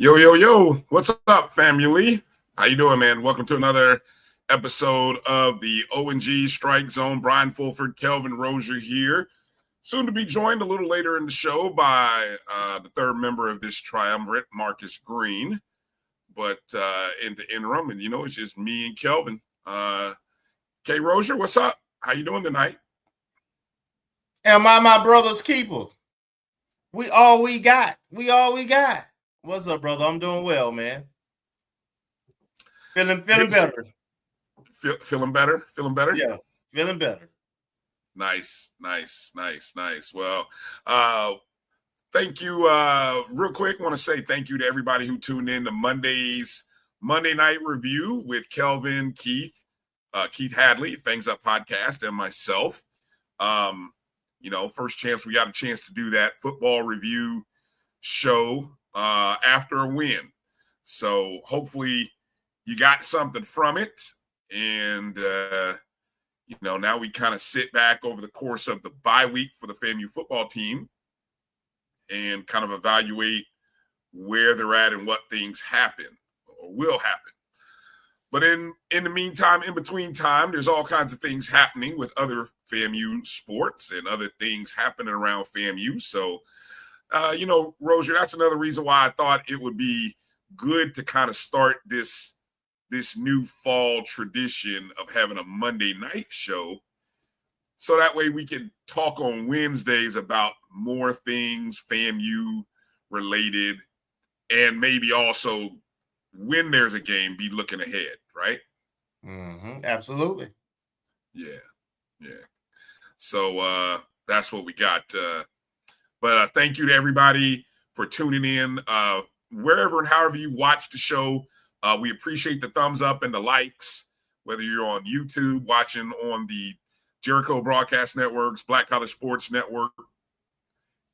Yo, yo, yo, what's up, family? How you doing, man? Welcome to another episode of the O&G StrikeZone. Bryan, Fulwood, Kelvin Rozier here. Soon to be joined a little later in the show by the third member of this triumvirate, Marcus Green. But in the interim, and it's just me and Kelvin. K. Rozier, what's up? How you doing tonight? Am I my brother's keeper? We all we got. What's up, brother? I'm doing well, man. Feeling better. Feeling better? Feeling better? Yeah, feeling better. Nice. Well, thank you. Real quick, want to say thank you to everybody who tuned in to Monday's Monday Night Review with Kelvin, Keith Hadley, Things Up Podcast, and myself. First chance we got a chance to do that football review show after a win. So hopefully you got something from it. And, now we kind of sit back over the course of the bye week for the FAMU football team and kind of evaluate where they're at and what things happen or will happen. But in the meantime, in between time, there's all kinds of things happening with other FAMU sports and other things happening around FAMU. So, Rozier, that's another reason why I thought it would be good to kind of start this new fall tradition of having a Monday night show. So that way we can talk on Wednesdays about more things FAMU related and maybe also when there's a game, be looking ahead, right? Mm-hmm. Absolutely. Yeah. So that's what we got. But thank you to everybody for tuning in wherever and however you watch the show. We appreciate the thumbs up and the likes, whether you're on YouTube, watching on the Jericho Broadcast Networks, Black College Sports Network,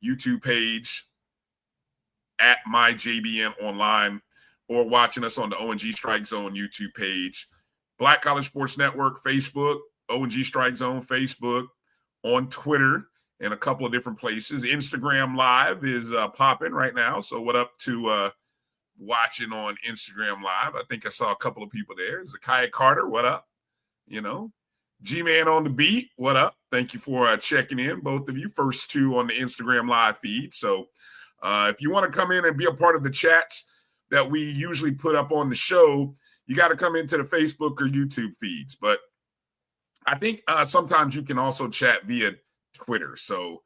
YouTube page, at MyJBN Online, or watching us on the O&G StrikeZone YouTube page, Black College Sports Network, Facebook, O&G StrikeZone, Facebook, on Twitter, and a couple of different places. Instagram Live is popping right now. So what up to watching on Instagram Live? I think I saw a couple of people there. Zakiah Carter, what up? G-Man on the beat, what up? Thank you for checking in, both of you. First two on the Instagram Live feed. So if you want to come in and be a part of the chats that we usually put up on the show, you got to come into the Facebook or YouTube feeds. But I think sometimes you can also chat via Twitter. So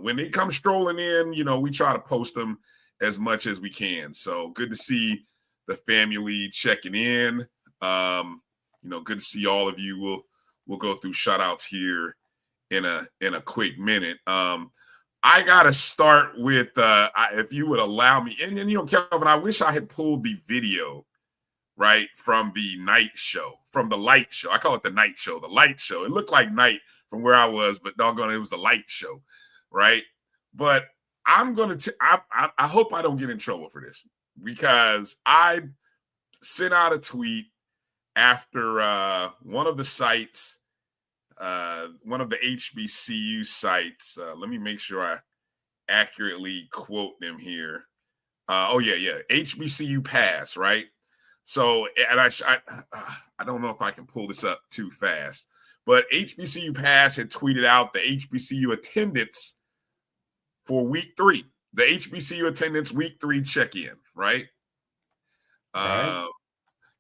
when they come strolling in, we try to post them as much as we can. So good to see the family checking in. Good to see all of you. We'll go through shout outs here in a quick minute. I got to start with, if you would allow me, and Kelvin, I wish I had pulled the video, right, from the night show, from the light show. I call it the night show, the light show. It looked like night from where I was, but doggone it, was the light show, right? But I'm going to, I hope I don't get in trouble for this, because I sent out a tweet after one of the sites, one of the HBCU sites. Let me make sure I accurately quote them here. HBCU Pass, right? So, and I don't know if I can pull this up too fast, but HBCU Pass had tweeted out the HBCU attendance for week 3, the HBCU attendance week 3 check-in, right? Right.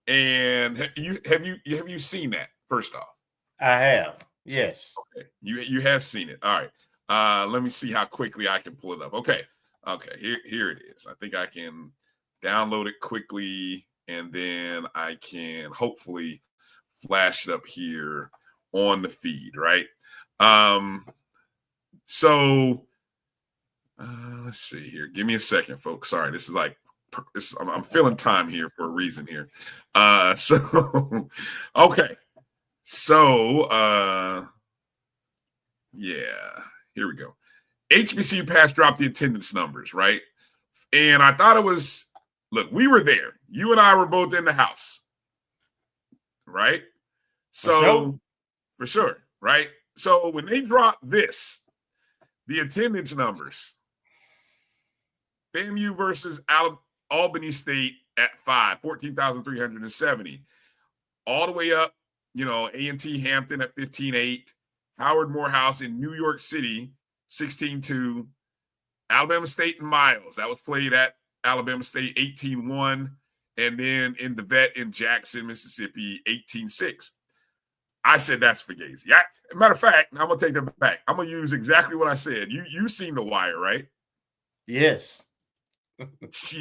And have you seen that? First off, I have. Yes. Okay. You have seen it. All right. Let me see how quickly I can pull it up. Okay. Here it is. I think I can download it quickly, and then I can hopefully flash it up here on the feed, right? So let's see here. Give me a second, folks. Sorry, this is like I'm filling time here for a reason here. Okay. So, here we go. HBCU Pass dropped the attendance numbers, right? And I thought it was, look, we were there. You and I were both in the house, right? So, for sure, right? So when they dropped this, the attendance numbers, FAMU versus Albany State at 5, 14,370. All the way up, A&T Hampton at 15.8. Howard Morehouse in New York City, 16.2. Alabama State and Miles, that was played at Alabama State, 18.1. And then in the vet in Jackson, Mississippi, 18.6. I said that's Fugazi. Matter of fact, I'm going to take that back. I'm going to use exactly what I said. You seen The Wire, right? Yes. That's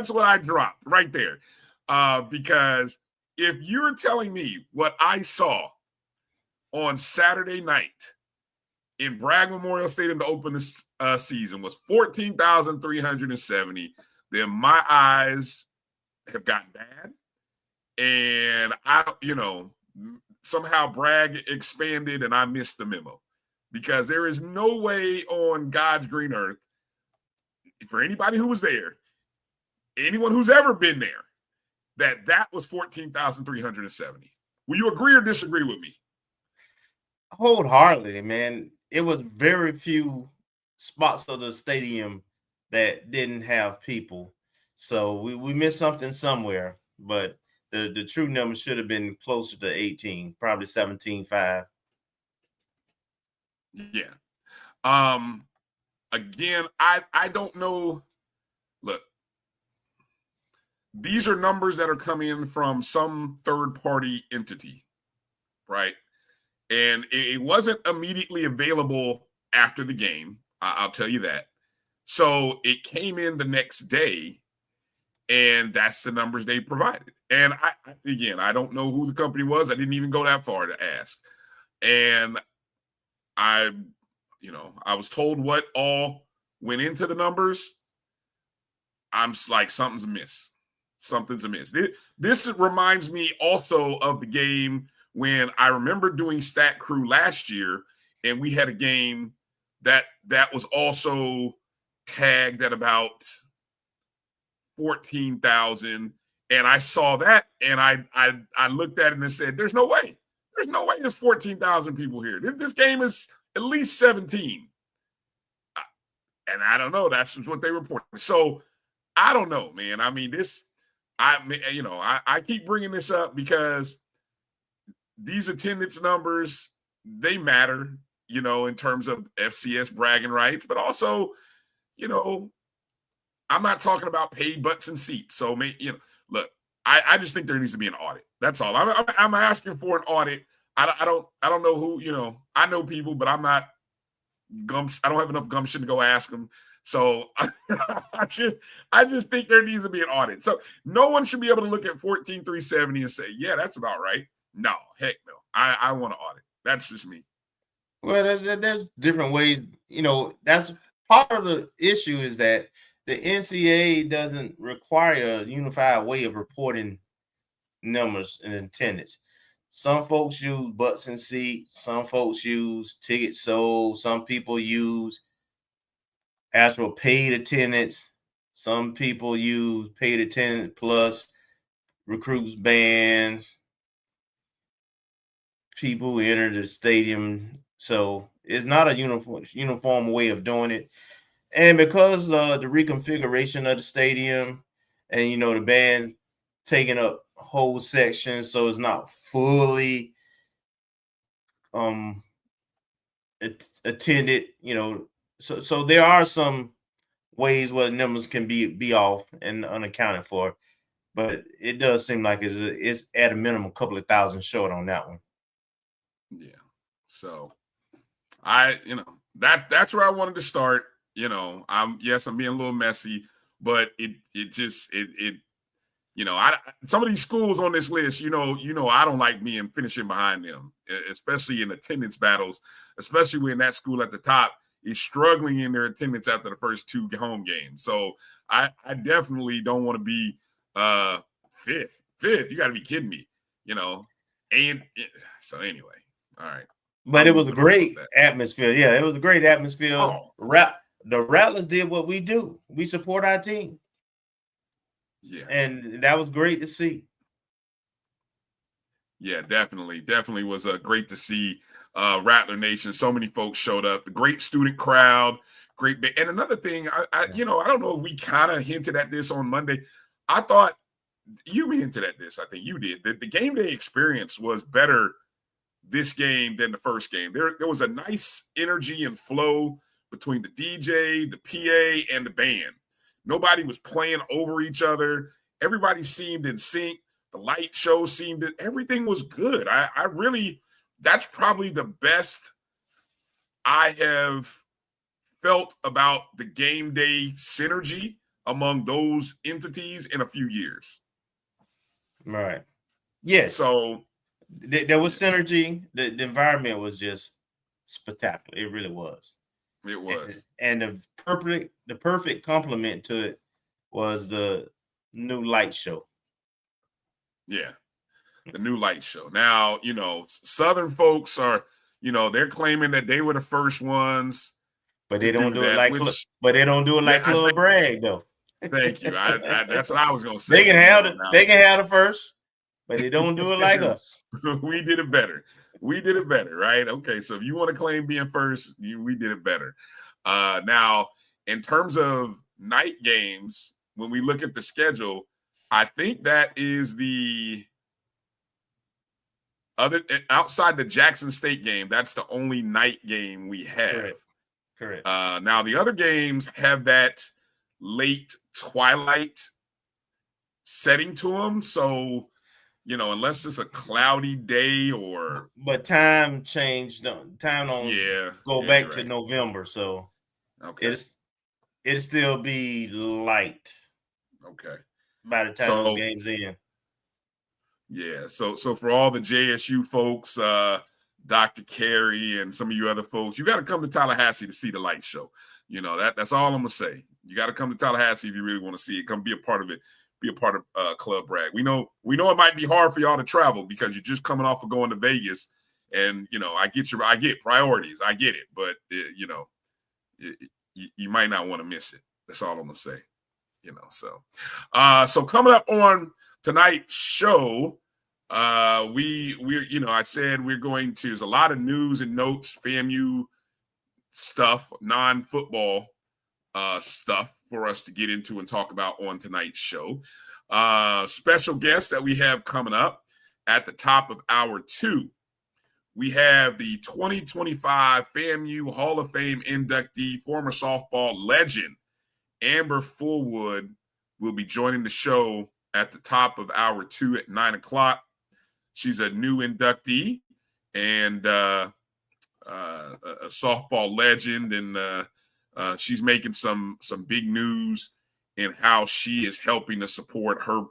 what I dropped right there. Because if you're telling me what I saw on Saturday night in Bragg Memorial Stadium to open this season was 14,370, then my eyes have gotten bad. And somehow Bragg expanded and I missed the memo. Because there is no way on God's green earth, for anybody who was there, anyone who's ever been there, that was 14,370. Will you agree or disagree with me? Wholeheartedly, man. It was very few spots of the stadium that didn't have people. So we missed something somewhere, but the true number should have been closer to 18, probably 17.5. Yeah. Again, I don't know. Look, these are numbers that are coming in from some third-party entity, right? And it wasn't immediately available after the game. I'll tell you that. So it came in the next day, and that's the numbers they provided. And I don't know who the company was. I didn't even go that far to ask. And I was told what all went into the numbers. I'm like, something's amiss. Something's amiss. This reminds me also of the game when I remember doing Stat Crew last year, and we had a game that was also tagged at about 14,000. And I saw that, and I looked at it and said, there's no way. There's no way there's 14,000 people here. This game is at least 17. And I don't know. That's what they reported. So I don't know, man. I mean, I keep bringing this up because these attendance numbers, they matter, in terms of FCS bragging rights, but also, I'm not talking about paid butts and seats. So, look, I just think there needs to be an audit. That's all. I'm asking for an audit. I don't know who, I know people, but I'm not I don't have enough gumption to go ask them. So I just think there needs to be an audit. So no one should be able to look at 14,370 and say, yeah, that's about right. No, heck no. I want to audit. That's just me. Well, there's different ways. That's part of the issue is that the NCAA doesn't require a unified way of reporting numbers and attendance. Some folks use butts and seats. Some folks use tickets sold. Some people use actual paid attendance. Some people use paid attendance plus recruits bands. People who enter the stadium. So it's not a uniform way of doing it. And because the reconfiguration of the stadium and, the band taking up whole sections, so it's not fully attended, so there are some ways where numbers can be off and unaccounted for, but it does seem like it's at a minimum a couple of thousand short on that one. Yeah. So that's where I wanted to start. I'm being a little messy, but some of these schools on this list, I don't like being finishing behind them, especially in attendance battles, especially when that school at the top is struggling in their attendance after the first two home games. So I definitely don't want to be fifth. You got to be kidding me, And so anyway, all right. But it was a great atmosphere. Yeah, it was a great atmosphere. Oh. The Rattlers did what we do. We support our team. Yeah. And that was great to see. Yeah, definitely was great to see Rattler Nation. So many folks showed up. A great student crowd, great. And another thing, I don't know if we kind of hinted at this on Monday. I thought you hinted at this. I think you did. That the game day experience was better this game than the first game. There was a nice energy and flow between the DJ, the PA, and the band. Nobody was playing over each other. Everybody seemed in sync. The light show seemed that everything was good. I really, that's probably the best I have felt about the game day synergy among those entities in a few years. Right. Yes. So there was synergy. The environment was just spectacular. It really was. It was. And the perfect complement to it was the new light show. Yeah. The new light show. Now, Southern folks are, they're claiming that they were the first ones. But they don't do it like Club Bragg, though. Thank you. That's what I was gonna say. They can have the first, but they don't do it like us. We did it better. We did it better, right? Okay, so if you want to claim being first, we did it better. Now, in terms of night games, when we look at the schedule, I think that is the other outside the Jackson State game. That's the only night game we have. Correct. Now the other games have that late twilight setting to them, so unless it's a cloudy day but time changed. Time don't go back to November, so okay, it'll still be light. Okay, by the time the game's in. Yeah, so for all the JSU folks, Dr. Carey and some of you other folks, you got to come to Tallahassee to see the light show. That's all I'm gonna say. You got to come to Tallahassee if you really want to see it. Come be a part of it. Be a part of Club Bragg. We know it might be hard for y'all to travel because you're just coming off of going to Vegas, and I get priorities. I get it, but you might not want to miss it. That's all I'm gonna say. So coming up on tonight's show, I said we're going to. There's a lot of news and notes, FAMU stuff, non-football stuff for us to get into and talk about on tonight's show. Special guests that we have coming up at the top of hour 2. We have the 2025 FAMU Hall of Fame inductee, former softball legend, Amber Fulwood, will be joining the show at the top of hour 2 at 9 o'clock. She's a new inductee and a softball legend, and she's making some big news in how she is helping to support her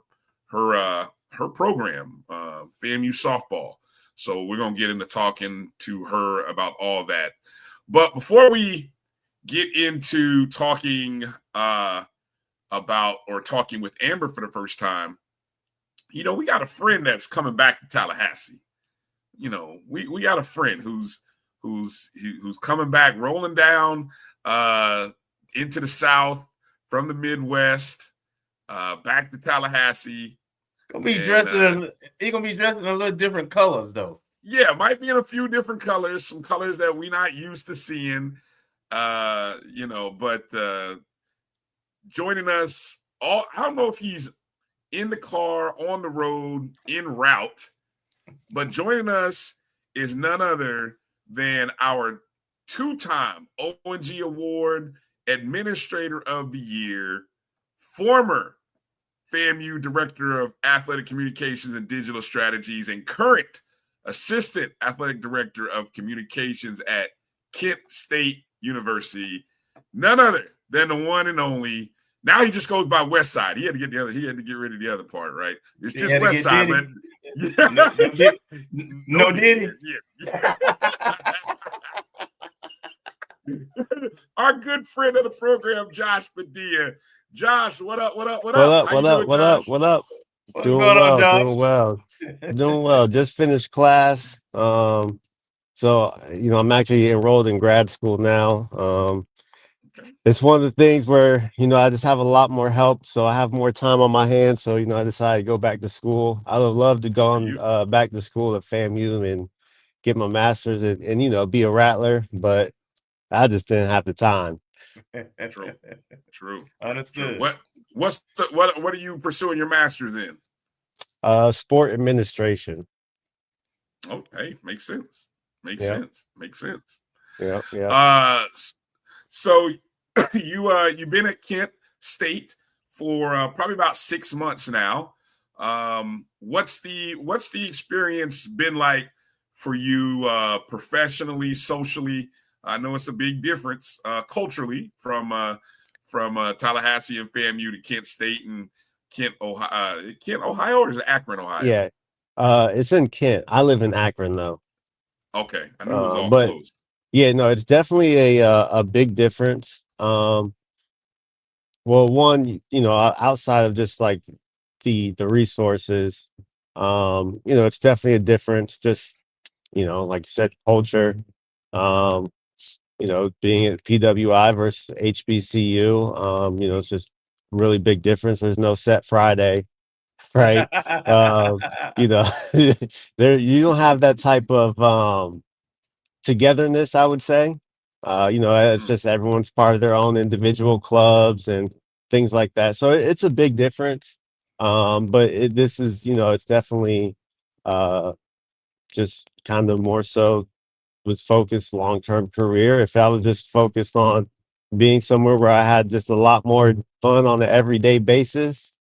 program, FAMU softball. So we're gonna get into talking to her about all that. But before we get into talking talking with Amber for the first time, we got a friend that's coming back to Tallahassee. We got a friend who's coming back, rolling down into the South from the Midwest, back to Tallahassee. He's gonna be dressed in a little different colors, though. Yeah, might be in a few different colors, some colors that we're not used to seeing. But joining us, I don't know if he's in the car, on the road, en route, but joining us is none other than our 2-time O&G Award Administrator of the Year, former FAMU Director of Athletic Communications and Digital Strategies, and current Assistant Athletic Director of Communications at Kent State University, none other than the one and only. Now he just goes by West Side. He had to get rid of the other part, right? It's just West Side, but no Diddy. Yeah. Our good friend of the program, Josh Padilla. Josh, what up? Doing well. Just finished class. So I'm actually enrolled in grad school now. It's one of the things where I just have a lot more help, so I have more time on my hands. So I decided to go back to school. I would love to go back to school at FAMU and get my master's and be a Rattler, but I just didn't have the time. True. True. Understood. What are you pursuing your master's in? Sport administration. Oh, hey, makes sense. Makes Yeah. sense. Makes sense. Yeah. Yeah. So you've been at Kent State for probably about 6 months now. What's the experience been like for you professionally, socially? I know it's a big difference culturally from Tallahassee and FAMU to Kent State and Kent, Ohio, or is it Akron, Ohio? Yeah. It's in Kent. I live in Akron though. Okay, I knew it was all But close. yeah, no, it's definitely a big difference. Well, one, outside of just like the resources, it's definitely a difference. Just like you said, culture. Um, being at PWI versus HBCU, it's just really big difference. There's no set Friday, right? You know, there you don't have that type of togetherness, I would say. It's just everyone's part of their own individual clubs and things like that. So it's a big difference. But this is, it's definitely just kind of more so was focused long-term career. If I was just focused on being somewhere where I had just a lot more fun on an everyday basis,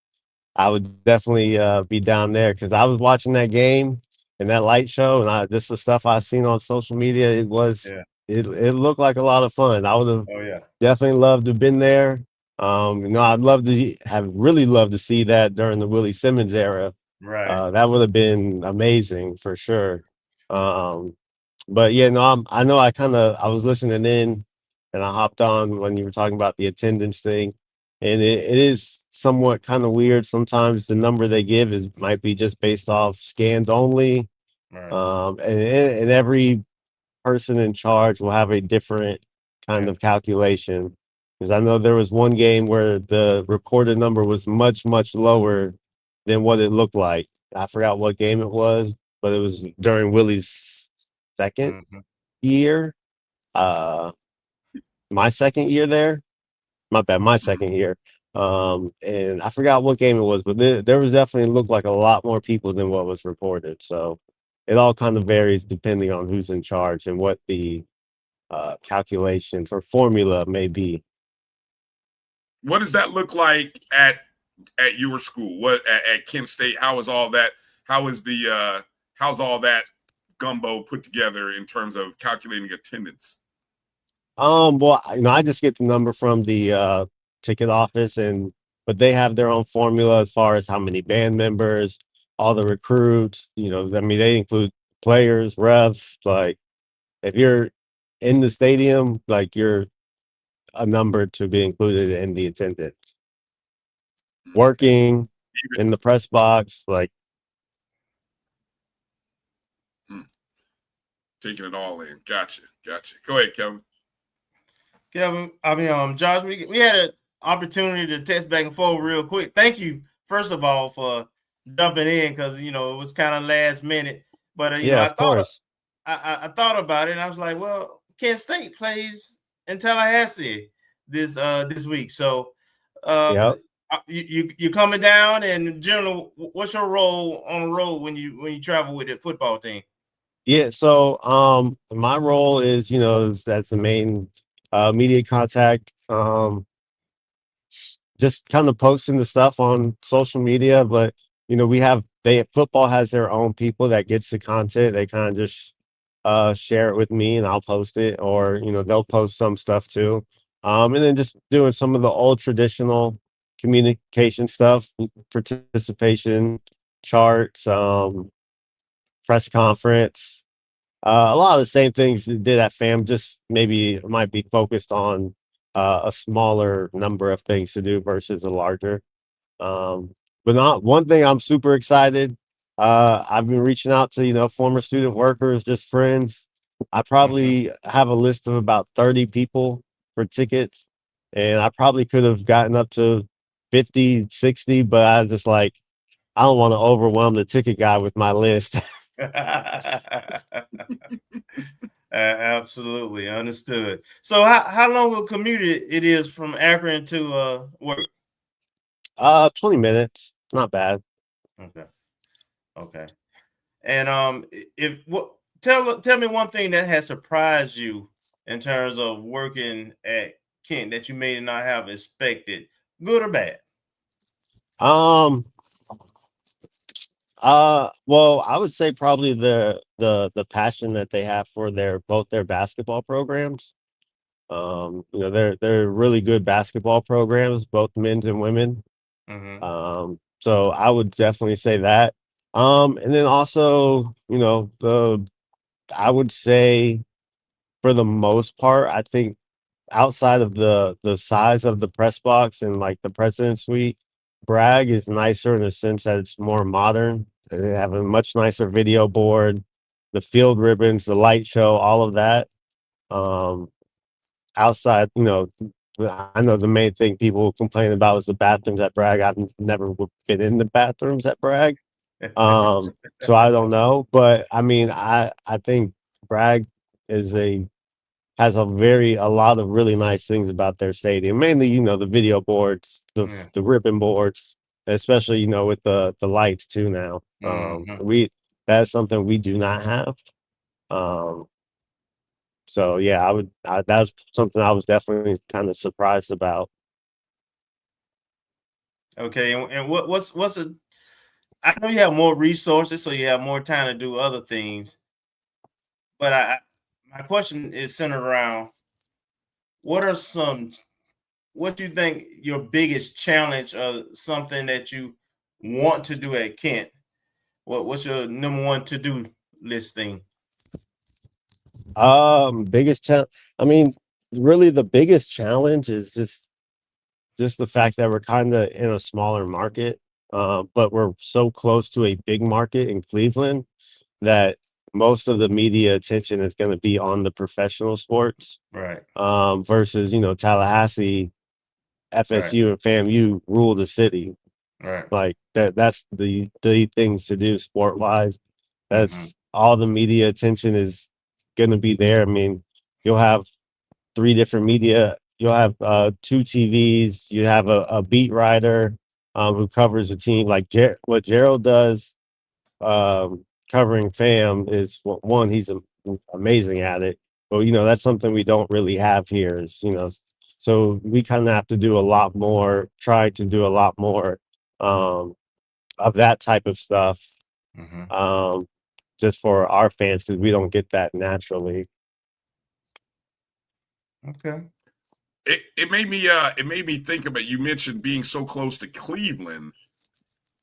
I would definitely be down there because I was watching that game and that light show, and just the stuff I seen on social media. It looked like a lot of fun. I would have definitely loved to have been there. I'd love to have really loved to see that during the Willie Simmons era. Right. That would have been amazing for sure. But yeah, no, I know I was listening in and I hopped on when you were talking about the attendance thing. And it is somewhat kind of weird. Sometimes the number they give might be just based off scans only. Right. And every person in charge will have a different kind of calculation. Because I know there was one game where the reported number was much, much lower than what it looked like. I forgot what game it was, but it was during Willie's second year. My second year there. My bad, my second year. And I forgot what game it was, but there was definitely looked like a lot more people than what was reported. So it all kind of varies depending on who's in charge and what the calculation for formula may be. What does that look like at your school? What at Kent State? How is all that? How's all that gumbo put together in terms of calculating attendance? Well, I just get the number from the ticket office, but they have their own formula as far as how many band members, all the recruits. They include players, refs. Like, if you're in the stadium, like you're a number to be included in the attendance. Working in the press box, like taking it all in. Gotcha. Go ahead, Kelvin. Josh, we had an opportunity to text back and forth real quick. Thank you, first of all, for jumping in because it was kind of last minute. But of course. I thought about it and I was like, well, Kent State plays in Tallahassee this week. So you coming down, and in general, what's your role on the road when you travel with the football team? Yeah, so my role is, that's the main media contact. Just kind of posting the stuff on social media, but football has their own people that gets the content. They kind of just share it with me and I'll post it, or they'll post some stuff too. And then just doing some of the old traditional communication stuff, participation charts, press conference, a lot of the same things you did at FAM, just maybe it might be focused on a smaller number of things to do versus a larger. But not one thing I'm super excited. I've been reaching out to, former student workers, just friends. I probably have a list of about 30 people for tickets, and I probably could have gotten up to 50, 60, but I just I don't want to overwhelm the ticket guy with my list. Absolutely understood. So how long a commute it is from Akron to work? 20 minutes, not bad. Okay. Okay. And if what tell me one thing that has surprised you in terms of working at Kent that you may not have expected, good or bad? Um, well, I would say probably the passion that they have for both their basketball programs. They're really good basketball programs, both men's and women. Mm-hmm. So I would definitely say that. And then also, I would say for the most part, I think outside of the size of the press box and like the president suite, Bragg is nicer in the sense that it's more modern. They have a much nicer video board, the field ribbons, the light show, all of that. Um, Outside, I know the main thing people complain about is the bathrooms at Bragg. I've never been in the bathrooms at Bragg. So I don't know, but I mean, I think Bragg is a lot of really nice things about their stadium. Mainly, the video boards, Yeah. the ribbon boards, especially with the lights too now. Mm-hmm. That's something we do not have. Um, so yeah, that's something I was definitely kind of surprised about. Okay. And what's a I know you have more resources, so you have more time to do other things. But my question is centered around what are what you think your biggest challenge or something that you want to do at Kent? What's your number one to do list thing? Biggest challenge. I mean, really, the biggest challenge is just the fact that we're kind of in a smaller market, but we're so close to a big market in Cleveland that most of the media attention is going to be on the professional sports, Right, versus Tallahassee, right, FSU, and FAMU rule the city. right. Like that's the things to do sport wise. Mm-hmm. That's all the media attention is going to be there. I mean, you'll have three different media. You'll have two TVs. You have a beat writer who covers a team. Like what Gerald does, covering FAM is one. He's amazing at it. But that's something we don't really have here. So we kind of have to do a lot more. Try to do a lot more um, of that type of stuff. Mm-hmm. Um, just for our fans, because we don't get that naturally. Okay. It made me think about, you mentioned being so close to Cleveland.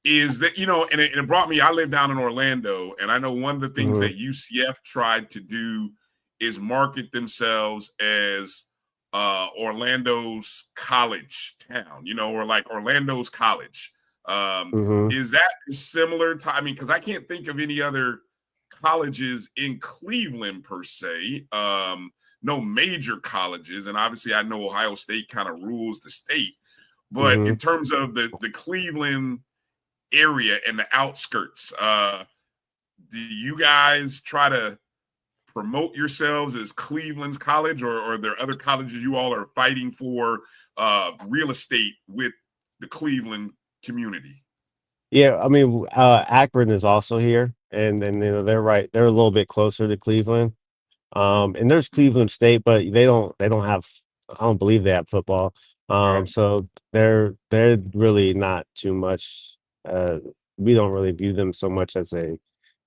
Is that, and it brought me, I live down in Orlando, and I know one of the things Mhm. that UCF tried to do is market themselves as Orlando's college town, or like Orlando's college. Mhm. Is that similar to, I mean, because I can't think of any other colleges in Cleveland per se. No major colleges, and obviously I know Ohio State kind of rules the state, but in Mhm. terms of the Cleveland area and the outskirts, do you guys try to promote yourselves as Cleveland's college, or are there other colleges you all are fighting for real estate with the Cleveland community? Yeah, I mean, Akron is also here, and they're right. They're a little bit closer to Cleveland. And there's Cleveland State, but they don't have. I don't believe they have football. Right. So they're really not too much. We don't really view them so much as a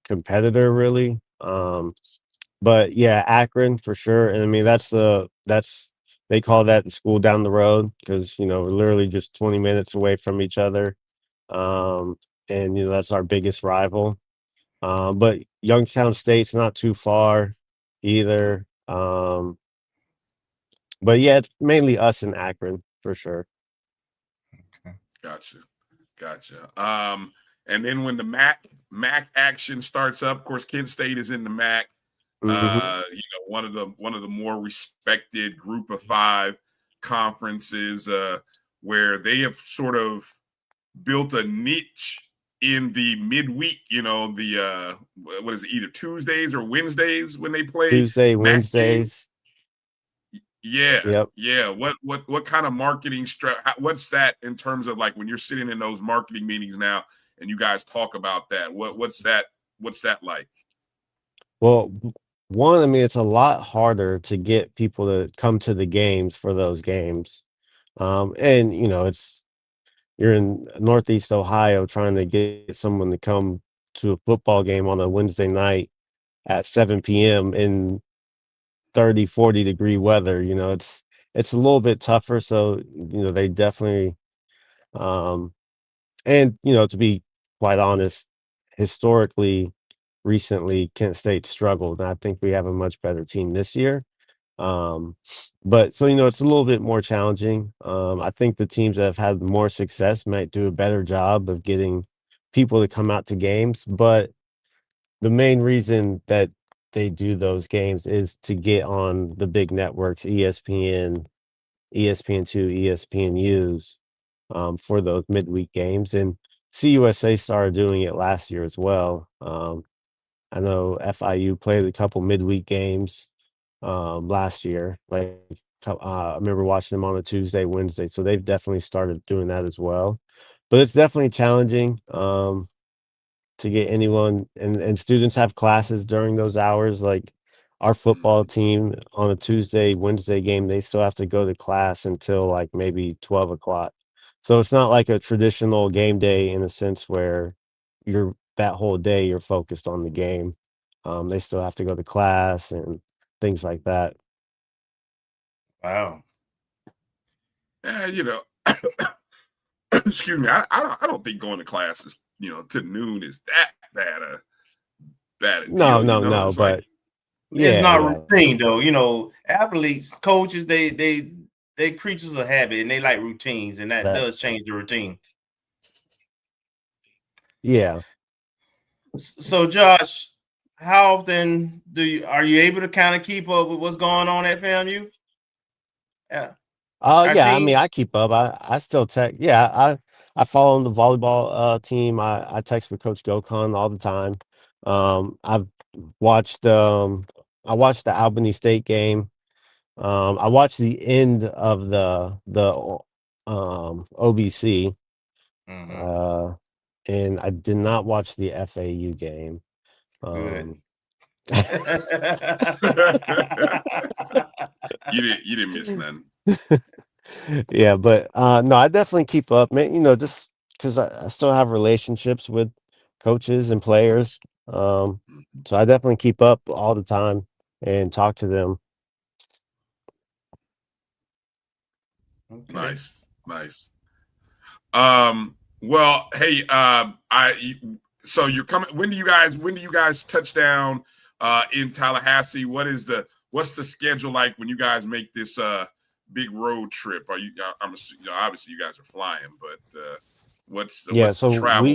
competitor, really. But yeah, Akron for sure. And I mean, that's they call that the school down the road because we're literally just 20 minutes away from each other. Um, and that's our biggest rival. But Youngstown State's not too far either. But yeah, it's mainly us in Akron for sure. Okay. Gotcha. And then when the MAC action starts up, of course, Kent State is in the MAC. Hmm. One of the more respected Group of Five conferences, where they have sort of built a niche in the midweek, the what is it, either Tuesdays or Wednesdays when they play Tuesday, MAC Wednesdays. Yeah, Yep. yeah. What kind of marketing what's that in terms of like when you're sitting in those marketing meetings now and you guys talk about that? What's that like? Well, one, I mean, it's a lot harder to get people to come to the games for those games. And you're in Northeast Ohio trying to get someone to come to a football game on a Wednesday night at 7 p.m. in 30, 40-degree weather. It's a little bit tougher. So, they definitely, and, to be quite honest, historically, recently, Kent State struggled. And I think we have a much better team this year. But so, it's a little bit more challenging. I think the teams that have had more success might do a better job of getting people to come out to games. But the main reason that they do those games is to get on the big networks, ESPN, ESPN2, ESPNUs, for those midweek games. And CUSA started doing it last year as well. I know FIU played a couple midweek games last year. I remember watching them on a Tuesday, Wednesday. So they've definitely started doing that as well. But it's definitely challenging to get anyone, and students have classes during those hours. Like our football team on a Tuesday, Wednesday game, they still have to go to class until like maybe 12 o'clock. So it's not like a traditional game day in a sense where that whole day you're focused on the game. They still have to go to class and things like that. Wow. Yeah, excuse me. I don't think going to classes, to noon is that bad a No, deal. no, It's like but It's yeah, not yeah, routine though. Athletes, coaches, they creatures of habit and they like routines, and that that, does change the routine. yeah. So Josh, how often are you able to kind of keep up with what's going on at FAMU? Yeah. Our Yeah, I mean, team. I keep up. I still text. Yeah, I follow the volleyball team. I text with Coach Gokhan all the time. I've watched I watched the Albany State game. I watched the end of the OBC. Mm-hmm. And I did not watch the FAU game. Good. you didn't miss none. Yeah, but no, I definitely keep up, man. Just because I still have relationships with coaches and players. So I definitely keep up all the time and talk to them. Okay. Nice. Well, hey, so you're coming. When do you guys touch down in Tallahassee? What's the schedule like when you guys make this big road trip? I'm assuming, obviously you guys are flying, but what's the So travel?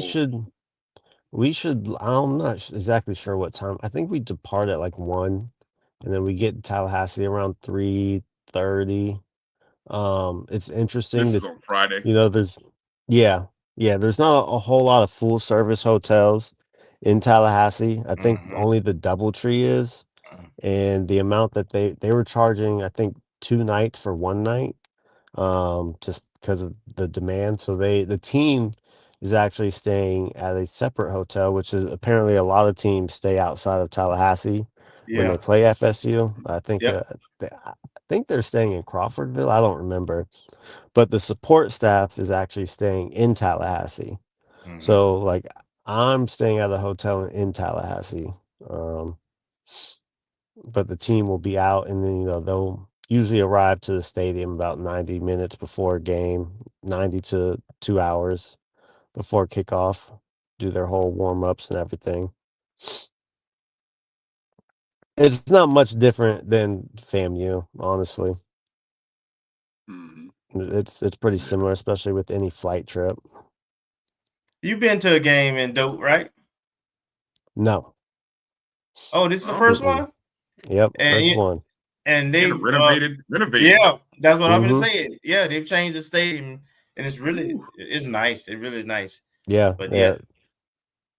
we should. I'm not exactly sure what time. I think we depart at like 1, and then we get to Tallahassee around 3:30. It's interesting This is that on Friday. there's yeah, there's not a whole lot of full service hotels in Tallahassee. I think Mm-hmm. only the DoubleTree is, and the amount that they were charging, I think 2 nights for 1 night, just because of the demand. So the team is actually staying at a separate hotel, which is apparently a lot of teams stay outside of Tallahassee when they Yeah. play FSU. Yep. I think they're staying in Crawfordville. I don't remember, but the support staff is actually staying in Tallahassee. Mm-hmm. So like I'm staying at a hotel in Tallahassee, but the team will be out, and then they'll usually arrive to the stadium about 90 minutes before game, 90 to 2 hours before kickoff, do their whole warm-ups and everything. It's not much different than FAMU, honestly. Mm-hmm. It's pretty similar, especially with any flight trip. You've been to a game in Dope, right? No. Oh, this is the first one? Yep, first And one. and And they've renovated. yeah, that's what I'm gonna Mhm. say. Yeah, they've changed the stadium and it's nice. It really is nice. Yeah, But yeah.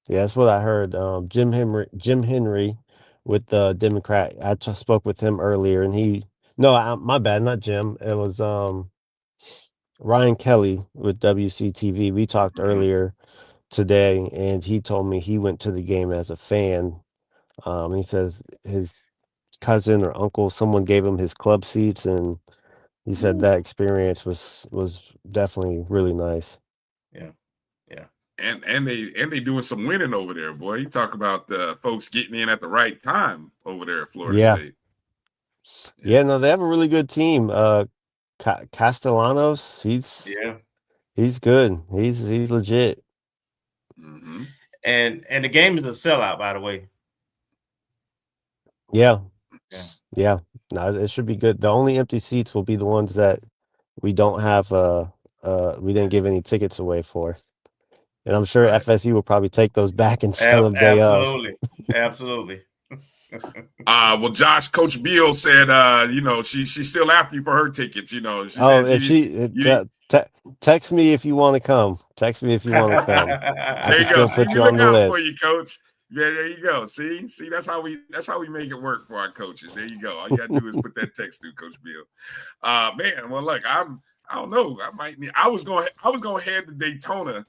Yeah, that's what I heard. Jim Henry with the Democrat. I just spoke with him earlier, and my bad, not Jim. It was Ryan Kelly with WCTV. We talked Mhm. earlier today, and he told me he went to the game as a fan. He says his cousin or uncle, someone gave him his club seats, and he said that experience was definitely really nice. Yeah, yeah. And they doing some winning over there, boy. You talk about folks getting in at the right time over there at Florida Yeah. State. Yeah, no, they have a really good team. Castellanos, he's good. He's legit. Mm-hmm. And the game is a sellout, by the way. Yeah. Yeah. Yeah. No, it should be good. The only empty seats will be the ones that we don't have we didn't give any tickets away for. And I'm sure Right. FSU will probably take those back and sell them day of. Absolutely. Well, Josh, Coach Beal said, she's still after you for her tickets. She said text me if you want to come. Text me if you want to come. I there can you go. still See, put we you on look the out list. for you, Coach. Yeah, there you go. See, that's how we make it work for our coaches. There you go. All you gotta do is put that text through, Coach Beal. Man, well, look, I don't know. I was going to head to Daytona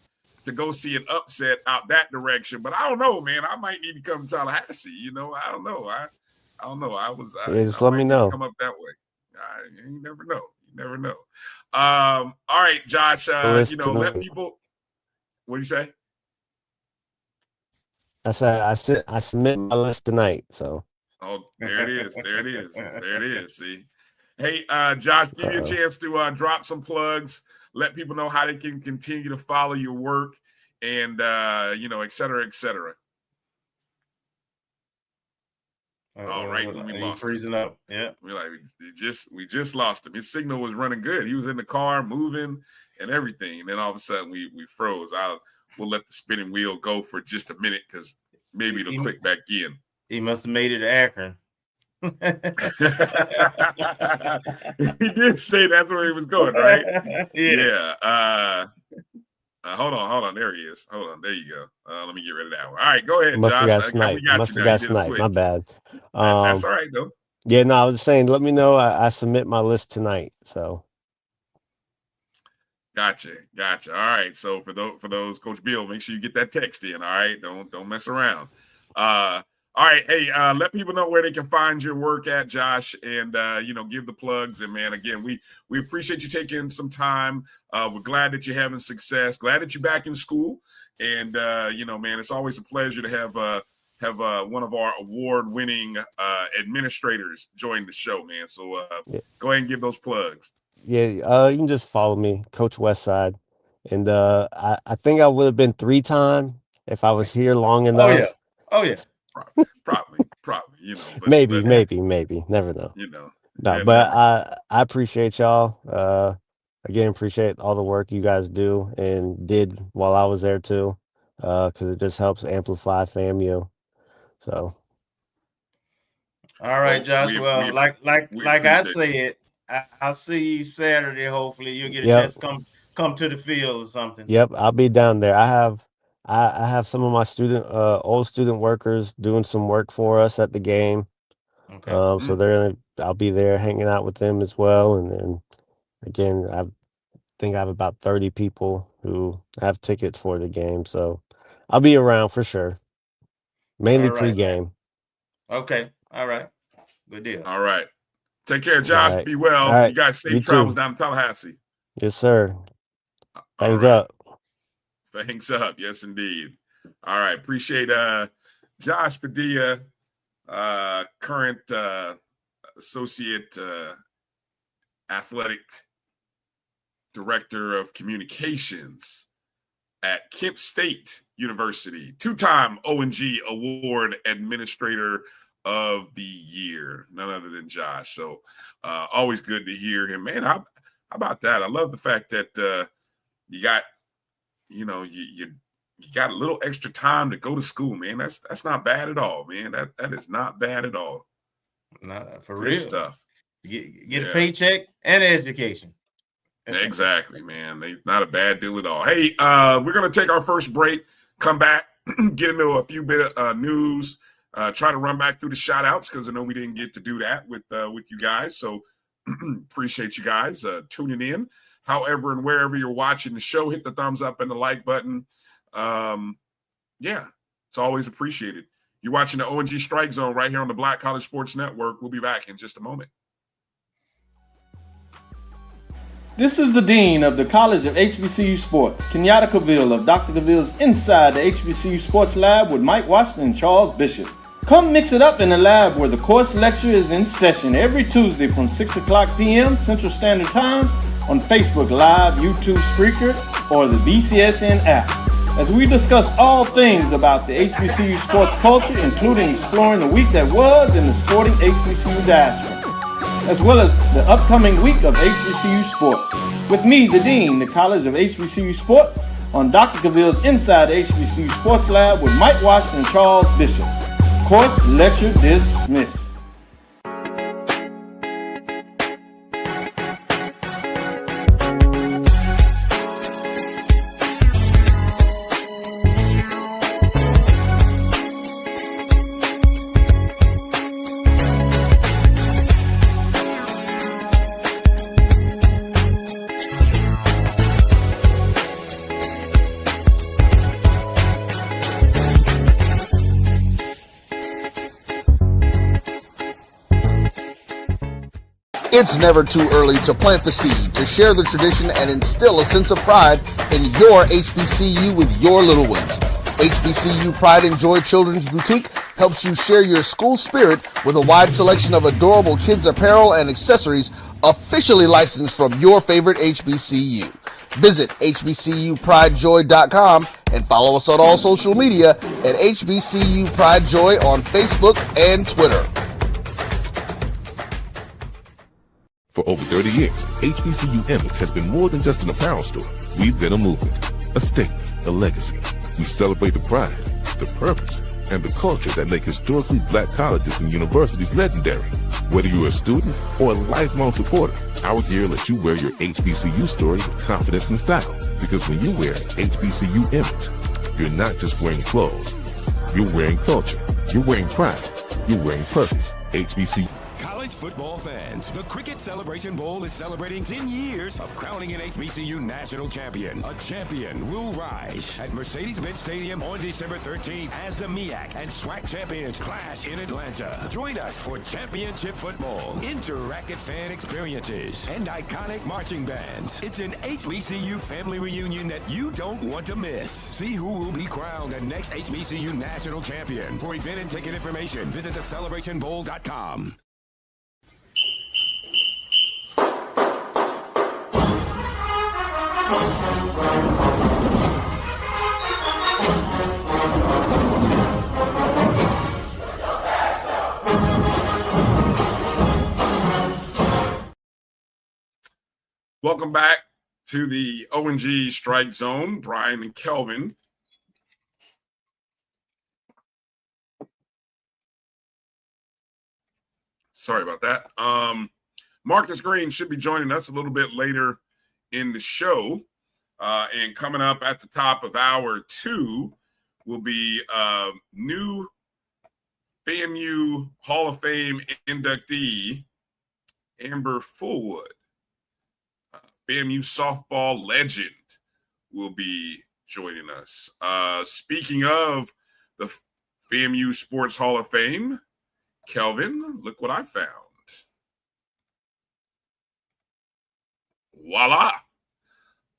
to go see an upset out that direction, but I don't know, man. I might need to come to Tallahassee. I don't know. I don't know. Just I let might me need to know. come up that way. You never know. You never know. All right, Josh. Let people. What do you say? I said I submit my list tonight. So. Oh, there it is. There it is. There it is. See. Hey, Josh, give you a chance to drop some plugs. Let people know how they can continue to follow your work, and et cetera, et cetera. All right, we lost freezing him. up. Yeah, we just lost him. His signal was running good. He was in the car, moving and everything. And then all of a sudden, we froze. We'll let the spinning wheel go for just a minute because maybe it'll click back in. He must have made it to Akron. He did say that's where he was going, right? Yeah. Hold on. There he is. Hold on. There you go. Let me get rid of that one. All right, go ahead, Josh. We got sniped. My bad. That's all right, though. Yeah, no, I was just saying, let me know. I submit my list tonight. So. Gotcha. All right. So for those, Coach Bill, make sure you get that text in. All right. Don't mess around. All right. Hey, let people know where they can find your work at, Josh, and give the plugs. And man, again, we appreciate you taking some time. We're glad that you're having success. Glad that you're back in school. And man, it's always a pleasure to have one of our award-winning administrators join the show, man. So go ahead and give those plugs. Yeah, you can just follow me, Coach Westside, and I think I would have been 3-time if I was here long enough. Oh yeah. Probably. But maybe. Never know. No, but I appreciate y'all. Again, appreciate all the work you guys do and did while I was there too, because it just helps amplify FAMU. So. All right, Josh. Like I said, I'll see you Saturday. Hopefully, you'll get a chance to come to the field or something. Yep, I'll be down there. I have some of my old student workers doing some work for us at the game. Okay. So I'll be there hanging out with them as well. And then again, I think I have about 30 people who have tickets for the game. So I'll be around for sure. Mainly pregame. Okay. All right. Good deal. All right. Take care, Josh. Right. Be well. Right. You guys safe travels down to Tallahassee. Yes, sir. Thanks up. Thanks up. Yes, indeed. All right. Appreciate Josh Padilla, current associate athletic director of communications at Kent State University, 2-time O&G Award Administrator of the Year, none other than Josh. So always good to hear him, man. How about that? I love the fact that you got, you got a little extra time to go to school, man. That's not bad at all, man. That is not bad at all. Not for Good real stuff. Get a paycheck and education. Exactly, man. Not a bad deal at all. Hey, we're gonna take our first break. Come back. get into a few bit of news. Try to run back through the shout outs because I know we didn't get to do that with you guys. So appreciate you guys tuning in. However, and wherever you're watching the show, hit the thumbs up and the like button. Yeah, it's always appreciated. You're watching the O&G StrikeZone right here on the Black College Sports Network. We'll be back in just a moment. This is the Dean of the College of HBCU Sports, Kenyatta Cavill of Dr. Cavill's Inside the HBCU Sports Lab with Mike Washington and Charles Bishop. Come mix it up in the lab where the course lecture is in session every Tuesday from 6 o'clock p.m. Central Standard Time on Facebook Live, YouTube, Spreaker, or the BCSN app, as we discuss all things about the HBCU sports culture, including exploring the week that was in the sporting HBCU diaspora, as well as the upcoming week of HBCU sports. With me, the Dean, the College of HBCU Sports, on Dr. Cavill's Inside the HBCU Sports Lab with Mike Washington and Charles Bishop. Course lecture dismissed. It's never too early to plant the seed, to share the tradition, and instill a sense of pride in your HBCU with your little ones. HBCU Pride and Joy Children's Boutique helps you share your school spirit with a wide selection of adorable kids apparel and accessories officially licensed from your favorite HBCU. Visit hbcupridejoy.com and follow us on all social media at HBCU Pride Joy on Facebook and Twitter. For over 30 years, HBCU Image has been more than just an apparel store. We've been a movement, a statement, a legacy. We celebrate the pride, the purpose, and the culture that make historically black colleges and universities legendary. Whether you're a student or a lifelong supporter, our gear lets you wear your HBCU story with confidence and style. Because when you wear HBCU Image, you're not just wearing clothes. You're wearing culture. You're wearing pride. You're wearing purpose. HBCU. College football fans, the Cricket Celebration Bowl is celebrating 10 years of crowning an HBCU national champion. A champion will rise at Mercedes-Benz Stadium on December 13th as the MEAC and SWAC champions clash in Atlanta. Join us for championship football, interactive fan experiences, and iconic marching bands. It's an HBCU family reunion that you don't want to miss. See who will be crowned the next HBCU national champion. For event and ticket information, visit thecelebrationbowl.com. Welcome back to the O&G Strike Zone. Bryan and Kelvin. Sorry about that. Marcus Green should be joining us a little bit later in the show. And coming up at the top of hour 2 will be new FAMU Hall of Fame inductee, Amber Fulwood. FAMU softball legend will be joining us. Speaking of the FAMU Sports Hall of Fame, Kelvin, look what I found. Voila.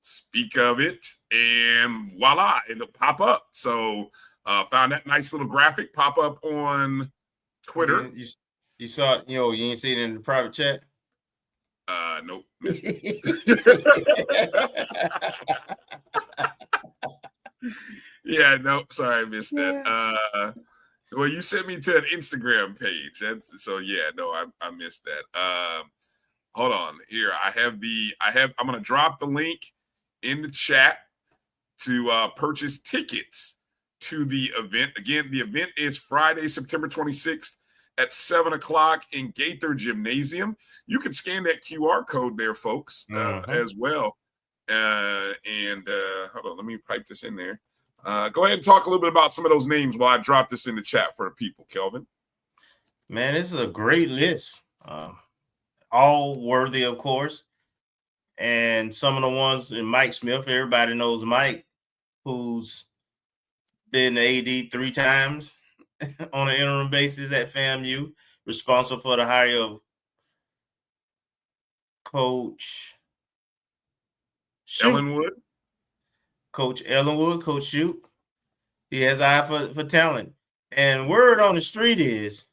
Speak of it, and voila, it'll pop up. So found that nice little graphic pop up on Twitter. You saw it, you ain't seen it in the private chat? Nope. Missed it. Yeah, nope. Sorry, I missed that. Well, you sent me to an Instagram page. I missed that. Hold on. Here, I'm gonna drop the link in the chat to purchase tickets to the event. Again, the event is Friday, September 26th at 7 o'clock in Gaither Gymnasium. You can scan that QR code there, folks, as well. Hold on, let me pipe this in there. Go ahead and talk a little bit about some of those names while I drop this in the chat for the people, Kelvin. Man, this is a great list. All worthy, of course. And some of the ones in Mike Smith, everybody knows Mike, who's been the AD 3 times on an interim basis at FAMU, responsible for the hire of Coach Ellenwood. Coach Ellenwood, Coach Shoot. He has eye for talent. And word on the street is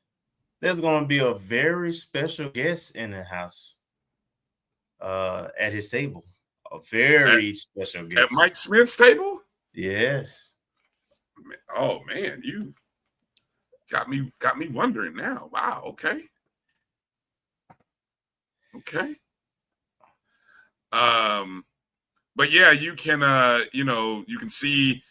there's going to be a very special guest in the house at his table. A very special guest. At Mike Smith's table? Yes. Oh, man, you got me wondering now. Wow, okay. Okay. But yeah, you can you can see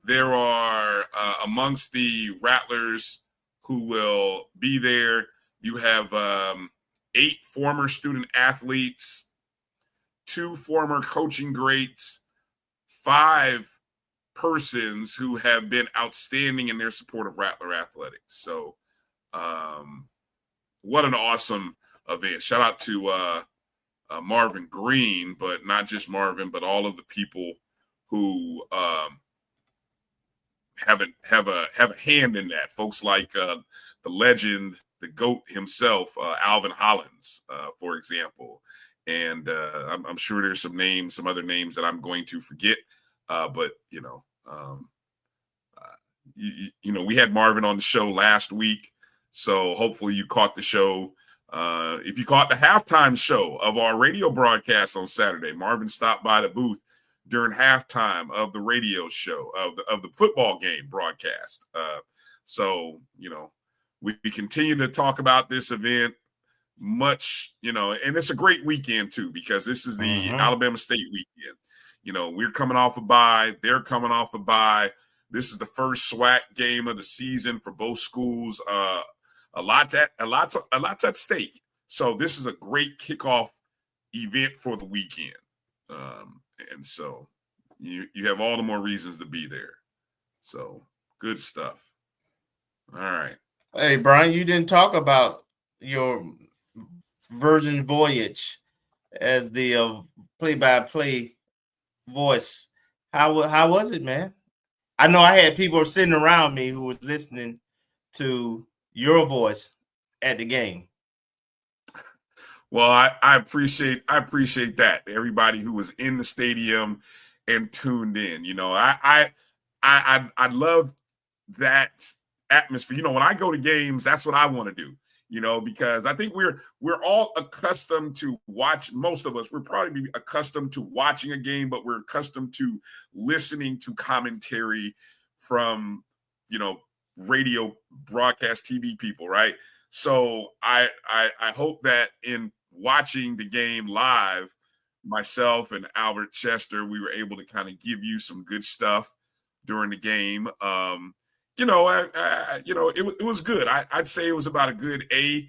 there are amongst the Rattlers who will be there. You have 8 former student athletes, 2 former coaching greats, 5 persons who have been outstanding in their support of Rattler athletics. So what an awesome event. Shout out to Marvin Green, but not just Marvin, but all of the people who have a hand in that. Folks like the legend, the GOAT himself, Alvin Hollins, for example. And I'm sure there's some other names that I'm going to forget. But we had Marvin on the show last week, so hopefully you caught the show. If you caught the halftime show of our radio broadcast on Saturday, Marvin stopped by the booth during halftime of the radio show of the football game broadcast. So we continue to talk about this event much, and it's a great weekend too, because this is the Alabama State weekend. We're coming off a bye. They're coming off a bye. This is the first SWAC game of the season for both schools. A lot's at stake. So this is a great kickoff event for the weekend. And so you have all the more reasons to be there. So good stuff. All right. Hey, Bryan, you didn't talk about your Virgin Voyage as the play-by-play voice. How was it, man? I know I had people sitting around me who was listening to your voice at the game. Well, I appreciate that. Everybody who was in the stadium and tuned in. I love that atmosphere. When I go to games, that's what I want to do. Because I think we're all accustomed to watch. Most of us, we're probably accustomed to watching a game, but we're accustomed to listening to commentary from, radio broadcast TV people, right? So I hope that in watching the game live, myself and Albert Chester, we were able to kind of give you some good stuff during the game. It was good. I'd say it was about a good A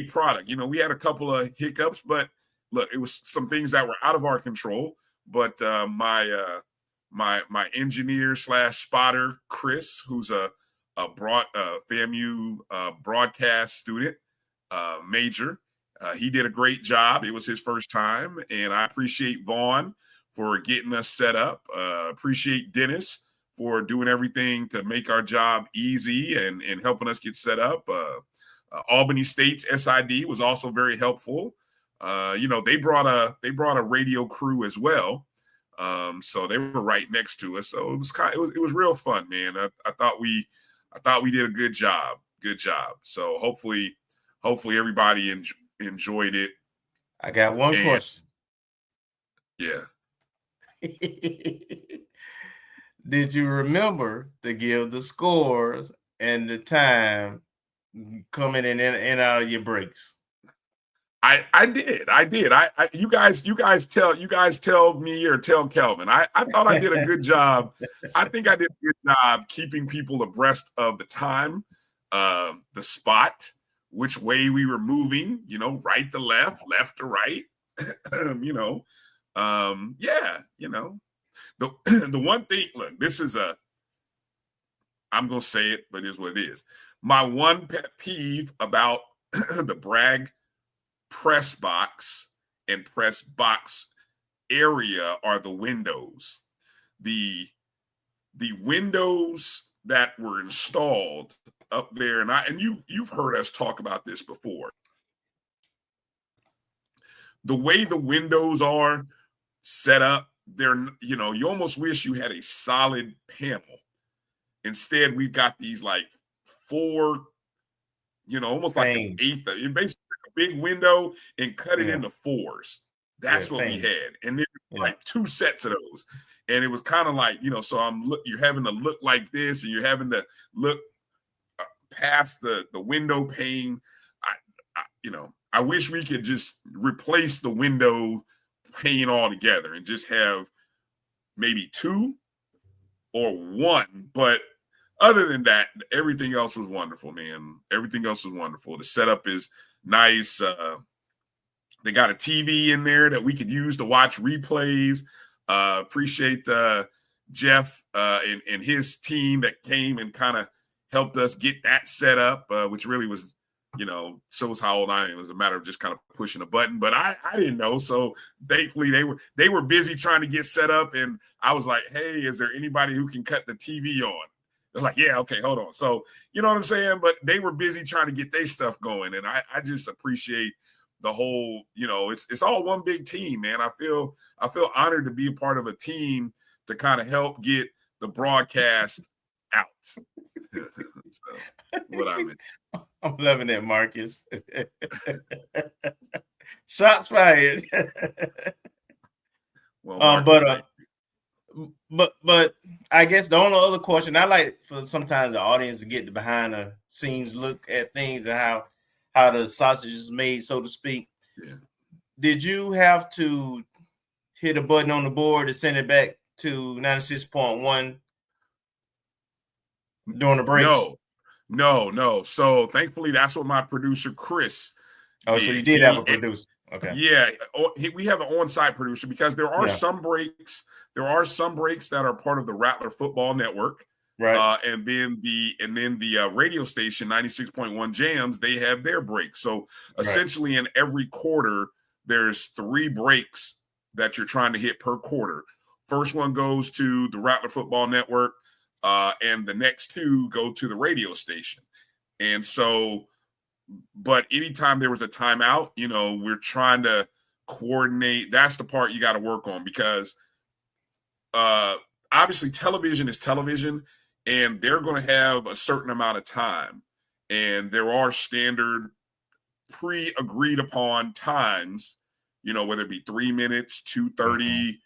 product. We had a couple of hiccups, but look, it was some things that were out of our control. But my engineer / spotter, Chris, who's a FAMU broadcast student major, he did a great job. It was his first time, and I appreciate Vaughn for getting us set up. Appreciate Dennis for doing everything to make our job easy and helping us get set up. Albany State's SID was also very helpful. They brought a radio crew as well. So they were right next to us. So it was real fun, man. I thought we did a good job. Good job. So hopefully everybody enjoyed it. I got one question. Yeah. Did you remember to give the scores and the time coming in and out of your breaks? I did. You guys tell me or tell Kelvin. I thought I did a good job. I think I did a good job keeping people abreast of the time, the spot, which way we were moving, right to left to right. The one thing, look, this is I'm going to say it, but it is what it is. My one pet peeve about the Bragg press box and press box area are the windows. The windows that were installed up there, and you've heard us talk about this before. The way the windows are set up, you almost wish you had a solid panel. Instead, we've got these like 4, almost like an eighth. Basically a big window and cut it into 4s. That's what we had, and then like 2 sets of those. And it was kind of like, so you're having to look like this, and you're having to look past the window pane. I wish we could just replace the window pane altogether and just have maybe 2 or 1. But other than that, everything else was wonderful, man. Everything else was wonderful. The setup is nice. They got a TV in there that we could use to watch replays. Appreciate Jeff and his team that came and kind of helped us get that set up, which really was, shows how old I am. It was a matter of just kind of pushing a button, but I didn't know. So thankfully they were busy trying to get set up, and I was like, hey, is there anybody who can cut the TV on? They're like, yeah, okay, hold on. So you know what I'm saying? But they were busy trying to get their stuff going, and I just appreciate the whole, it's all one big team, man. I feel honored to be a part of a team to kind of help get the broadcast out. So, what I meant. I'm loving that, Marcus. Shots fired. Well, Marcus, but I guess the only other question I like for sometimes the audience to get the behind the scenes look at things and how the sausage is made, so to speak. Yeah. Did you have to hit a button on the board to send it back to 96.1 during the breaks? No. So thankfully, that's what my producer, Chris. Oh, so you did have a producer. Okay. Yeah. We have an on-site producer because there are some breaks. There are some breaks that are part of the Rattler Football Network. Right. And then the radio station 96.1 Jams, they have their breaks. So essentially in every quarter, there's 3 breaks that you're trying to hit per quarter. First one goes to the Rattler Football Network, and the next 2 go to the radio station. And so, but anytime there was a timeout, we're trying to coordinate. That's the part you got to work on, because obviously television is television. And they're going to have a certain amount of time. And there are standard pre-agreed upon times, whether it be 3 minutes, 2:30,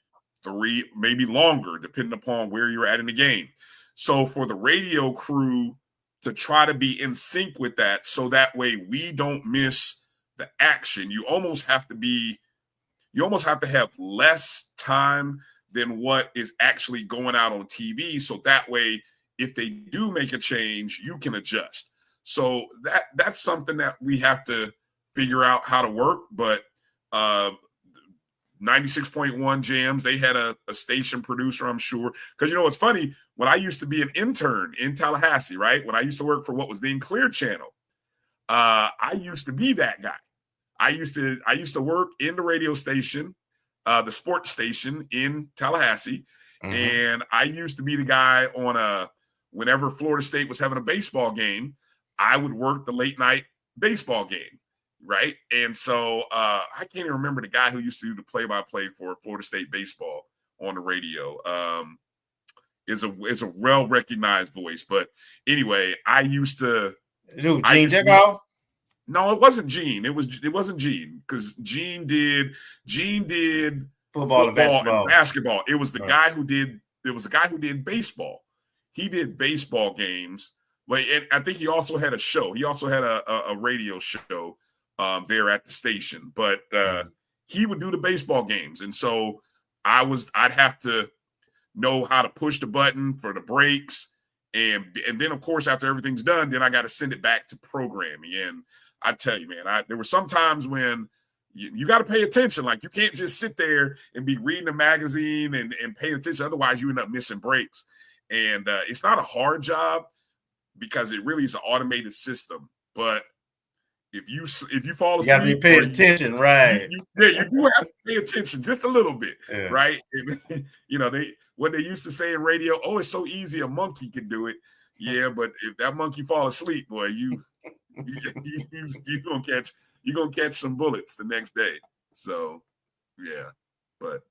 3, maybe longer, depending upon where you're at in the game. So for the radio crew to try to be in sync with that, so that way we don't miss the action, you almost have to have less time than what is actually going out on TV. So that way, if they do make a change, you can adjust. So that's something that we have to figure out how to work. But 96.1 Jams, they had a station producer, I'm sure. Because, it's funny, when I used to be an intern in Tallahassee, right? When I used to work for what was then Clear Channel, I used to be that guy. I used to work in the radio station, the sports station in Tallahassee. Mm-hmm. And I used to be the guy on whenever Florida State was having a baseball game, I would work the late night baseball game, right? And so I can't even remember the guy who used to do the play-by-play for Florida State baseball on the radio. It's a well-recognized voice. But anyway, I used to – Gene Jekyll? No, it wasn't Gene. It wasn't Gene, because Gene did football and basketball. It was the guy who did baseball. He did baseball games, and I think he also had a show. He also had a radio show there at the station. But he would do the baseball games, and so I'd have to know how to push the button for the breaks, and then of course after everything's done, then I got to send it back to programming. And I tell you, man, there were some times when you got to pay attention. Like, you can't just sit there and be reading a magazine and paying attention. Otherwise, you end up missing breaks. And it's not a hard job because it really is an automated system. But if you fall asleep, you gotta be paying attention, right? You do have to pay attention just a little bit, right? And, what they used to say in radio, oh, it's so easy, a monkey can do it. Yeah, but if that monkey fall asleep, boy, you're gonna catch some bullets the next day. So yeah, but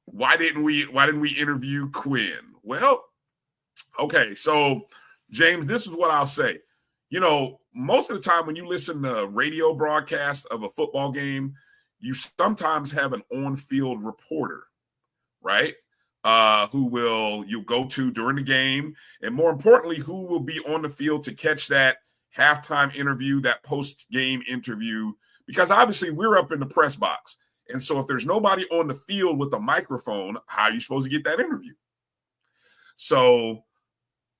why didn't we interview Quinn? Well, okay, so James, this is what I'll say. Most of the time when you listen to radio broadcast of a football game, you sometimes have an on-field reporter, right? Who you'll go to during the game, and more importantly, who will be on the field to catch that halftime interview, that post-game interview, because obviously we're up in the press box. And so if there's nobody on the field with a microphone, how are you supposed to get that interview? So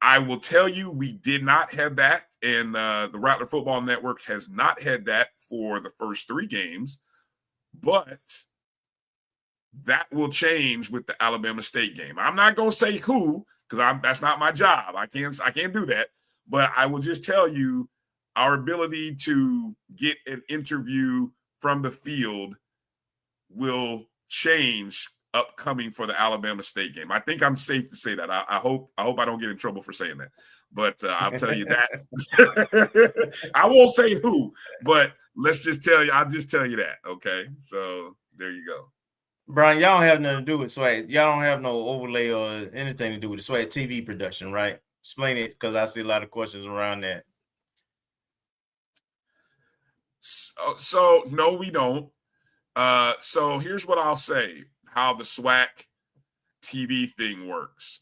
I will tell you, we did not have that, and the Rattler Football Network has not had that for the first 3 games, but that will change with the Alabama State game. I'm not going to say who, because that's not my job. I can't do that, but I will just tell you our ability to get an interview from the field will change upcoming for the Alabama State game. I think I'm safe to say that. I hope I don't get in trouble for saying that, but I'll tell you that. I won't say who, but I'll just tell you that. Okay, so there you go. Bryan, y'all don't have nothing to do with Swag. Y'all don't have no overlay or anything to do with the Swag TV production, right? Explain it, because I see a lot of questions around that. So no, we don't. So here's what I'll say, how the SWAC TV thing works.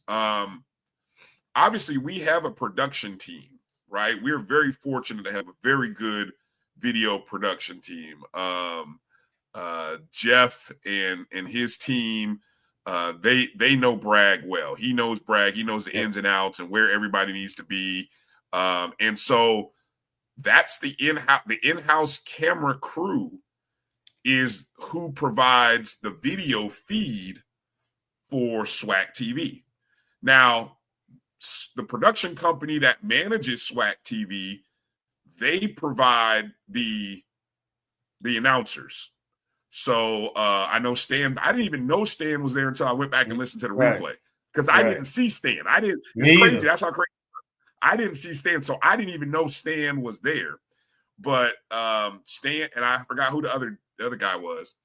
Obviously, we have a production team, right? We're very fortunate to have a very good video production team. Jeff and his team, they know Bragg well. He knows Bragg. He knows the ins and outs and where everybody needs to be. And so that's the in-house camera crew is who provides the video feed for SWAC TV. Now, the production company that manages SWAC TV, they provide the announcers. So I know Stan. I didn't even know Stan was there until I went back and listened to the replay, because I didn't see Stan. It's crazy. That's how crazy. I didn't see Stan, so I didn't even know Stan was there. But Stan, and I forgot who the other guy was.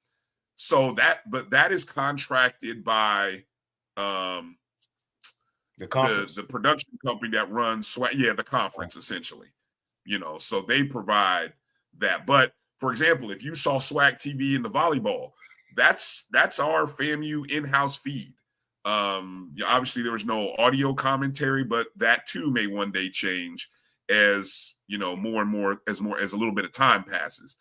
So that is contracted by the production company that runs SWAC. Yeah, the conference essentially. So they provide that. But for example, if you saw SWAC TV in the volleyball, that's our FAMU in-house feed. Obviously there was no audio commentary, but that too may one day change as more and more as a little bit of time passes.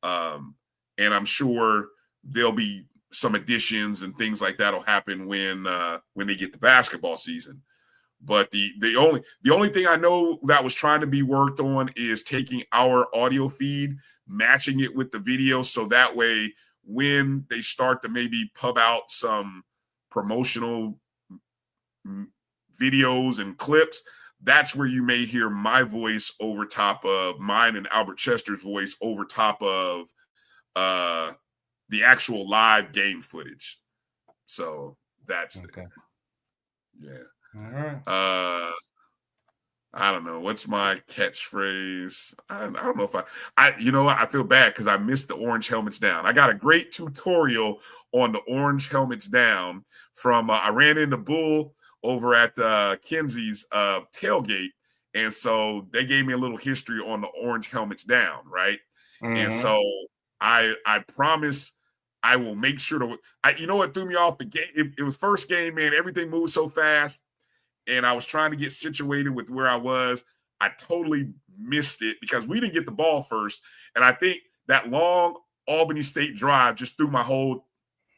And I'm sure there'll be some additions and things like that'll happen when they get to basketball season. But the only thing I know that was trying to be worked on is taking our audio feed, matching it with the video, so that way when they start to maybe pub out some promotional videos and clips, that's where you may hear my voice over top of mine and Albert Chester's voice over top of the actual live game footage. So that's okay. Yeah. All right. I don't know. What's my catchphrase? I don't know if I feel bad because I missed the orange helmets down. I got a great tutorial on the orange helmets down from I ran into Bull over at Kenzie's tailgate. And so they gave me a little history on the orange helmets down, right? Mm-hmm. And so I promise I will make sure to you know what threw me off the game? It was first game, man. Everything moved so fast. And I was trying to get situated with where I was. I totally missed it because we didn't get the ball first. And I think that long Albany State drive just threw my whole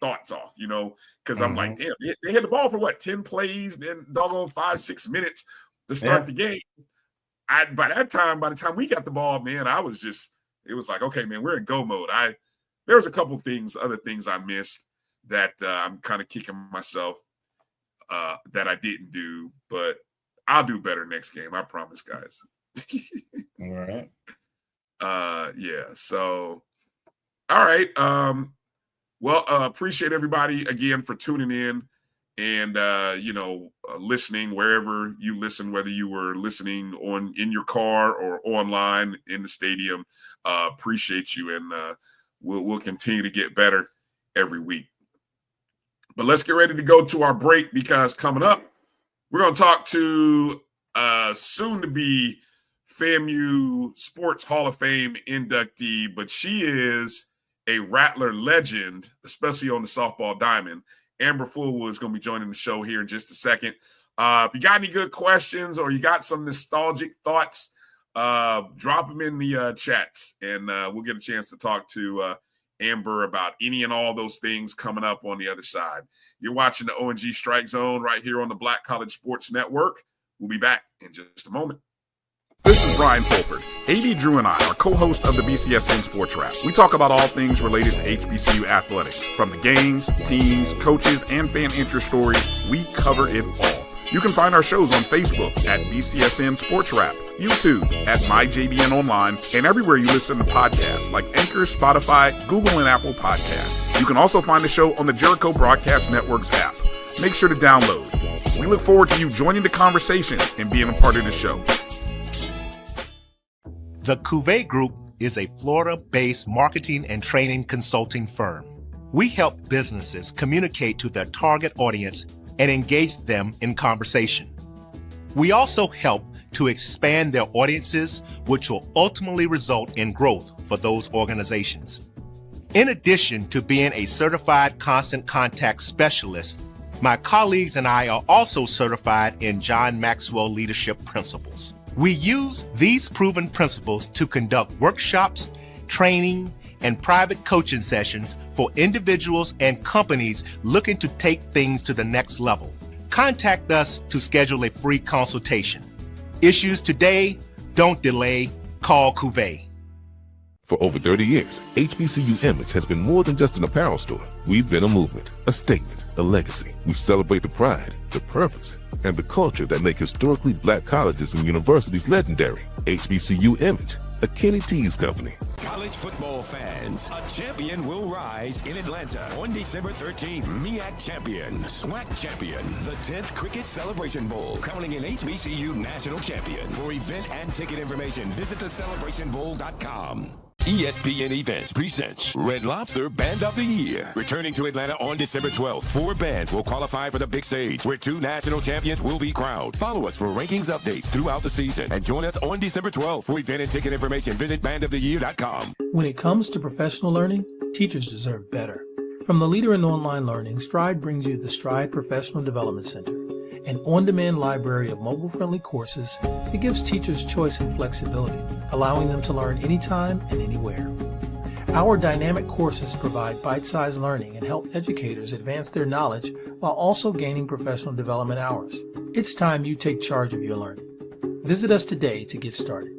thoughts off, because I'm like, damn, they had the ball for what, 10 plays, then doggone 5-6 minutes to start the game. By the time we got the ball, man, it was like, okay, man, we're in go mode. There was a couple other things I missed that I'm kind of kicking myself that I didn't do, but I'll do better next game. I promise, guys. All right. Yeah. So, all right. Well, appreciate everybody again for tuning in and listening wherever you listen, whether you were listening in your car or online in the stadium. Appreciate you, and we'll continue to get better every week. But let's get ready to go to our break, because coming up, we're going to talk to soon-to-be FAMU Sports Hall of Fame inductee, but she is a Rattler legend, especially on the softball diamond. Amber Fulwood is going to be joining the show here in just a second. If you got any good questions or you got some nostalgic thoughts, drop them in the chats, and we'll get a chance to talk to Amber about any and all those things coming up on the other side. You're watching the O&G StrikeZone right here on the Black College Sports Network. We'll be back in just a moment. This is Bryan Fulford. A.D. Drew and I are co-hosts of the BCSN Sports Wrap. We talk about all things related to HBCU athletics. From the games, teams, coaches, and fan interest stories, we cover it all. You can find our shows on Facebook at BCSN Sports Wrap, YouTube at MyJBN Online, and everywhere you listen to podcasts like Anchor, Spotify, Google, and Apple Podcasts. You can also find the show on the Jericho Broadcast Network's app. Make sure to download. We look forward to you joining the conversation and being a part of the show. The Cuvée Group is a Florida-based marketing and training consulting firm. We help businesses communicate to their target audience and engage them in conversation. We also help to expand their audiences, which will ultimately result in growth for those organizations. In addition to being a certified constant contact specialist, my colleagues and I are also certified in John Maxwell Leadership Principles. We use these proven principles to conduct workshops, training, and private coaching sessions for individuals and companies looking to take things to the next level. Contact us to schedule a free consultation. Issues today, don't delay, call Cuvée. For over 30 years, HBCU Image has been more than just an apparel store. We've been a movement, a statement, a legacy. We celebrate the pride, the purpose, and the culture that make historically black colleges and universities legendary. HBCU Image, a Kenny T's company. College football fans, a champion will rise in Atlanta on December 13th. MEAC champion, SWAC champion, the 10th Cricket Celebration Bowl, crowning an HBCU national champion. For event and ticket information, visit thecelebrationbowl.com. ESPN Events presents Red Lobster Band of the Year. Returning to Atlanta on December 12th, 4 bands will qualify for the big stage, where 2 national champions will be crowned. Follow us for rankings updates throughout the season, and join us on December 12th. For event and ticket information, visit bandoftheyear.com. When it comes to professional learning, teachers deserve better. From the leader in online learning, Stride brings you the Stride Professional Development Center, an on-demand library of mobile-friendly courses that gives teachers choice and flexibility, allowing them to learn anytime and anywhere. Our dynamic courses provide bite-sized learning and help educators advance their knowledge while also gaining professional development hours. It's time you take charge of your learning. Visit us today to get started.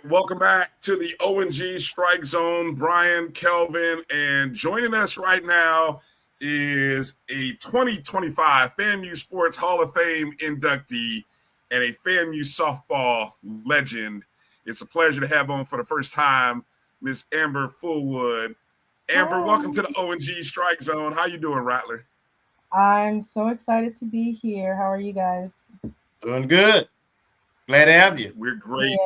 Welcome back to the O&G StrikeZone. Bryan, Kelvin, and joining us right now is a 2025 FAMU Sports Hall of Fame inductee and a FAMU softball legend. It's a pleasure to have on for the first time Miss Amber Fulwood. Amber, welcome to the O&G StrikeZone. How you doing, Rattler? I'm so excited to be here. How are you guys? Doing good. Glad to have you. We're great.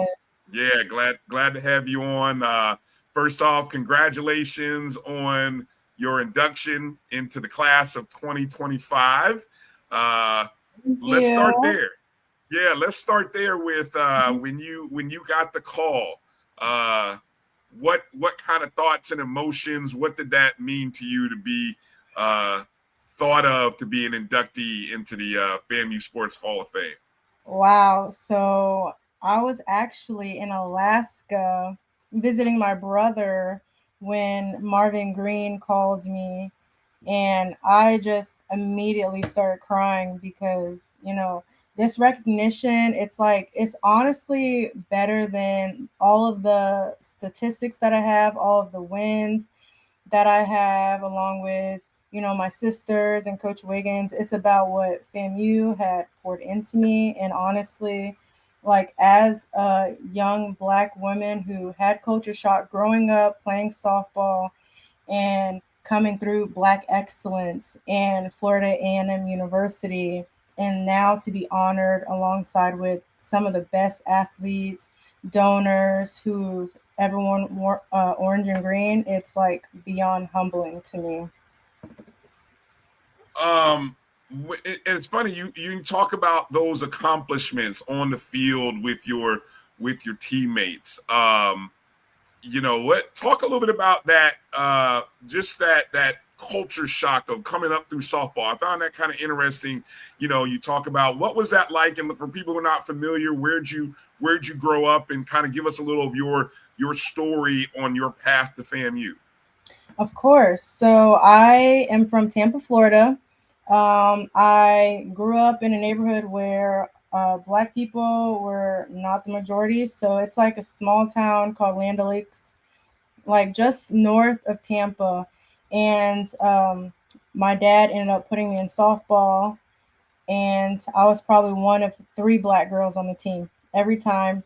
Yeah, glad to have you on. First off, congratulations on your induction into the class of 2025. Let's start there. Yeah, let's start there with when you got the call. What kind of thoughts and emotions? What did that mean to you to be thought of to be an inductee into the FAMU Sports Hall of Fame? Wow. So I was actually in Alaska visiting my brother when Marvin Green called me, and I just immediately started crying because, this recognition, it's like, it's honestly better than all of the statistics that I have, all of the wins that I have, along with, my sisters and Coach Wiggins. It's about what FAMU had poured into me. And honestly, like, as a young Black woman who had culture shock growing up playing softball and coming through Black excellence and Florida A&M University, and now to be honored alongside with some of the best athletes, donors who've ever worn orange and green, it's like beyond humbling to me. It's funny you talk about those accomplishments on the field with your teammates. What, talk a little bit about that, just that culture shock of coming up through softball. I found that kind of interesting. You talk about what was that like, and for people who are not familiar, where'd you grow up, and kind of give us a little of your story on your path to FAMU. Of course. So I am from Tampa, Florida. I grew up in a neighborhood where Black people were not the majority. So it's like a small town called Land O'Lakes, like just north of Tampa. And my dad ended up putting me in softball, and I was probably one of 3 Black girls on the team every time,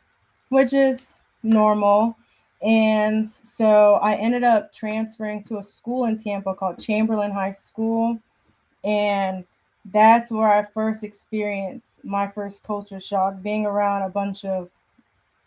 which is normal. And so I ended up transferring to a school in Tampa called Chamberlain High School. And that's where I first experienced my first culture shock, being around a bunch of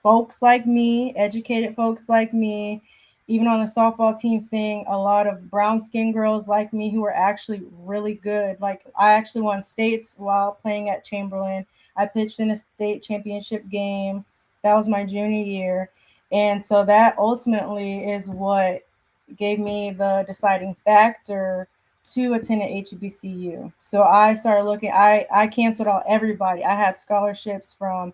folks like me, educated folks like me, even on the softball team, seeing a lot of brown skinned girls like me who were actually really good. Like, I actually won states while playing at Chamberlain. I pitched in a state championship game. That was my junior year. And so that ultimately is what gave me the deciding factor to attend an HBCU. So I started looking, I canceled out everybody. I had scholarships from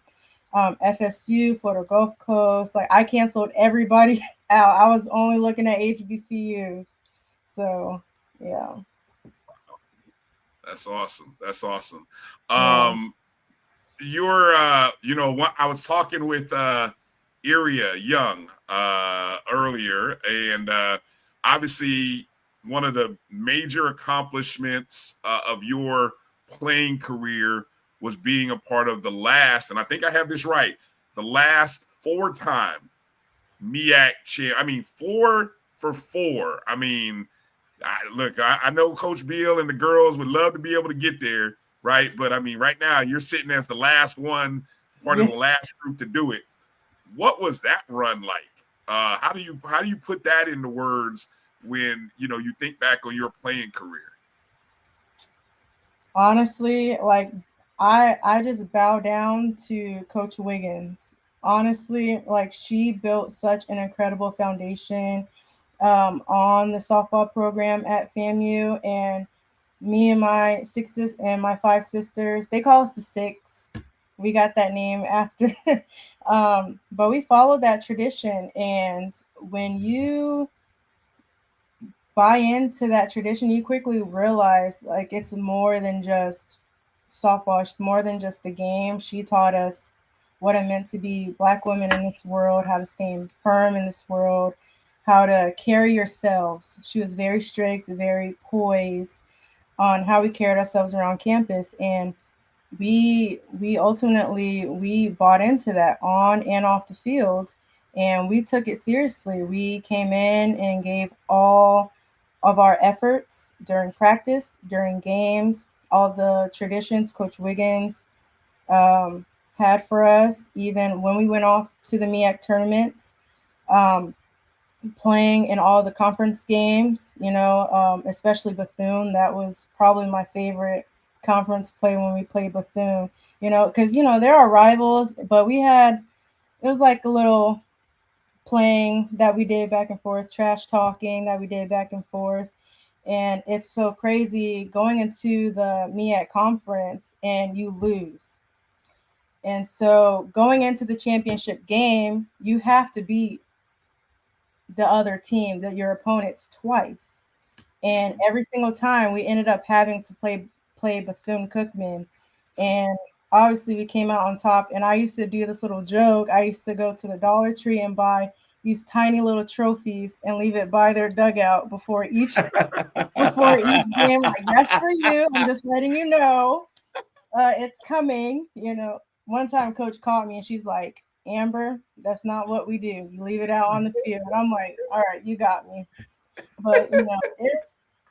FSU, Florida Gulf Coast. Like, I canceled everybody out. I was only looking at HBCUs. So, yeah. That's awesome. That's awesome. Yeah. I was talking with Iria Young earlier, and obviously one of the major accomplishments of your playing career was being a part of the last, and I think I have this right, the last 4-time MEAC champ. I mean, 4 for 4. I mean, I know Coach Bill and the girls would love to be able to get there, right? But I mean, right now you're sitting as the last one, part of the last group to do it. What was that run like? How do you put that into words when you think back on your playing career? Honestly, like, I just bow down to Coach Wiggins. Honestly, like, she built such an incredible foundation on the softball program at FAMU, and me and my 5 sisters, they call us the 6. We got that name after, but we followed that tradition. And when you buy into that tradition, you quickly realize, like, it's more than just softball, it's more than just the game. She taught us what it meant to be Black women in this world, how to stay firm in this world, how to carry yourselves. She was very strict, very poised on how we carried ourselves around campus. And we ultimately, we bought into that on and off the field, and we took it seriously. We came in and gave all of our efforts during practice, during games, all the traditions Coach Wiggins had for us, even when we went off to the MEAC tournaments, playing in all the conference games, especially Bethune. That was probably my favorite conference play when we played Bethune, because, there are rivals, but it was like a little playing that we did back and forth, trash talking that we did back and forth. And it's so crazy going into the MEAC conference and you lose. And so going into the championship game, you have to beat the other team, that your opponents, twice. And every single time we ended up having to play Bethune-Cookman. And obviously we came out on top. And I used to do this little joke. I used to go to the Dollar Tree and buy these tiny little trophies and leave it by their dugout before each game. Like, that's for you. I'm just letting you know it's coming. You know, one time Coach caught me and she's like, Amber, that's not what we do. You leave it out on the field. And I'm like, all right, you got me. But you know,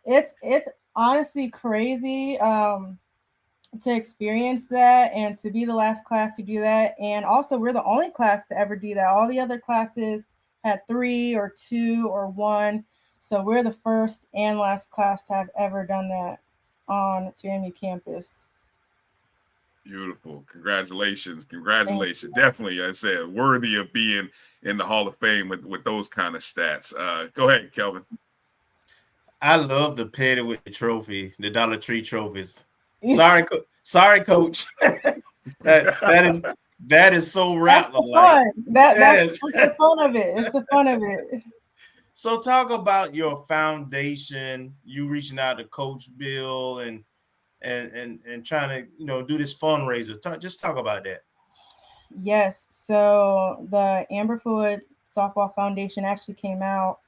it's honestly crazy to experience that and to be the last class to do that. And also, we're the only class to ever do that. All the other classes had 3 or 2 or 1. So we're the first and last class to have ever done that on FAMU campus. Beautiful. Congratulations. Definitely, I said, worthy of being in the Hall of Fame with those kind of stats. Go ahead, Kelvin. I love the petty with the trophy, the Dollar Tree trophies. Sorry, Coach. that is so Rattler-like. That's the fun of it. It's the fun of it. So talk about your foundation. You reaching out to Coach Bill and trying to do this fundraiser. Just talk about that. Yes. So the Amber Fulwood Softball Foundation actually came out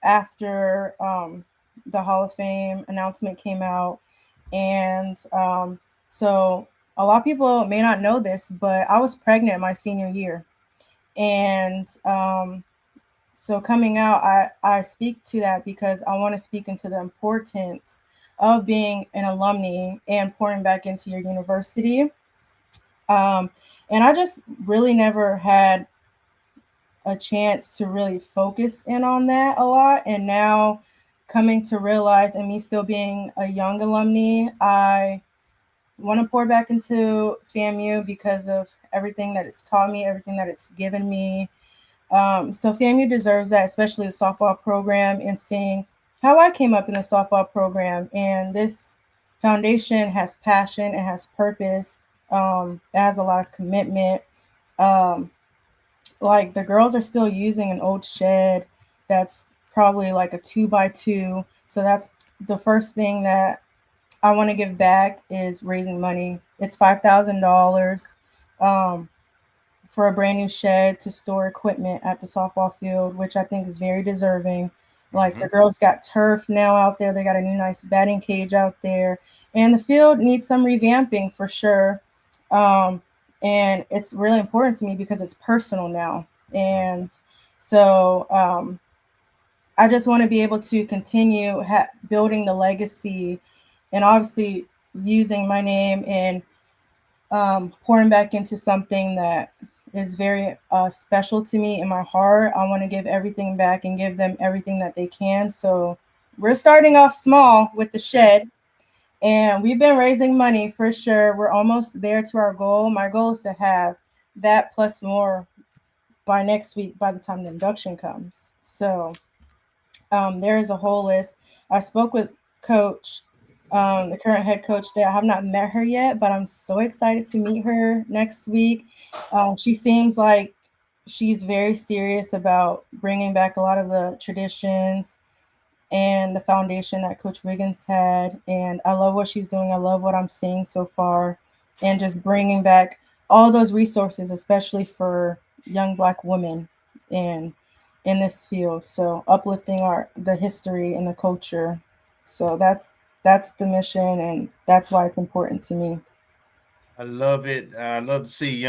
after the Hall of Fame announcement came out. And so a lot of people may not know this, but I was pregnant my senior year. And so coming out, I speak to that because I want to speak into the importance of being an alumni and pouring back into your university. And I just really never had a chance to really focus in on that a lot. And now coming to realize, and me still being a young alumni, I want to pour back into FAMU because of everything that it's taught me, everything that it's given me. So FAMU deserves that, especially the softball program, and seeing how I came up in the softball program. And this foundation has passion, it has purpose, it has a lot of commitment. Like the girls are still using an old shed that's probably like a 2x2. So that's the first thing that I want to give back is raising money. It's $5,000 for a brand new shed to store equipment at the softball field, which I think is very deserving. Like the girls got turf now out there. They got a new nice batting cage out there. And the field needs some revamping for sure. And it's really important to me because it's personal now. And so I just want to be able to continue building the legacy and obviously using my name and pouring back into something that is very special to me in my heart. I want to give everything back and give them everything that they can. So we're starting off small with the shed. And we've been raising money for sure. We're almost there to our goal. My goal is to have that plus more by next week, by the time the induction comes. So there is a whole list. I spoke with Coach, the current head coach there. I have not met her yet, but I'm so excited to meet her next week. She seems like she's very serious about bringing back a lot of the traditions and the foundation that Coach Wiggins had. And I love what she's doing. I love what I'm seeing so far, and just bringing back all those resources, especially for young Black women in this field. So uplifting the history and the culture. So that's the mission, and that's why it's important to me. I love it. I love to see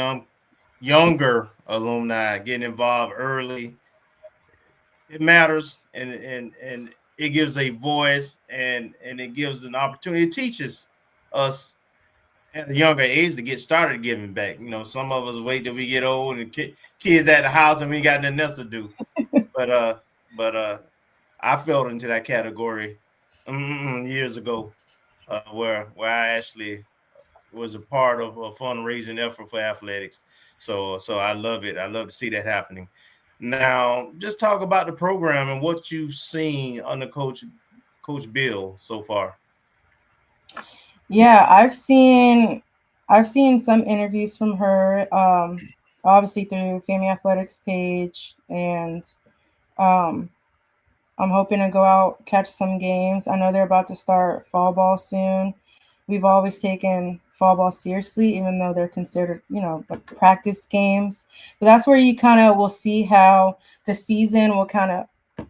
younger alumni getting involved early. It matters, and it gives a voice, and it gives an opportunity. It teaches us at a younger age to get started giving back. Some of us wait till we get old and kids at the house and we got nothing else to do. But I fell into that category years ago, where I actually was a part of a fundraising effort for athletics. So I love it. I love to see that happening. Now, just talk about the program and what you've seen under Coach Bill so far. Yeah, I've seen I've seen some interviews from her, obviously through FAMU Athletics page, and I'm hoping to go out, catch some games. I know they're about to start fall ball soon. We've always taken fall ball seriously, even though they're considered, like practice games. But that's where you kind of will see how the season will kind of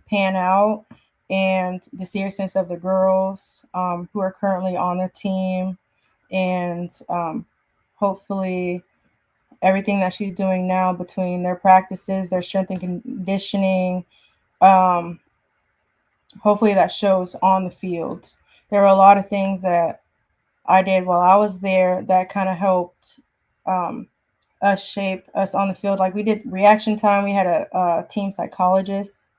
pan out and the seriousness of the girls who are currently on the team. And hopefully everything that she's doing now between their practices, their strength and conditioning, hopefully that shows on the fields. There were a lot of things that I did while I was there that kind of helped us shape us on the field. Like we did reaction time. We had a team psychologist,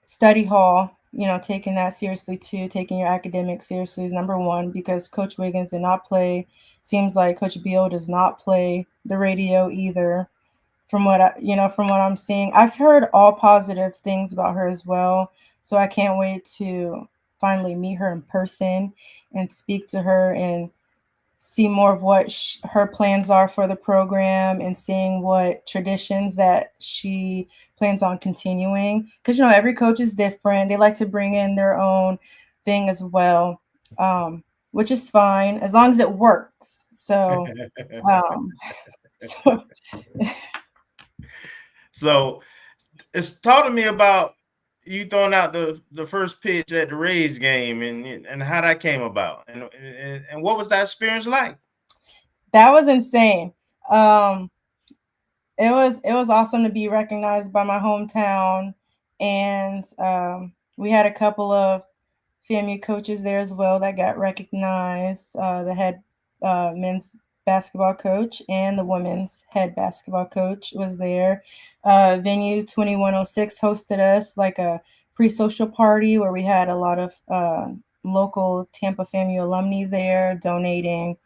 study hall, taking that seriously too. Taking your academics seriously is number one, because Coach Wiggins did not play. Seems like Coach Beal does not play the radio either. From what I'm seeing, I've heard all positive things about her as well. So I can't wait to finally meet her in person and speak to her and see more of what her plans are for the program, and seeing what traditions that she plans on continuing. Because, every coach is different. They like to bring in their own thing as well, which is fine as long as it works. So, So it's talking to me about you throwing out the first pitch at the Rays game and how that came about and what was that experience like? That was insane. It was awesome to be recognized by my hometown, and we had a couple of FAMU coaches there as well that got recognized. The head men's basketball coach and the women's head basketball coach was there. Venue 2106 hosted us like a pre-social party where we had a lot of local Tampa FAMU alumni there donating,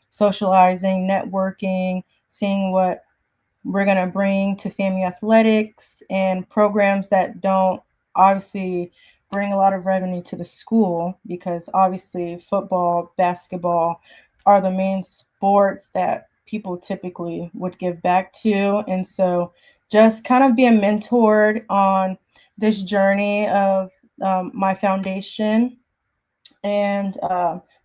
socializing, networking, seeing what we're going to bring to FAMU athletics and programs that don't obviously bring a lot of revenue to the school, because obviously football, basketball are the main sports that people typically would give back to. And so just kind of being mentored on this journey of my foundation and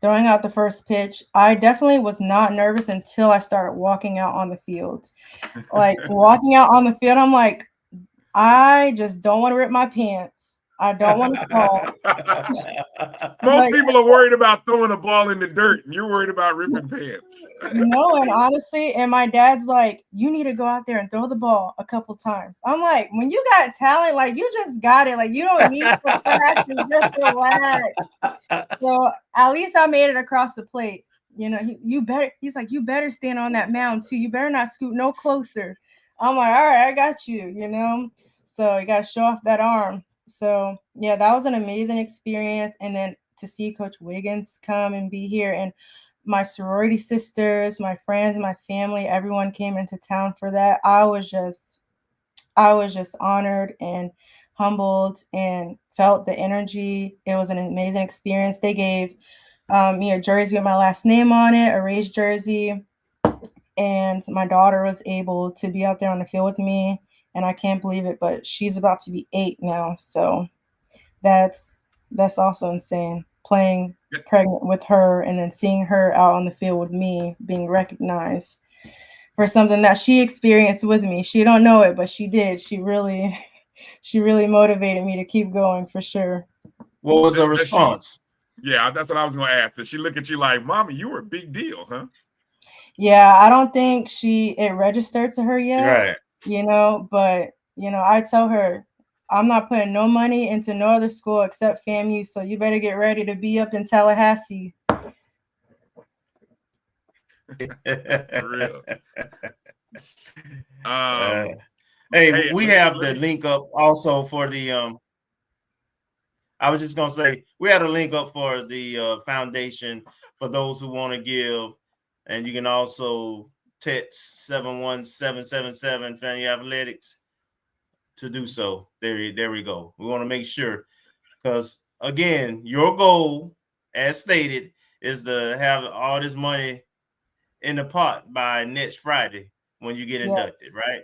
throwing out the first pitch. I definitely was not nervous until I started walking out on the field. Like walking out on the field, I'm like, I just don't want to rip my pants. I don't want to fall. Most people are worried about throwing a ball in the dirt, and you're worried about ripping pants. No, and honestly, and my dad's like, you need to go out there and throw the ball a couple times. I'm like, when you got talent, like you just got it. Like you don't need to practice, just relax. So at least I made it across the plate. He's like, you better stand on that mound too. You better not scoot no closer. I'm like, all right, I got you, So you got to show off that arm. So yeah, that was an amazing experience. And then to see Coach Wiggins come and be here, and my sorority sisters, my friends, my family, everyone came into town for that. I was just honored and humbled and felt the energy. It was an amazing experience. They gave me a jersey with my last name on it, a Rays jersey. And my daughter was able to be out there on the field with me. And I can't believe it, but she's about to be 8 now. So that's also insane. Playing pregnant with her and then seeing her out on the field with me, being recognized for something that she experienced with me. She don't know it, but she did. She really motivated me to keep going for sure. What was her response? Yeah, that's what I was going to ask. Did she look at you like, Mommy, you were a big deal, huh? Yeah, I don't think it registered to her yet. Right. But I tell her, I'm not putting no money into no other school except FAMU, so you better get ready to be up in Tallahassee. For real. Hey, we have the link up also for the I was just gonna say we had a link up for the foundation for those who want to give, and you can also text 71777 FAMU Athletics to do so. There we go. We want to make sure, because again, your goal, as stated, is to have all this money in the pot by next Friday when you get inducted, right?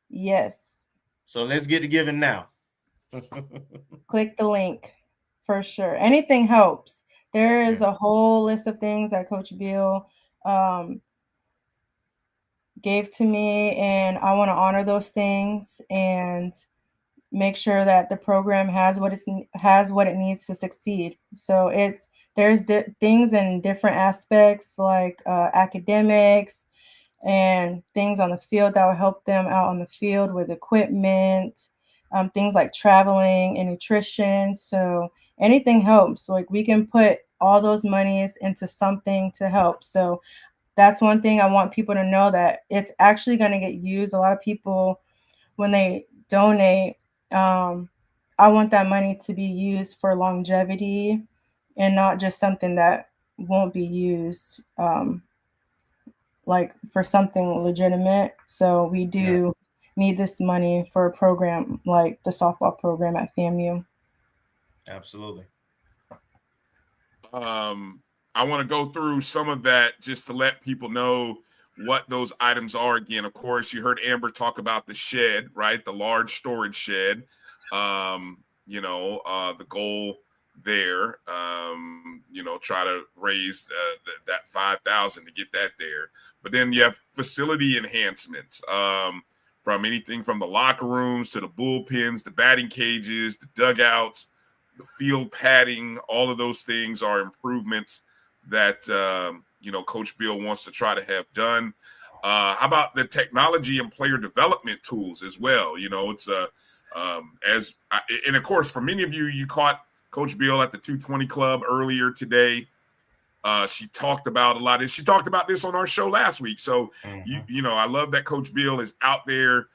Yes. So let's get to giving now. Click the link for sure. Anything helps. There is a whole list of things that Coach Beal gave to me, and I want to honor those things and make sure that the program has what it needs to succeed. So there's things in different aspects like academics and things on the field that will help them out on the field with equipment, things like traveling and nutrition. So anything helps. Like we can put all those monies into something to help. So that's one thing I want people to know, that it's actually going to get used. A lot of people, when they donate, I want that money to be used for longevity and not just something that won't be used like for something legitimate. So we do need this money for a program like the softball program at FAMU. Absolutely. I want to go through some of that just to let people know what those items are. Again, of course, you heard Amber talk about the shed, right? The large storage shed. The goal there, try to raise that 5,000 to get that there. But then you have facility enhancements, from anything from the locker rooms to the bullpens, the batting cages, the dugouts, the field padding. All of those things are improvements that Coach Beal wants to try to have done. How about the technology and player development tools as well? It's and of course, for many of you, you caught Coach Beal at the 220 Club earlier today. She talked about a lot of. She talked about this on our show last week. So I love that Coach Beal is out there.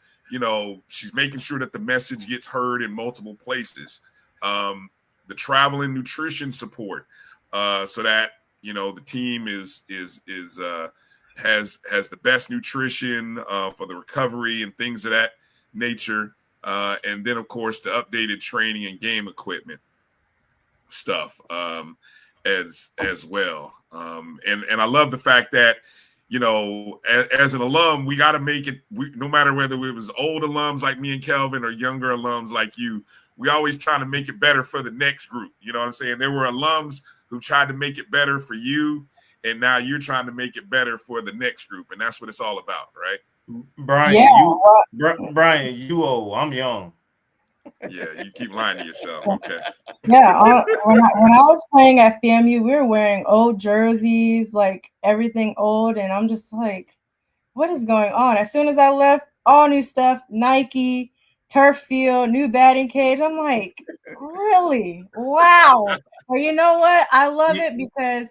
She's making sure that the message gets heard in multiple places. The travel and nutrition support, so that the team has the best nutrition for the recovery and things of that nature. And then, of course, the updated training and game equipment stuff as well. And I love the fact that, as an alum, we got to make it, no matter whether it was old alums like me and Kelvin or younger alums like you, we always try to make it better for the next group. You know what I'm saying? There were alums who tried to make it better for you, and now you're trying to make it better for the next group. And that's what it's all about, right? Brian, Brian, you old, I'm young. Yeah, you keep lying to yourself. Okay. Yeah, when I was playing at FAMU, we were wearing old jerseys, like everything old, and I'm just like, what is going on? As soon as I left, all new stuff, Nike, turf field, new batting cage. I'm like, really? Wow. Well, you know what? I love it because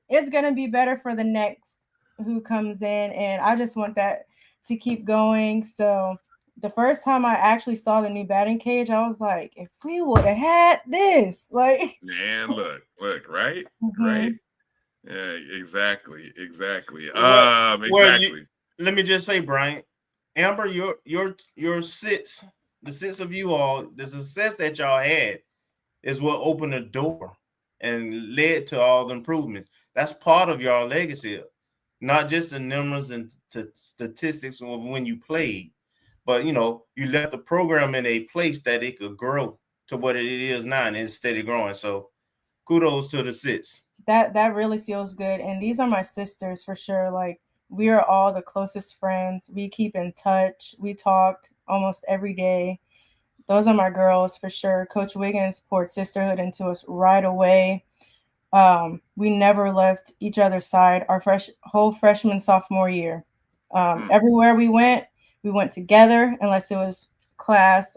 it's going to be better for the next who comes in, and I just want that to keep going. So the first time I actually saw the new batting cage, I was like, if we would have had this, like, man, look, right? Right? Yeah, exactly. Exactly. Let me just say, Brian, Amber, your sits, the sits of you all, the success that y'all had is what opened the door and led to all the improvements. That's part of your legacy, not just the numbers and statistics of when you played, but you left the program in a place that it could grow to what it is now, and it's steady growing. So kudos to the sits. That really feels good. And these are my sisters for sure. Like, we are all the closest friends. We keep in touch. We talk almost every day. Those are my girls for sure. Coach Wiggins poured sisterhood into us right away. We never left each other's side our whole freshman, sophomore year. Everywhere we went together unless it was class.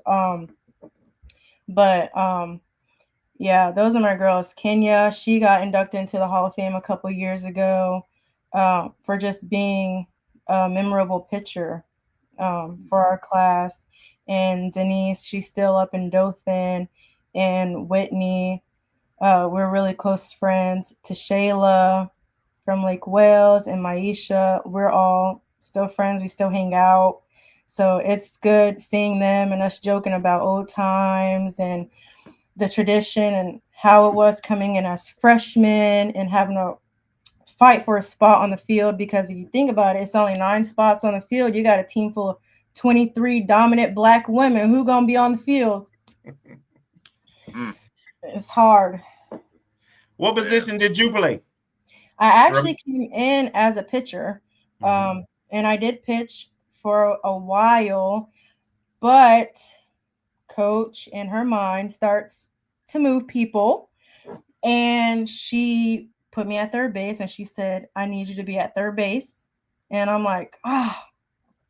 Yeah, those are my girls. Kenya, she got inducted into the Hall of Fame a couple years ago for just being a memorable pitcher for our class. And Denise, she's still up in Dothan. And Whitney, we're really close friends. To Shayla from Lake Wales and Maisha, we're all still friends. We still hang out. So it's good seeing them and us joking about old times and the tradition and how it was coming in as freshmen and having a fight for a spot on the field, because if you think about it, it's only 9 spots on the field. You got a team full of 23 dominant Black women. Who gonna be on the field? It's hard. What position did you play? I actually came in as a pitcher, and I did pitch for a while, but coach in her mind starts to move people, and she put me at third base, and she said, I need you to be at third base. And I'm like,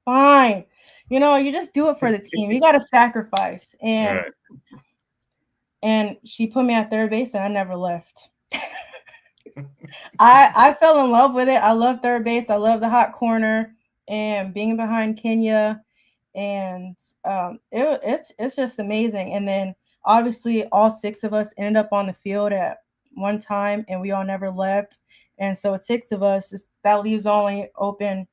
fine. You know, you just do it for the team. You got to sacrifice. And she put me at third base, and I never left. I fell in love with it. I love third base. I love the hot corner and being behind Kenya. And it's just amazing. And then obviously all 6 of us ended up on the field at one time, and we all never left. And so with 6 of us, that leaves only open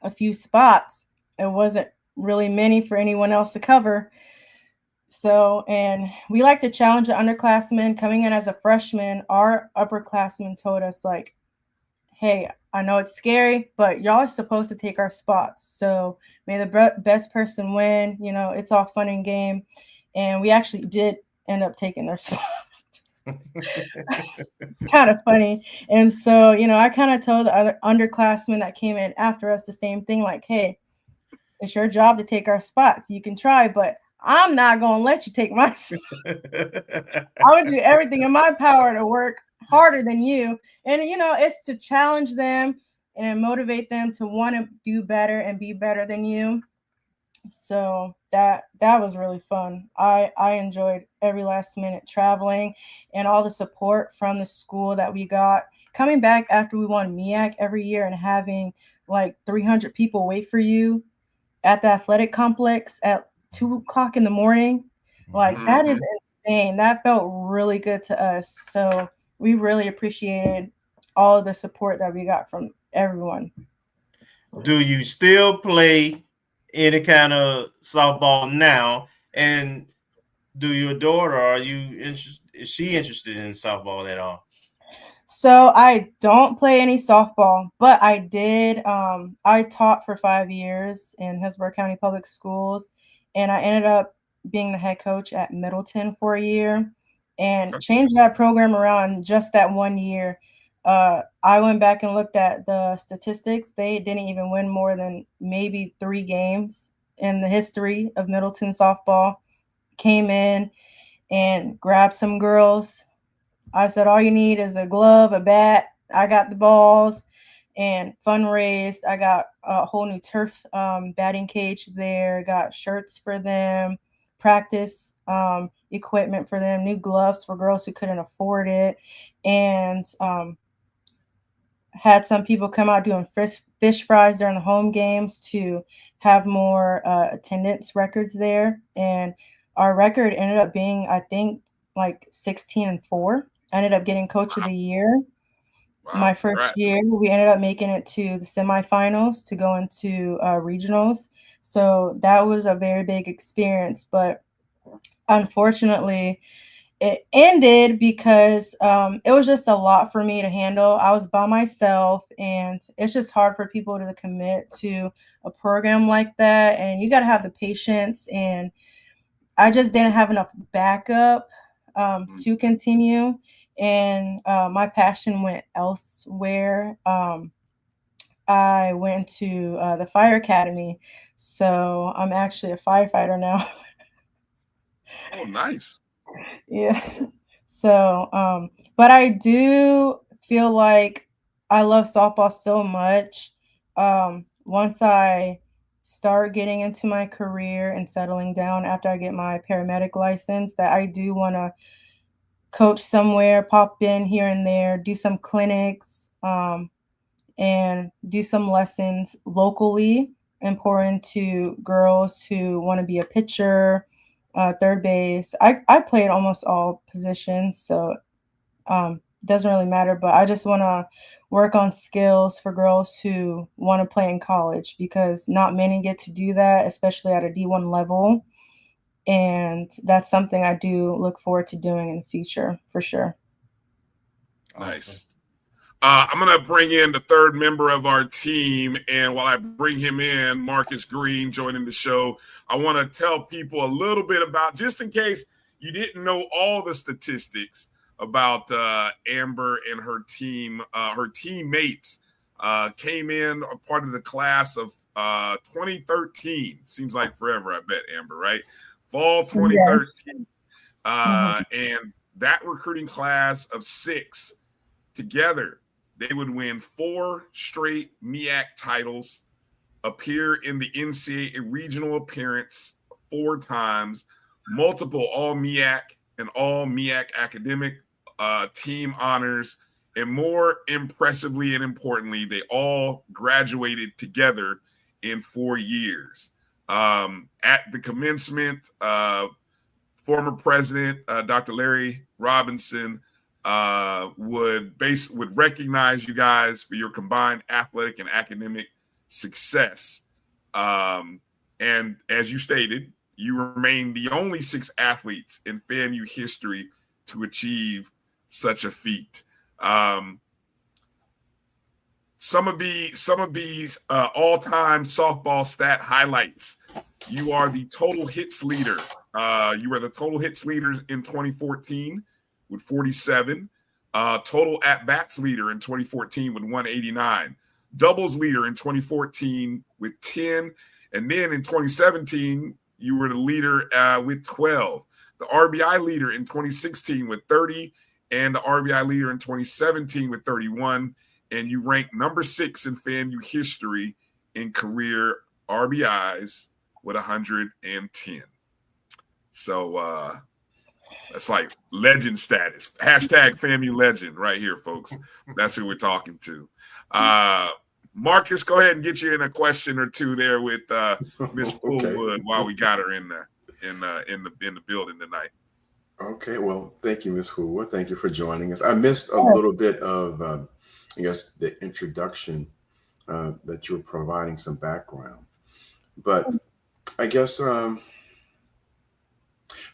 a few spots. It wasn't really many for anyone else to cover. So, and we like to challenge the underclassmen. Coming in as a freshman, our upperclassmen told us, like, hey, I know it's scary, but y'all are supposed to take our spots. So may the best person win. You know, it's all fun and game. And we actually did end up taking their spots. It's kind of funny. And so, you know, I kind of told the other underclassmen that came in after us the same thing, like, hey, it's your job to take our spots. You can try, but I'm not going to let you take my spot. I would do everything in my power to work harder than you. And, you know, it's to challenge them and motivate them to want to do better and be better than you. So that was really fun. I enjoyed every last minute traveling and all the support from the school that we got. Coming back after we won MEAC every year and having like 300 people wait for you at the athletic complex at 2:00 in the morning. Like, that is insane. That felt really good to us. So we really appreciated all of the support that we got from everyone. Do you still play any kind of softball now? And do your daughter, is she interested in softball at all? So I don't play any softball, but I did. I taught for 5 years in Hillsborough County Public Schools, and I ended up being the head coach at Middleton for a year and changed that program around just that 1 year. I went back and looked at the statistics. They didn't even win more than maybe 3 games in the history of Middleton softball. Came in and grabbed some girls. I said, all you need is a glove, a bat. I got the balls, and fundraised. I got a whole new turf batting cage there. Got shirts for them, practice equipment for them, new gloves for girls who couldn't afford it, and had some people come out doing fish fries during the home games to have more attendance records there. And our record ended up being, I think, like 16-4. I ended up getting coach of the year. My first year, we ended up making it to the semifinals to go into regionals. So that was a very big experience. But unfortunately, it ended because it was just a lot for me to handle. I was by myself, and it's just hard for people to commit to a program like that. And you got to have the patience. And I just didn't have enough backup to continue. And my passion went elsewhere. I went to the fire academy. So I'm actually a firefighter now. Oh, nice. Yeah. So, but I do feel like I love softball so much. Once I start getting into my career and settling down after I get my paramedic license, that I do want to coach somewhere, pop in here and there, do some clinics, and do some lessons locally and pour into girls who want to be a pitcher, third base. I played almost all positions, so doesn't really matter, but I just want to work on skills for girls who want to play in college, because not many get to do that, especially at a D1 level. And that's something I do look forward to doing in the future, for sure. Nice. I'm going to bring in the third member of our team. And while I bring him in, Marcus Green joining the show, I want to tell people a little bit about, just in case you didn't know all the statistics about Amber and her team. Her teammates came in a part of the class of 2013. Seems like forever, I bet, Amber, right? Fall 2013. Yes. And that recruiting class of 6 together, they would win 4 straight MEAC titles, appear in the NCAA regional appearance 4 times, multiple all MEAC and all MEAC academic team honors, and more impressively and importantly, they all graduated together in 4 years. At the commencement, former president, Dr. Larry Robinson, would recognize you guys for your combined athletic and academic success. And as you stated, you remain the only 6 athletes in FAMU history to achieve such a feat. Some of these all-time softball stat highlights. You are the total hits leader. You were the total hits leader in 2014 with 47. Total at-bats leader in 2014 with 189. Doubles leader in 2014 with 10. And then in 2017, you were the leader with 12. The RBI leader in 2016 with 30. And the RBI leader in 2017 with 31. And you ranked number 6 in FAMU history in career RBIs with 110. So that's like legend status. Hashtag FAMU legend right here, folks. That's who we're talking to. Marcus, go ahead and get you in a question or two there with Miss Fulwood while we got her in the building tonight. Okay, well, thank you, Miss Fulwood. Thank you for joining us. I missed a little bit of I guess the introduction that you were providing some background, but I guess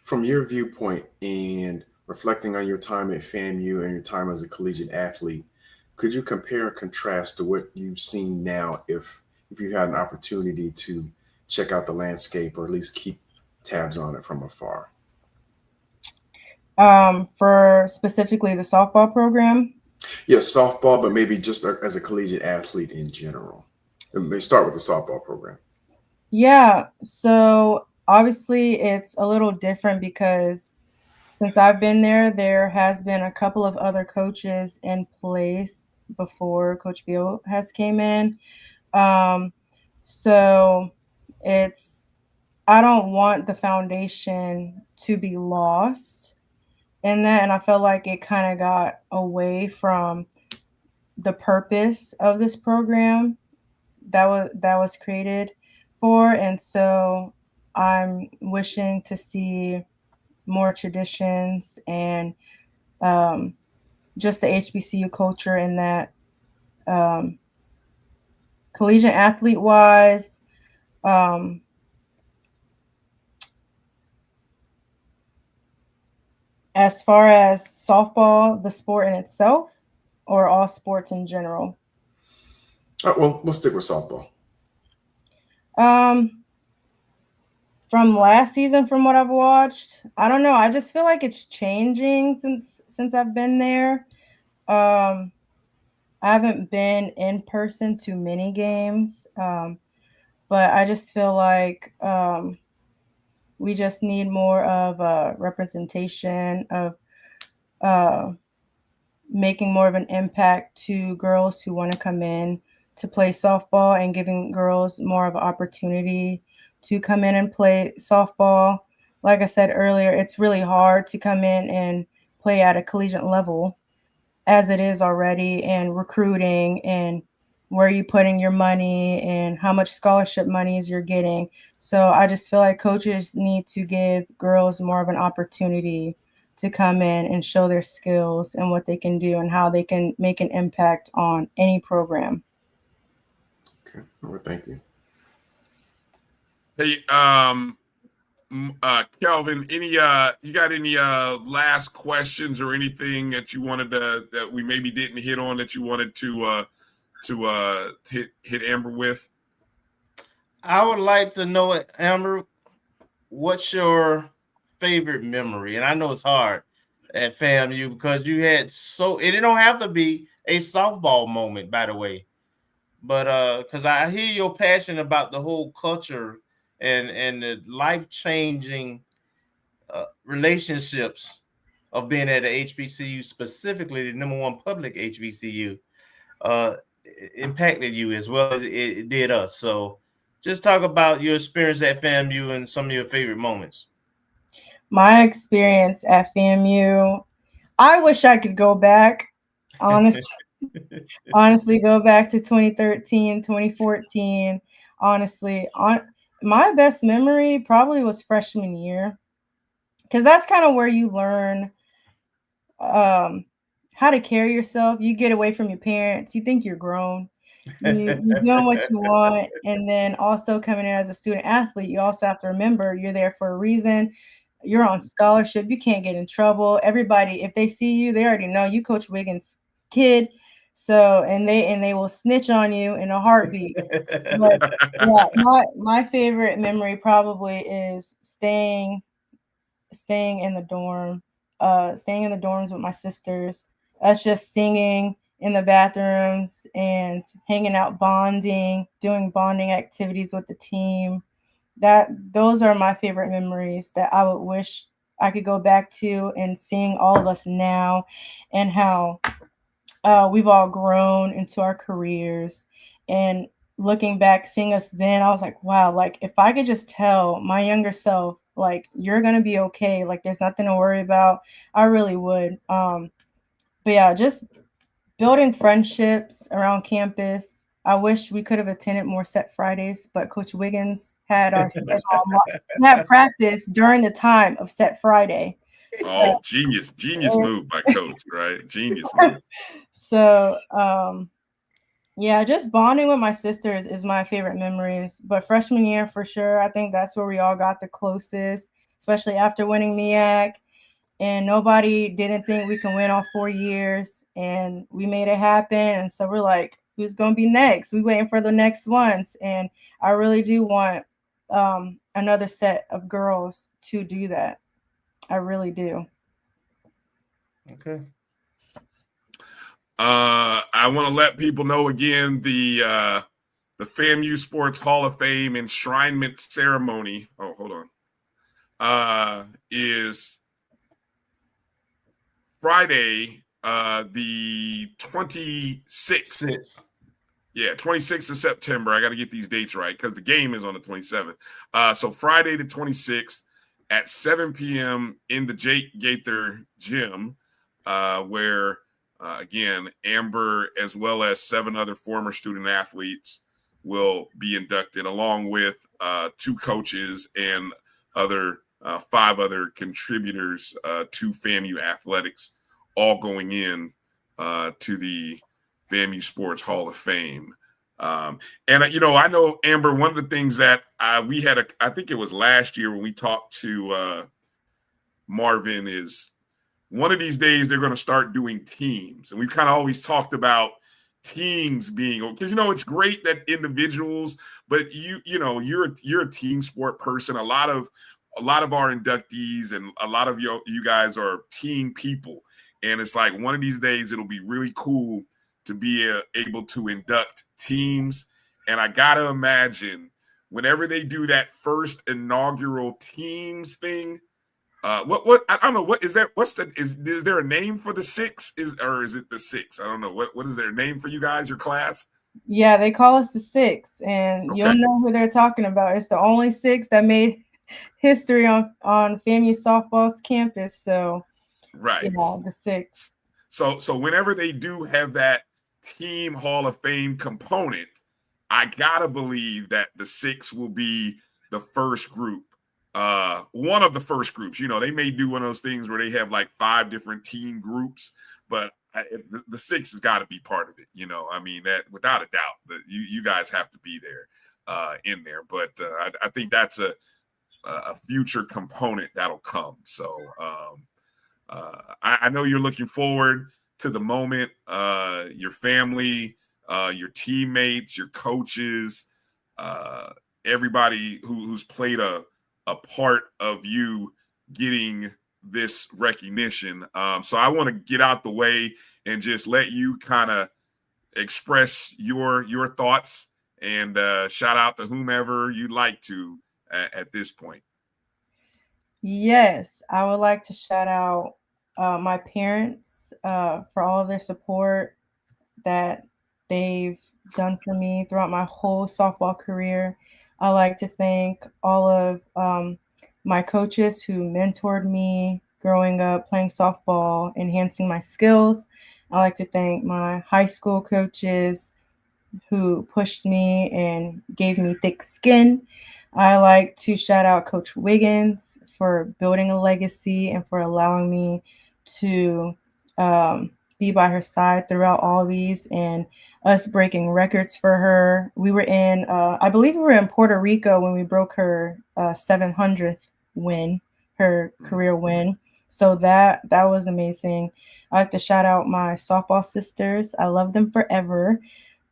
from your viewpoint and reflecting on your time at FAMU and your time as a collegiate athlete, could you compare and contrast to what you've seen now if you had an opportunity to check out the landscape or at least keep tabs on it from afar? For specifically the softball program? Yes, softball, but maybe just as a collegiate athlete in general. And they start with the softball program. Yeah, so obviously it's a little different because since I've been there, there has been a couple of other coaches in place before Coach Beal has came in. So I don't want the foundation to be lost in that, and I felt like it kind of got away from the purpose of this program that was created for, and so I'm wishing to see more traditions and just the HBCU culture in that collegiate athlete wise. As far as softball, the sport in itself, or all sports in general? Well, we'll stick with softball. From last season, from what I've watched, I don't know. I just feel like it's changing since I've been there. I haven't been in person to many games, but I just feel like we just need more of a representation of making more of an impact to girls who want to come in to play softball and giving girls more of an opportunity to come in and play softball. Like I said earlier, it's really hard to come in and play at a collegiate level as it is already, and recruiting and where you putting your money and how much scholarship monies you're getting. So I just feel like coaches need to give girls more of an opportunity to come in and show their skills and what they can do and how they can make an impact on any program. Okay, all right, thank you. Hey, Kelvin, you got any last questions or anything that you wanted that we maybe didn't hit on that you wanted to hit Amber with? I would like to know, Amber, what's your favorite memory? And I know it's hard at FAMU because you had and it don't have to be a softball moment, by the way, but because I hear your passion about the whole culture and the life-changing relationships of being at a HBCU, specifically the #1 public HBCU, impacted you as well as it did us. So just talk about your experience at FAMU and some of your favorite moments. My experience at FAMU, I wish I could go back, honestly. Honestly, go back to 2013, 2014. Honestly, my best memory probably was freshman year, because that's kind of where you learn how to carry yourself. You get away from your parents. You think you're grown. You're doing what you want. And then also coming in as a student athlete, you also have to remember you're there for a reason. You're on scholarship. You can't get in trouble. Everybody, if they see you, they already know you Coach Wiggins' kid. So and they will snitch on you in a heartbeat. But yeah, my favorite memory probably is staying in the dorm, staying in the dorms with my sisters. Us just singing in the bathrooms and hanging out, doing bonding activities with the team. Those are my favorite memories that I would wish I could go back to, and seeing all of us now and how we've all grown into our careers. And looking back, seeing us then, I was like, wow, like if I could just tell my younger self, like, you're going to be okay, like there's nothing to worry about, I really would. But yeah, just building friendships around campus. I wish we could have attended more Set Fridays, but Coach Wiggins had our schedule. We had practice during the time of Set Friday. Oh, genius move by Coach, right? Genius move. So, yeah, just bonding with my sisters is my favorite memories. But freshman year, for sure, I think that's where we all got the closest, especially after winning MEAC. And nobody didn't think we can win all 4 years, and we made it happen. And so we're like, who's going to be next? We waiting for the next ones. And I really do want another set of girls to do that. I really do. Okay. I want to let people know again the FAMU Sports Hall of Fame enshrinement ceremony. Oh, hold on. Is Friday, the 26th. Yeah, 26th of September. I got to get these dates right because the game is on the 27th. So Friday the 26th at 7 p.m. in the Jake Gaither Gym, where again, Amber, as well as 7 other former student athletes, will be inducted, along with 2 coaches and 5 other contributors to FAMU Athletics, all going in to the FAMU Sports Hall of Fame. And, I know, Amber, one of the things that we had, I think it was last year when we talked to Marvin, is one of these days they're going to start doing teams. And we've kind of always talked about teams being, because, it's great that individuals, but you're a team sport person. A lot of our inductees and a lot of you guys are team people. And it's like one of these days it'll be really cool to be able to induct teams. And I got to imagine whenever they do that first inaugural teams thing, what I don't know, what is there? Is there a name for the 6? Or is it the 6? I don't know. What is their name for you guys, your class? Yeah, they call us the 6, and Okay. You'll know who they're talking about. It's the only 6 that made history on FAMU softball's campus. So, right, the 6. So whenever they do have that team Hall of Fame component, I gotta believe that the 6 will be the first group. One of the first groups. They may do one of those things where they have like 5 different team groups, but the 6 has got to be part of it. I mean, that without a doubt, that you guys have to be there in there. But I think that's a future component that'll come. So I know you're looking forward to the moment. Your family, your teammates, your coaches, everybody who's played a part of you getting this recognition. So I want to get out the way and just let you kind of express your thoughts and shout out to whomever you'd like to at this point. Yes, I would like to shout out my parents for all of their support that they've done for me throughout my whole softball career. I like to thank all of my coaches who mentored me growing up playing softball, enhancing my skills. I like to thank my high school coaches who pushed me and gave me thick skin. I like to shout out Coach Wiggins for building a legacy and for allowing me to be by her side throughout all these and us breaking records for her. We were in, I believe we were in Puerto Rico when we broke her 700th win, her career win. So that was amazing. I like to shout out my softball sisters. I love them forever.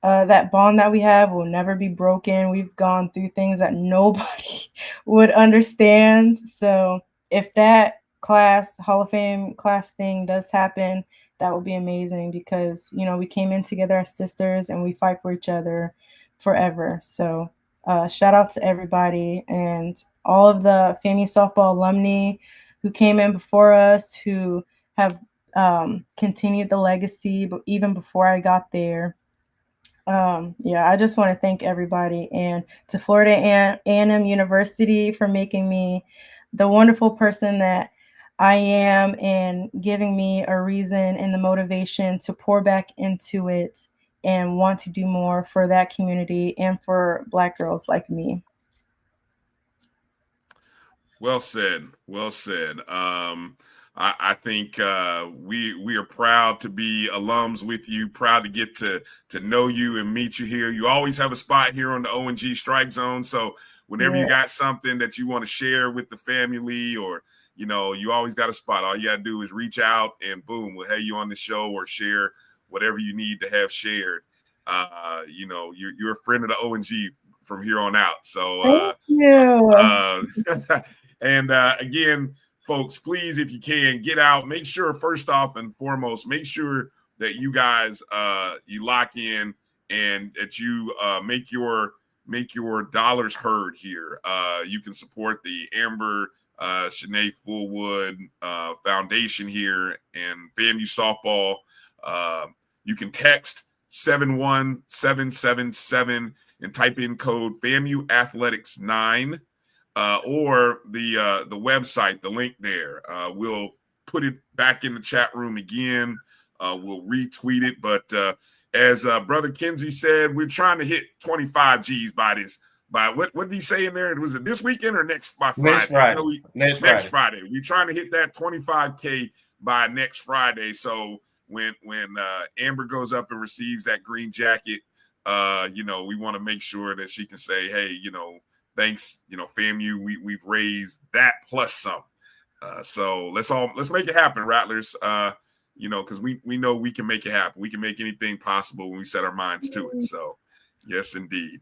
That bond that we have will never be broken. We've gone through things that nobody would understand. So if that class, Hall of Fame class thing does happen, that would be amazing because, you know, we came in together as sisters and we fight for each other forever. So shout out to everybody and all of the FAMU softball alumni who came in before us, who have continued the legacy, but even before I got there. Yeah, I just want to thank everybody and to Florida A&M University for making me the wonderful person that I am and giving me a reason and the motivation to pour back into it and want to do more for that community and for Black girls like me. Well said. Well said. I think we are proud to be alums with you, proud to get to know you and meet you here. You always have a spot here on the O&G StrikeZone. So whenever you got something that you want to share with the family or, you know, you always got a spot. All you got to do is reach out and boom, we'll have you on the show or share whatever you need to have shared. You know, you're a friend of the O&G from here on out. So thank you. And again, folks, please, if you can, get out. Make sure, first off and foremost, make sure that you guys you lock in and that you make your dollars heard here. You can support the Amber Shanae Fulwood Foundation here and FAMU softball. You can text 71777 and type in code FAMU Athletics 9. Or the website, the link there. We'll put it back in the chat room again. We'll retweet it. But as Brother Kinsey said, we're trying to hit 25 G's by what did he say in there? Was it this weekend or next Friday? Next Friday. We're trying to hit that 25K by next Friday. So when Amber goes up and receives that green jacket, you know, we want to make sure that she can say, hey, you know, thanks, you know, FAMU, we've raised that plus some. So let's make it happen, Rattlers. You know, because we know we can make it happen. We can make anything possible when we set our minds to it. So yes, indeed.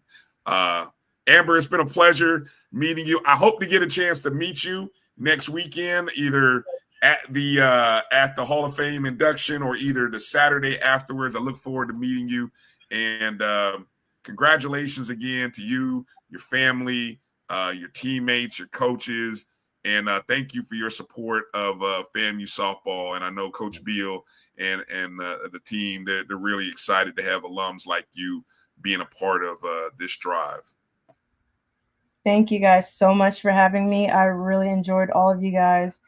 Amber, it's been a pleasure meeting you. I hope to get a chance to meet you next weekend, either at the Hall of Fame induction or either the Saturday afterwards. I look forward to meeting you. And congratulations again to you, your family, your teammates, your coaches, and thank you for your support of FAMU softball. And I know Coach Beal and the team, they're really excited to have alums like you being a part of this drive. Thank you guys so much for having me. I really enjoyed all of you guys.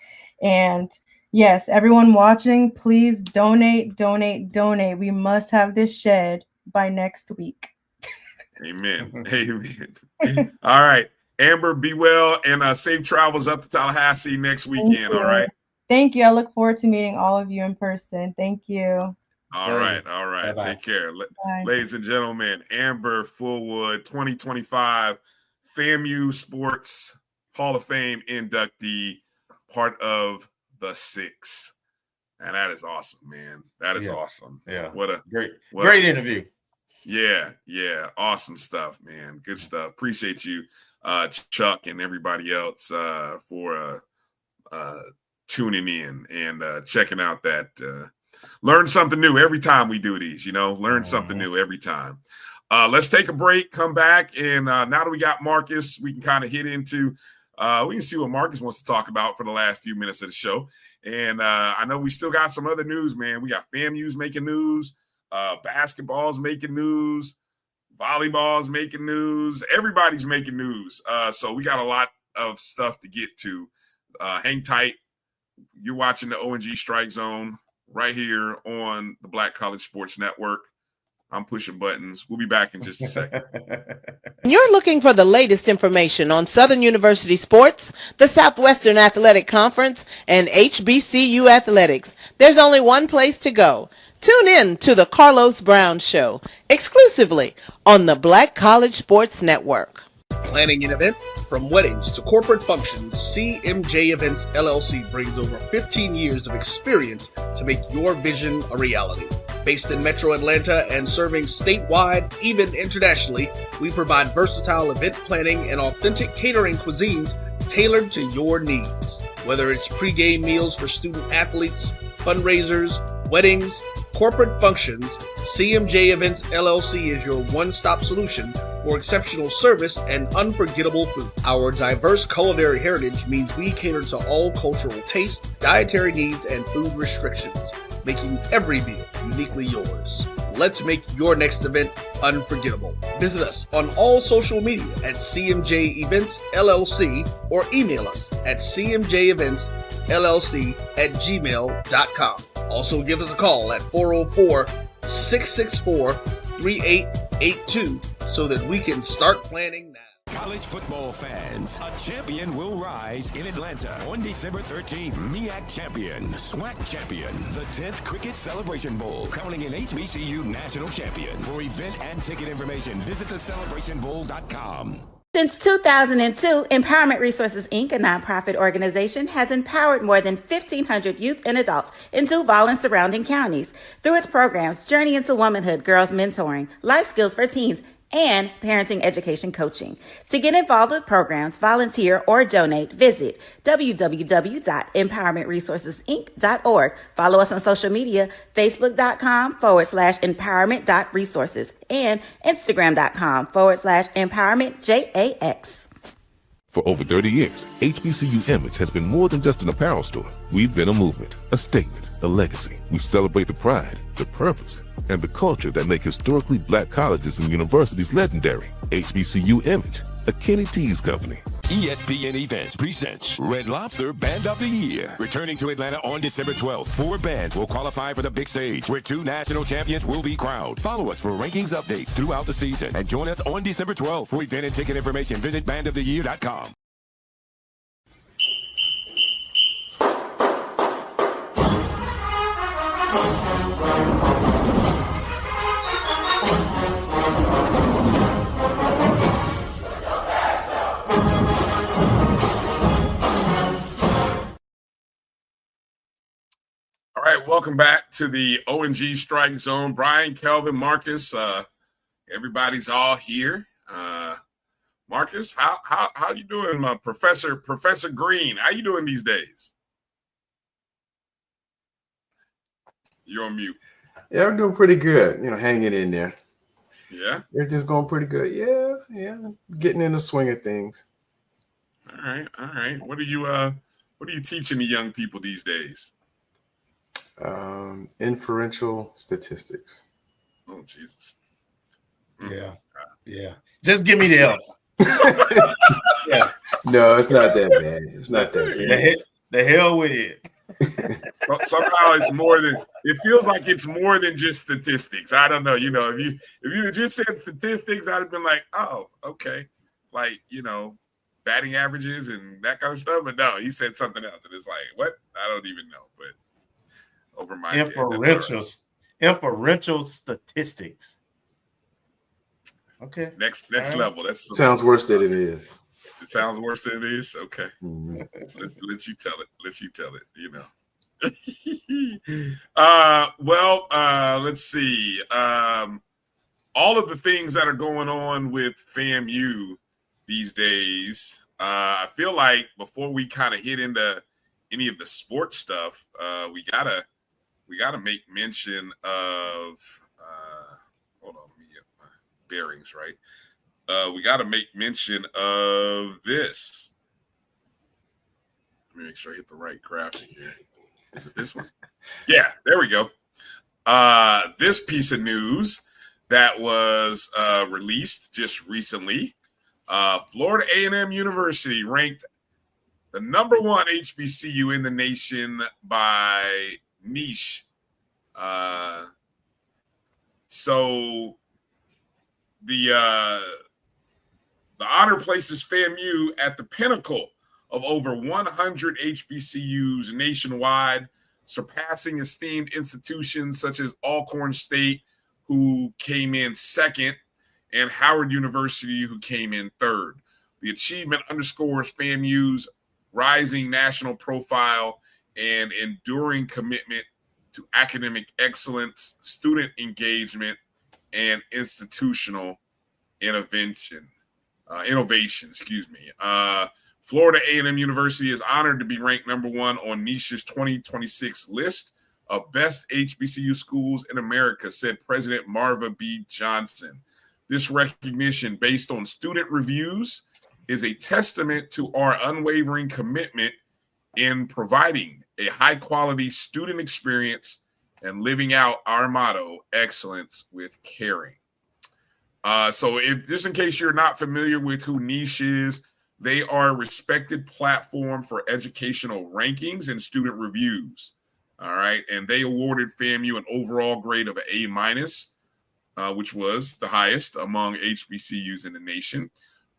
And yes, everyone watching, please donate. We must have this shed by next week. Amen. Amen. All right. Amber, be well and safe travels up to Tallahassee next weekend. All right. Thank you. I look forward to meeting all of you in person. Thank you. All right. Bye-bye. Take care. Bye. Ladies and gentlemen, Amber Fulwood, 2025 FAMU Sports Hall of Fame inductee, part of the Six. And that is awesome, man. That is awesome. Yeah. What a great interview. Yeah. Awesome stuff, man. Good stuff. Appreciate you, Chuck, and everybody else for tuning in and checking out that. Learn something new every time we do these, learn something new every time. Let's take a break, come back, and now that we got Marcus, we can kind of hit into, we can see what Marcus wants to talk about for the last few minutes of the show. And I know we still got some other news, man. We got FAMU's making news, basketball's making news, volleyball's making news. Everybody's making news. So we got a lot of stuff to get to. Hang tight. You're watching the O&G StrikeZone right here on the Black College Sports Network. I'm pushing buttons. We'll be back in just a second. You're looking for the latest information on Southern University sports, the Southwestern Athletic Conference, and HBCU athletics. There's only one place to go. Tune in to the Carlos Brown Show, exclusively on the Black College Sports Network. Planning an event? From weddings to corporate functions, CMJ Events LLC brings over 15 years of experience to make your vision a reality. Based in Metro Atlanta and serving statewide, even internationally, we provide versatile event planning and authentic catering cuisines tailored to your needs. Whether it's pre-game meals for student athletes, fundraisers, weddings, corporate functions, CMJ Events LLC is your one-stop solution for exceptional service and unforgettable food. Our diverse culinary heritage means we cater to all cultural tastes, dietary needs, and food restrictions, making every meal uniquely yours. Let's make your next event unforgettable. Visit us on all social media at CMJ Events LLC or email us at cmjeventsllc@gmail.com. Also give us a call at 404-664-3882 so that we can start planning now. College football fans, a champion will rise in Atlanta on December 13th. MEAC champion, SWAC champion, the 10th Cricket Celebration Bowl, crowning an HBCU national champion. For event and ticket information, visit thecelebrationbowl.com. Since 2002, Empowerment Resources, Inc., a nonprofit organization, has empowered more than 1,500 youth and adults in Duval and surrounding counties. Through its programs, Journey into Womanhood, Girls Mentoring, Life Skills for Teens, and parenting education coaching. To get involved with programs, volunteer, or donate, visit www.empowermentresourcesinc.org. Follow us on social media, facebook.com/empowerment.resources and instagram.com/empowermentJAX. For over 30 years, HBCU Image has been more than just an apparel store. We've been a movement, a statement, a legacy. We celebrate the pride, the purpose, and the culture that make historically black colleges and universities legendary. HBCU Image, a Kenny T's company. ESPN Events presents Red Lobster Band of the Year. Returning to Atlanta on December 12th, 4 bands will qualify for the big stage, where 2 national champions will be crowned. Follow us for rankings updates throughout the season, and join us on December 12th. For event and ticket information, visit bandoftheyear.com. All right, welcome back to the O&G StrikeZone. Bryan, Kelvin, Marcus, everybody's all here. Marcus, how you doing, my Professor Green? How you doing these days? You're on mute. Yeah, I'm doing pretty good. Hanging in there. Yeah, everything's going pretty good. Yeah, getting in the swing of things. All right. What are you teaching the young people these days? Inferential statistics. Oh, Jesus. Yeah. Just give me the L. Yeah. No, it's not that bad. It's not that bad. The hell with it. Somehow it feels like it's more than just statistics. I don't know. If you just said statistics, I'd have been like, oh, okay. Like, batting averages and that kind of stuff. But no, he said something else. And it's like, what? I don't even know. But over my inferential statistics. Okay. Next level. That sounds worse than it is. It sounds worse than it is. Okay, Mm-hmm. let you tell it. Let you tell it. You know. Let's see. All of the things that are going on with FAMU these days. I feel like before we kind of hit into any of the sports stuff, we gotta make mention of. Hold on, let me get my bearings right. We got to make mention of this. Let me make sure I hit the right graphic here. Is it this one? Yeah, there we go. This piece of news that was released just recently. Florida A&M University ranked the number 1 HBCU in the nation by niche. So the honor places FAMU at the pinnacle of over 100 HBCUs nationwide, surpassing esteemed institutions such as Alcorn State, who came in second, and Howard University, who came in third. The achievement underscores FAMU's rising national profile and enduring commitment to academic excellence, student engagement, and institutional innovation. Florida A&M University is honored to be ranked number 1 on Niche's 2026 list of best HBCU schools in America, said President Marva B. Johnson. This recognition, based on student reviews, is a testament to our unwavering commitment in providing a high-quality student experience and living out our motto, excellence with caring. So just in case you're not familiar with who Niche is, they are a respected platform for educational rankings and student reviews. All right. And they awarded FAMU an overall grade of an A-, which was the highest among HBCUs in the nation.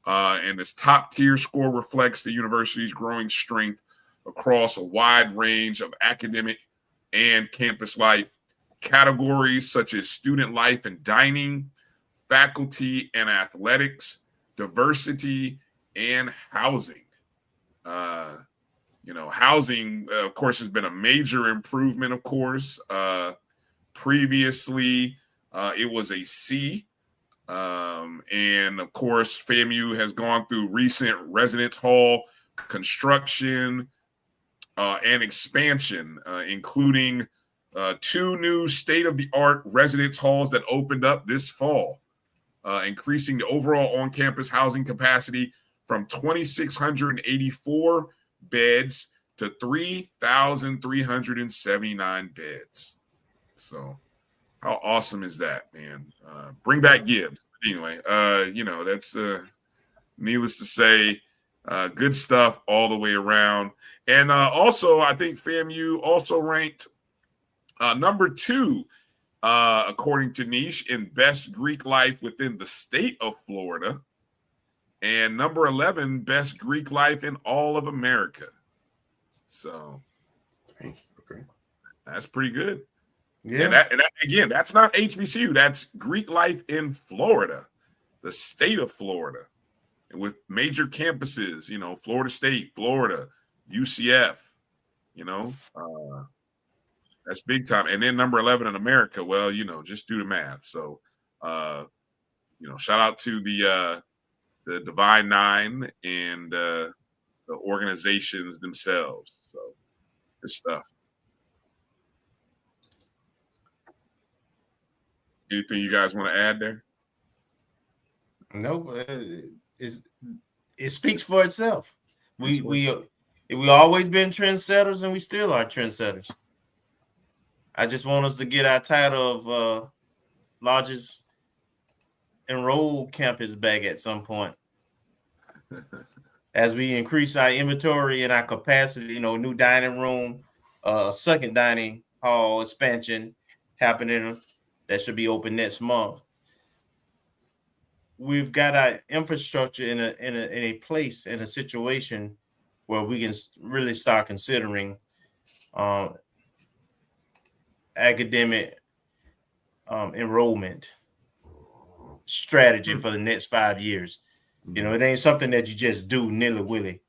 And this top tier score reflects the university's growing strength across a wide range of academic and campus life categories, such as student life and dining, faculty and athletics, diversity, and housing. Housing, of course, has been a major improvement, of course. Previously, it was a C. And, of course, FAMU has gone through recent residence hall construction and expansion, including 2 new state-of-the-art residence halls that opened up this fall, increasing the overall on-campus housing capacity from 2,684 beds to 3,379 beds. So how awesome is that, man? Bring back Gibbs. Anyway, that's needless to say, good stuff all the way around. And also, I think FAMU also ranked number 2, according to Niche, in best Greek life within the state of Florida, and number 11, best Greek life in all of America. So, okay, that's pretty good. Yeah. And that, again, that's not HBCU. That's Greek life in Florida, the state of Florida, and with major campuses. Florida State, Florida, UCF. That's big time. And then number 11 in America. Well, just do the math. So, shout out to the Divine Nine and the organizations themselves. So, good stuff. Anything you guys want to add there? No, it speaks for itself. We always been trendsetters, and we still are trendsetters. I just want us to get our title of largest enrolled campus back at some point. As we increase our inventory and our capacity, new dining room, second dining hall expansion happening that should be open next month. We've got our infrastructure in a place, in a situation where we can really start considering academic enrollment strategy for the next 5 years. You know, it ain't something that you just do nilly-willy.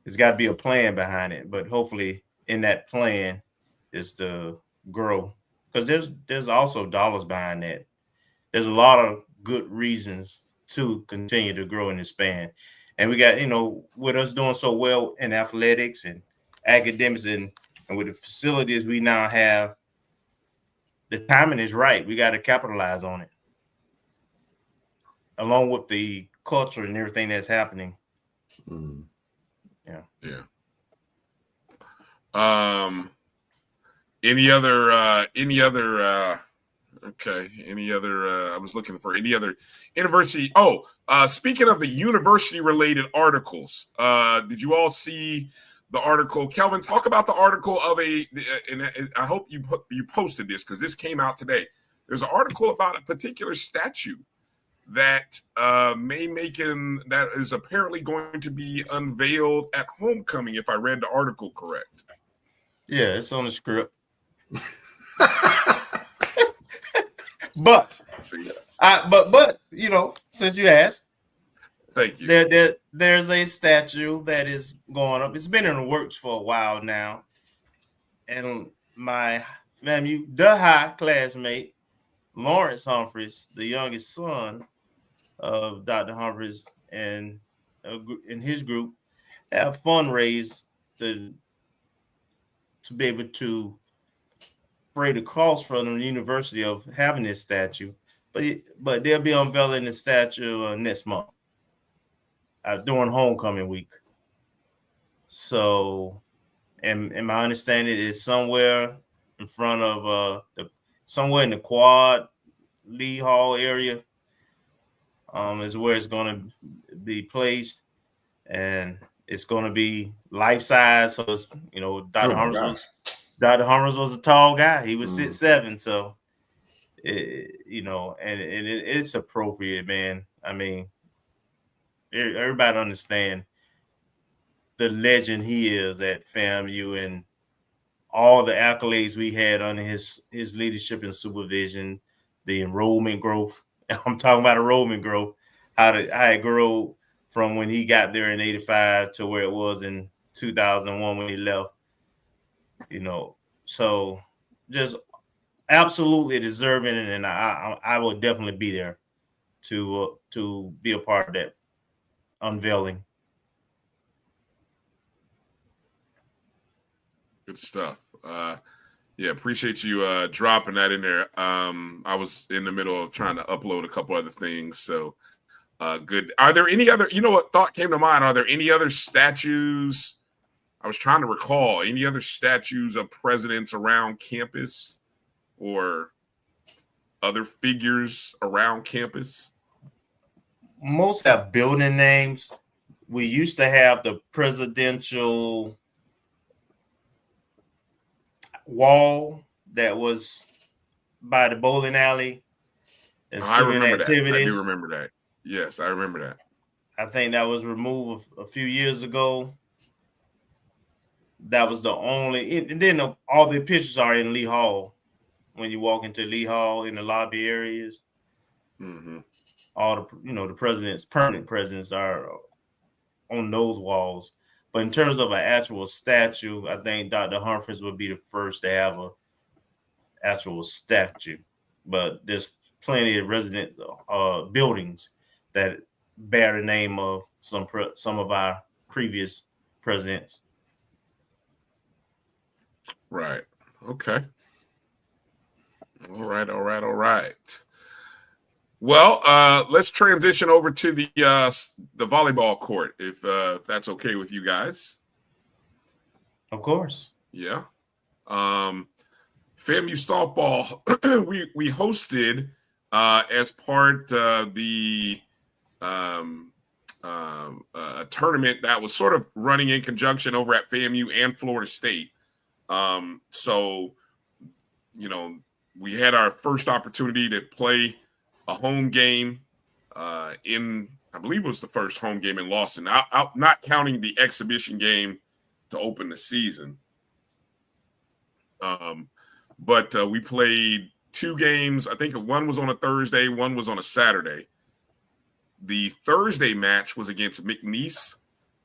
There's got to be a plan behind it. But hopefully in that plan is to grow. Because there's also dollars behind that. There's a lot of good reasons to continue to grow and expand. And we got, you know, with us doing so well in athletics and academics and with the facilities we now have, the timing is right. We got to capitalize on it, along with the culture and everything that's happening. Yeah. Any other okay, any other I was looking for any other university. Speaking of the university related articles, did you all see the article? Kelvin, talk about the article of and I hope you posted this because this came out today. There's an article about a particular statue that that is apparently going to be unveiled at homecoming, if I read the article correct. Yeah, it's on the script. But you know, since you asked, thank you. There's a statue that is going up. It's been in the works for a while now, and my FAMU high classmate Lawrence Humphreys, the youngest son of Dr. Humphreys, and in his group, have fundraised to be able to spread the cost from the university of having this statue, but they'll be unveiling the statue next month during homecoming week. So, and my understanding is somewhere in front of somewhere in the Quad Lee Hall area is where it's going to be placed, and it's going to be life size. So it's, you know, Dr. Humphreys was a tall guy. He was 6'7", so you know, and it's appropriate, man. I mean, everybody understand the legend he is at FAMU and all the accolades we had under his leadership and supervision, the enrollment growth. I'm talking about enrollment growth, how it grew from when he got there in '85 to where it was in 2001 when he left. You know, so just absolutely deserving, and I will definitely be there to be a part of that unveiling. Good stuff. Yeah, appreciate you dropping that in there. I was in the middle of trying to upload a couple other things, so good. Are there any other? You know what thought came to mind? Are there any other statues? I was trying to recall any other statues of presidents around campus or other figures around campus. Most have building names. We used to have the presidential wall that was by the bowling alley. I remember that. I do remember that. Yes, I remember that. I think that was removed a few years ago. That was the only, and then all the pictures are in Lee Hall. When you walk into Lee Hall in the lobby areas, all the presidents, permanent presidents, are on those walls. But in terms of an actual statue, I think Dr. Humphreys would be the first to have an actual statue. But there's plenty of resident buildings that bear the name of some of our previous presidents. Right. Okay. All right. Well, let's transition over to the volleyball court, if that's okay with you guys. Of course. Yeah. FAMU softball, we hosted as part of the a tournament that was sort of running in conjunction over at FAMU and Florida State. So, you know, we had our first opportunity to play a home game I believe it was the first home game in Lawson, not counting the exhibition game to open the season. But we played two games. I think one was on a Thursday, one was on a Saturday. The Thursday match was against McNeese.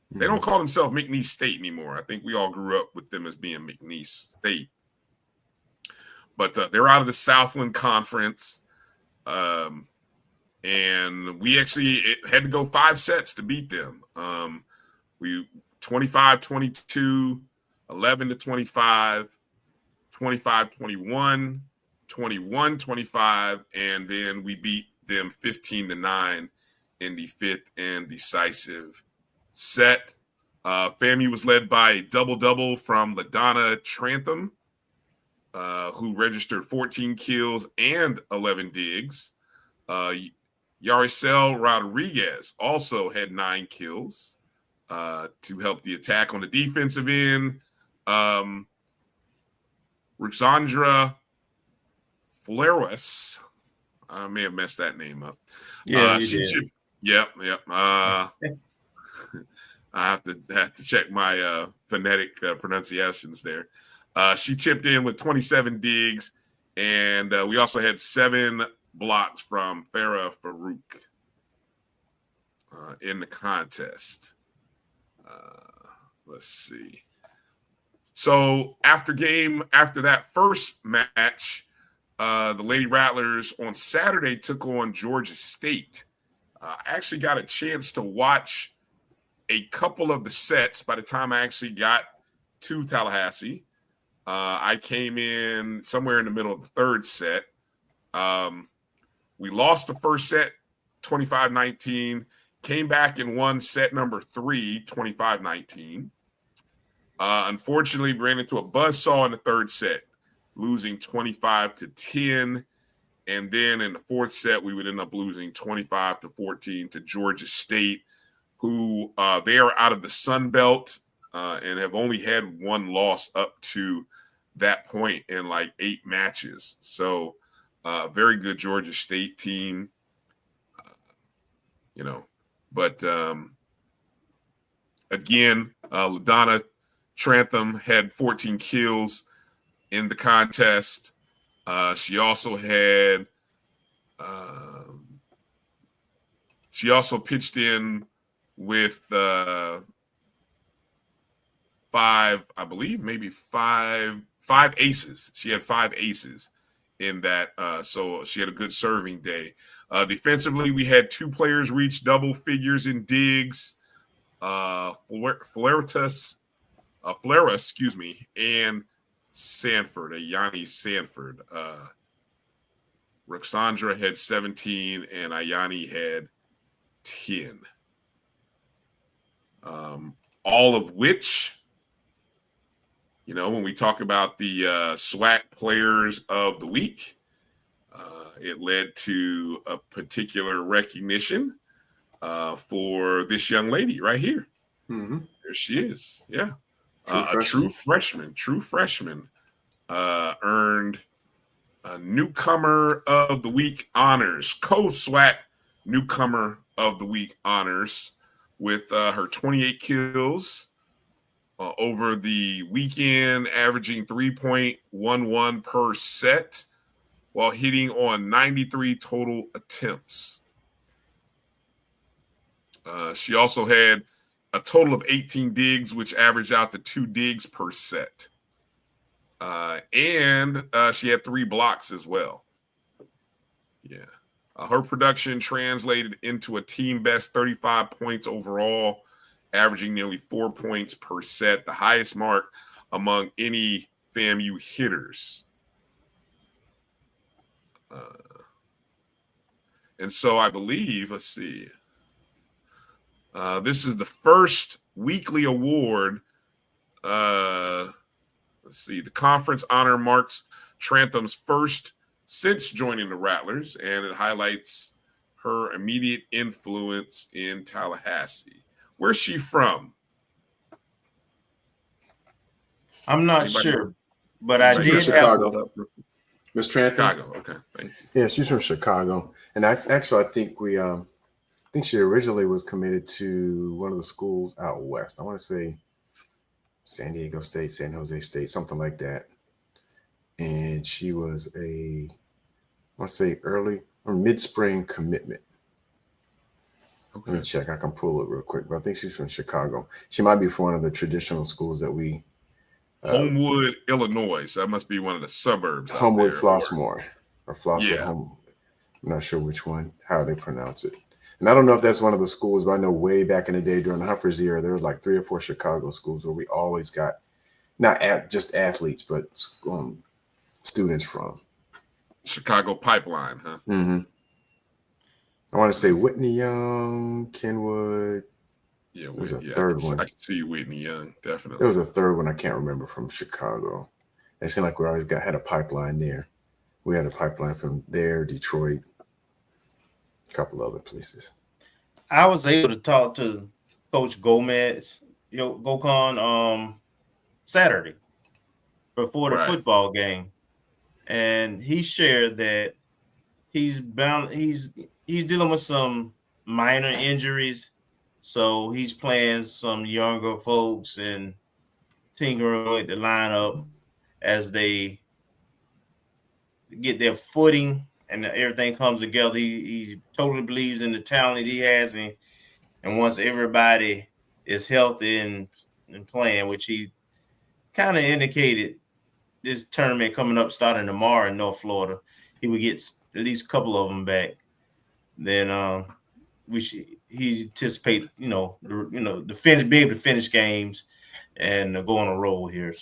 They don't call themselves McNeese State anymore. I think we all grew up with them as being McNeese State. But they're out of the Southland Conference. And we actually had to go 5 sets to beat them. We 25-22, 11-25, 25-21, 21-25, and then we beat them 15-9 in the 5th and decisive set. FAMU was led by a double-double from LaDonna Trantham, who registered 14 kills and 11 digs. Yaricel Rodriguez also had 9 kills to help the attack on the defensive end. Ruxandra Flores, I may have messed that name up. Yeah, you did. Yep. I have to check my phonetic pronunciations there. She chipped in with 27 digs, and we also had 7 blocks from Farah Farouk in the contest. Let's see. So after that first match, the Lady Rattlers on Saturday took on Georgia State. I actually got a chance to watch a couple of the sets by the time I actually got to Tallahassee. I came in somewhere in the middle of the 3rd set. We lost the first set 25-19, came back and won set number 3, 25-19. Unfortunately, ran into a buzzsaw in the 3rd set, losing 25-10. And then in the 4th set, we would end up losing 25-14 to Georgia State, who they are out of the Sun Belt and have only had 1 loss up to that point in like 8 matches. So very good Georgia State team, But again, LaDonna Trantham had 14 kills in the contest. She also pitched in with 5 aces. She had 5 aces in that. So she had a good serving day. Defensively, we had 2 players reach double figures in digs. Flaris, and Sanford, Yanni Sanford. Ruxandra had 17 and Ayani had 10. All of which, when we talk about the SWAC players of the week, it led to a particular recognition for this young lady right here. Mm-hmm. There she is. Yeah. A true freshman earned a Newcomer of the Week honors, co-SWAC Newcomer of the Week honors with her 28 kills over the weekend, averaging 3.11 per set while hitting on 93 total attempts. She also had a total of 18 digs, which averaged out to 2 digs per set. And she had 3 blocks as well. Yeah. Her production translated into a team best 35 points overall, averaging nearly 4 points per set, the highest mark among any FAMU hitters. And so I believe, let's see. This is the first weekly award. Let's see. The conference honor marks Trantham's first since joining the Rattlers, and it highlights her immediate influence in Tallahassee. Where's she from? I'm not sure, but I did Chicago. Miss Trantham? Chicago, okay. Thank you. Yeah, she's from Chicago. And I think she originally was committed to one of the schools out west. I want to say San Diego State, San Jose State, something like that. And she was early or mid-spring commitment. Let me check. I can pull it real quick, but I think she's from Chicago. She might be from one of the traditional schools that we. Homewood, Illinois. So that must be one of the suburbs. Homewood, out there. Flossmoor, or Flosswood, Yeah. Home. I'm not sure which one, how they pronounce it. And I don't know if that's one of the schools, but I know way back in the day during the Humphreys era, there were like 3 or 4 Chicago schools where we always got not just athletes, but students from. Chicago Pipeline, huh? Mm-hmm. I want to say Whitney Young, Kenwood. Yeah, there's a third one. I can see Whitney Young, definitely. There was a third one I can't remember from Chicago. It seemed like we always had a pipeline there. We had a pipeline from there, Detroit, a couple other places. I was able to talk to Coach Gomez, Gokon, Saturday before the football game, and he shared that he's dealing with some minor injuries, so he's playing some younger folks and tinkering with the lineup as they get their footing and everything comes together. He totally believes in the talent he has, and once everybody is healthy and playing, which he kind of indicated this tournament coming up starting tomorrow in North Florida, he would get at least a couple of them back. Then he anticipate be able to finish games and go on a roll here.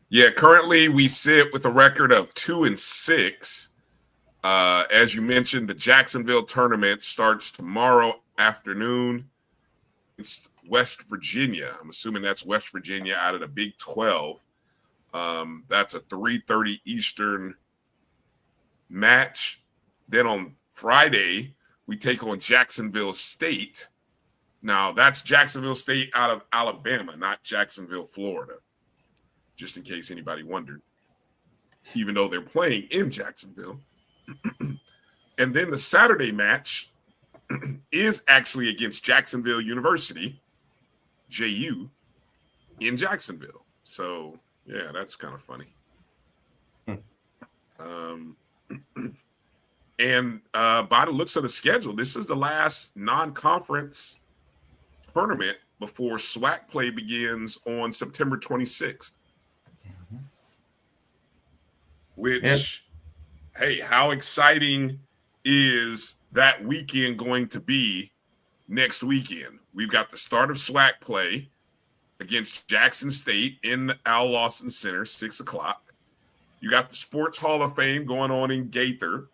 Yeah, currently we sit with a record of 2-6. As you mentioned, the Jacksonville tournament starts tomorrow afternoon. It's West Virginia. I'm assuming that's West Virginia out of the Big 12. That's a 3:30 Eastern match. Then on Friday, we take on Jacksonville State. Now, that's Jacksonville State out of Alabama, not Jacksonville, Florida, just in case anybody wondered, even though they're playing in Jacksonville. And then the Saturday match is actually against Jacksonville University, JU, in Jacksonville. So, yeah, that's kind of funny. And by the looks of the schedule, this is the last non-conference tournament before SWAC play begins on September 26th. Which, hey, how exciting is that weekend going to be next weekend? We've got the start of SWAC play against Jackson State in the Al Lawson Center, 6 o'clock. You got the Sports Hall of Fame going on in Gaither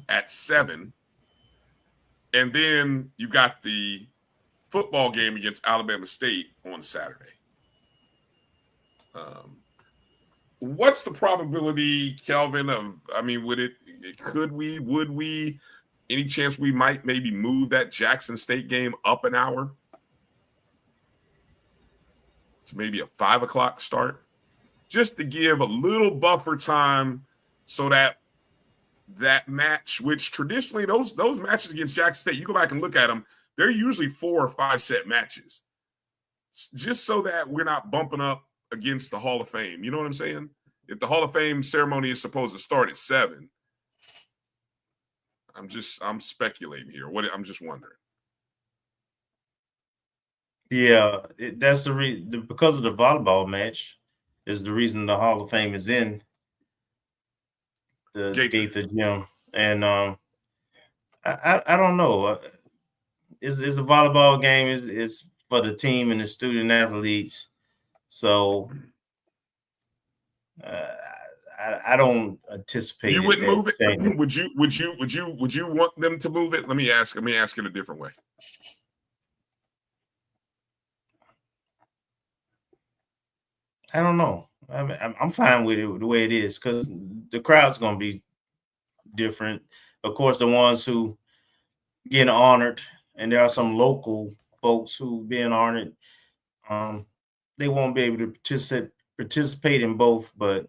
at 7. And then you got the football game against Alabama State on Saturday. What's the probability, Kelvin, would we, any chance we might maybe move that Jackson State game up an hour to maybe a 5 o'clock start, just to give a little buffer time so that match, which traditionally those matches against Jackson State, you go back and look at them, they're usually 4 or 5 set matches, just so that we're not bumping up against the Hall of Fame. You know what I'm saying? If the Hall of Fame ceremony is supposed to start at 7, I'm speculating here. I'm just wondering. Yeah, that's because of the volleyball match is the reason the Hall of Fame is in the Gaither Gym. And I don't know. It's a volleyball game. It's for the team and the student athletes. So I don't anticipate. You wouldn't move it. Would you want them to move it? Let me ask it a different way. I don't know. I'm fine with it the way it is because the crowd's going to be different. Of course, the ones who getting honored, and there are some local folks who being honored. They won't be able to participate in both, but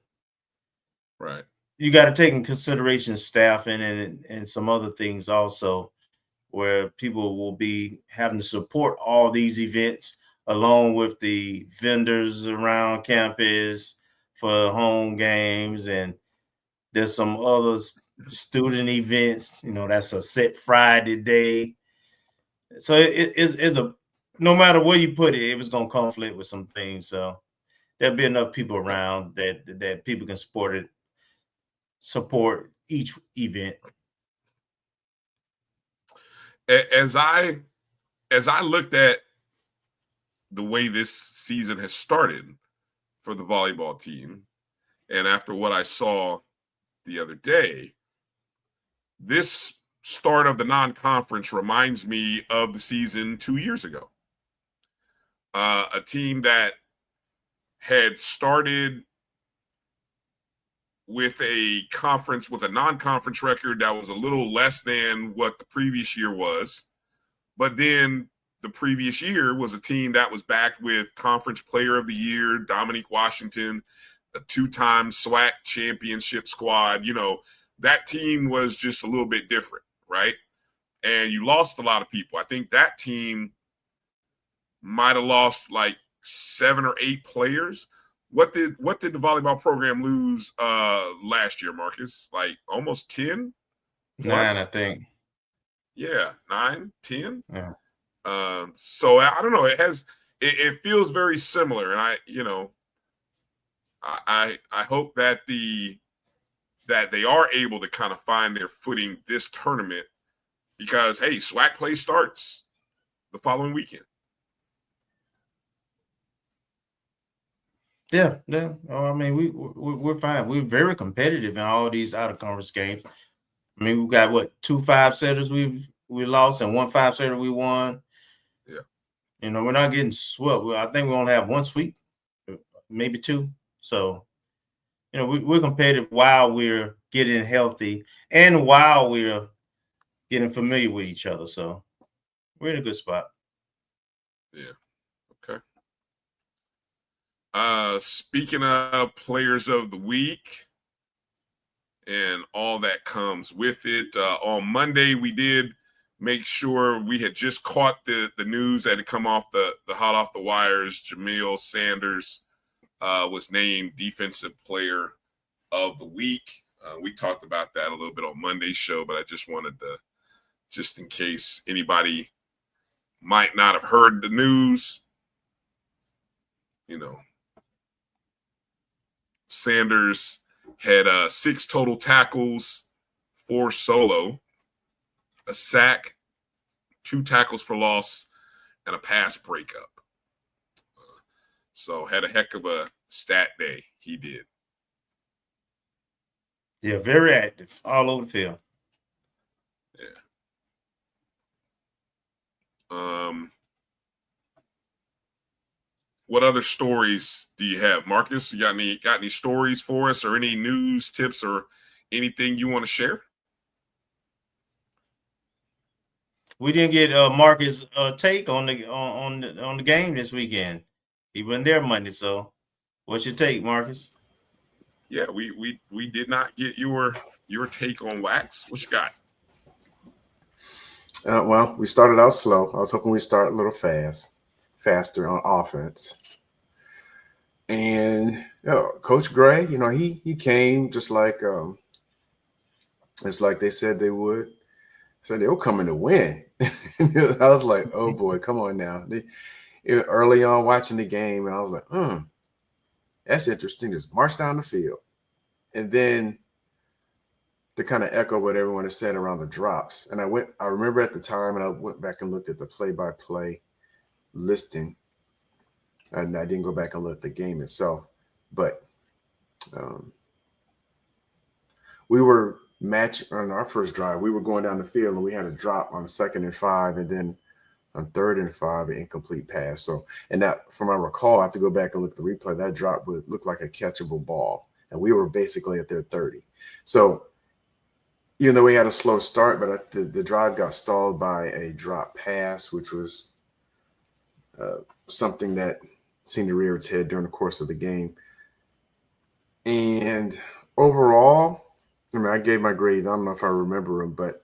right, you got to take in consideration staffing and some other things also, where people will be having to support all these events along with the vendors around campus for home games, and there's some others student events. That's a set Friday day. So it's a, no matter where you put it, it was going to conflict with some things. So there'll be enough people around that people can support each event. As I looked at the way this season has started for the volleyball team, and after what I saw the other day, this start of the non-conference reminds me of the season 2 years ago. A team that had started with a conference with a non-conference record that was a little less than what the previous year was. But then the previous year was a team that was backed with Conference Player of the Year, Dominique Washington, a 2-time SWAC championship squad. That team was just a little bit different, right? And you lost a lot of people. I think that team might have lost like 7 or 8 players. What did the volleyball program lose last year, Marcus? Like almost 10? 9, I think. Yeah, 9, 10. Yeah. So I don't know. It feels very similar, and I hope that they are able to kind of find their footing this tournament, because hey, SWAC play starts the following weekend. Yeah. Oh, I mean, we're fine. We're very competitive in all these out of conference games. I mean, we've got 2 5-setters we lost and 1 5-setter we won. Yeah. We're not getting swept. I think we only have 1 sweep, maybe 2. So, we're competitive while we're getting healthy and while we're getting familiar with each other. So we're in a good spot. Yeah. Okay. Speaking of players of the week and all that comes with it, on Monday we did make sure we had just caught the news that had come off the hot off the wires. Jamil Sanders was named Defensive Player of the Week. We talked about that a little bit on Monday's show, but I just wanted to, just in case anybody might not have heard the news, Sanders had 6 total tackles, 4 solo, a sack, 2 tackles for loss, and a pass breakup. So had a heck of a stat day. He did. Yeah, very active all over the field. Yeah. What other stories do you have, Marcus? You got any stories for us, or any news, tips, or anything you want to share? We didn't get Marcus' take on the game this weekend. He wasn't there Monday, so what's your take, Marcus? Yeah, we did not get your take on Wax. What you got? Well, we started out slow. I was hoping we'd start a little faster on offense. And Coach Gray, he came just like it's like they said they would. So they were coming to win. I was like, oh boy, come on now. Early on watching the game, and I was like, that's interesting. Just march down the field. And then to kind of echo what everyone has said around the drops. And I remember at the time, and I went back and looked at the play-by-play listing. And I didn't go back and look at the game itself. But we were matched on our first drive. We were going down the field, and we had a drop on 2nd and 5, and then on 3rd and 5, an incomplete pass. So, and that, from what I recall, I have to go back and look at the replay. That drop would look like a catchable ball, and we were basically at their 30. So, even though we had a slow start, but the drive got stalled by a drop pass, which was something that seemed to rear its head during the course of the game. And overall, I gave my grades. I don't know if I remember them, but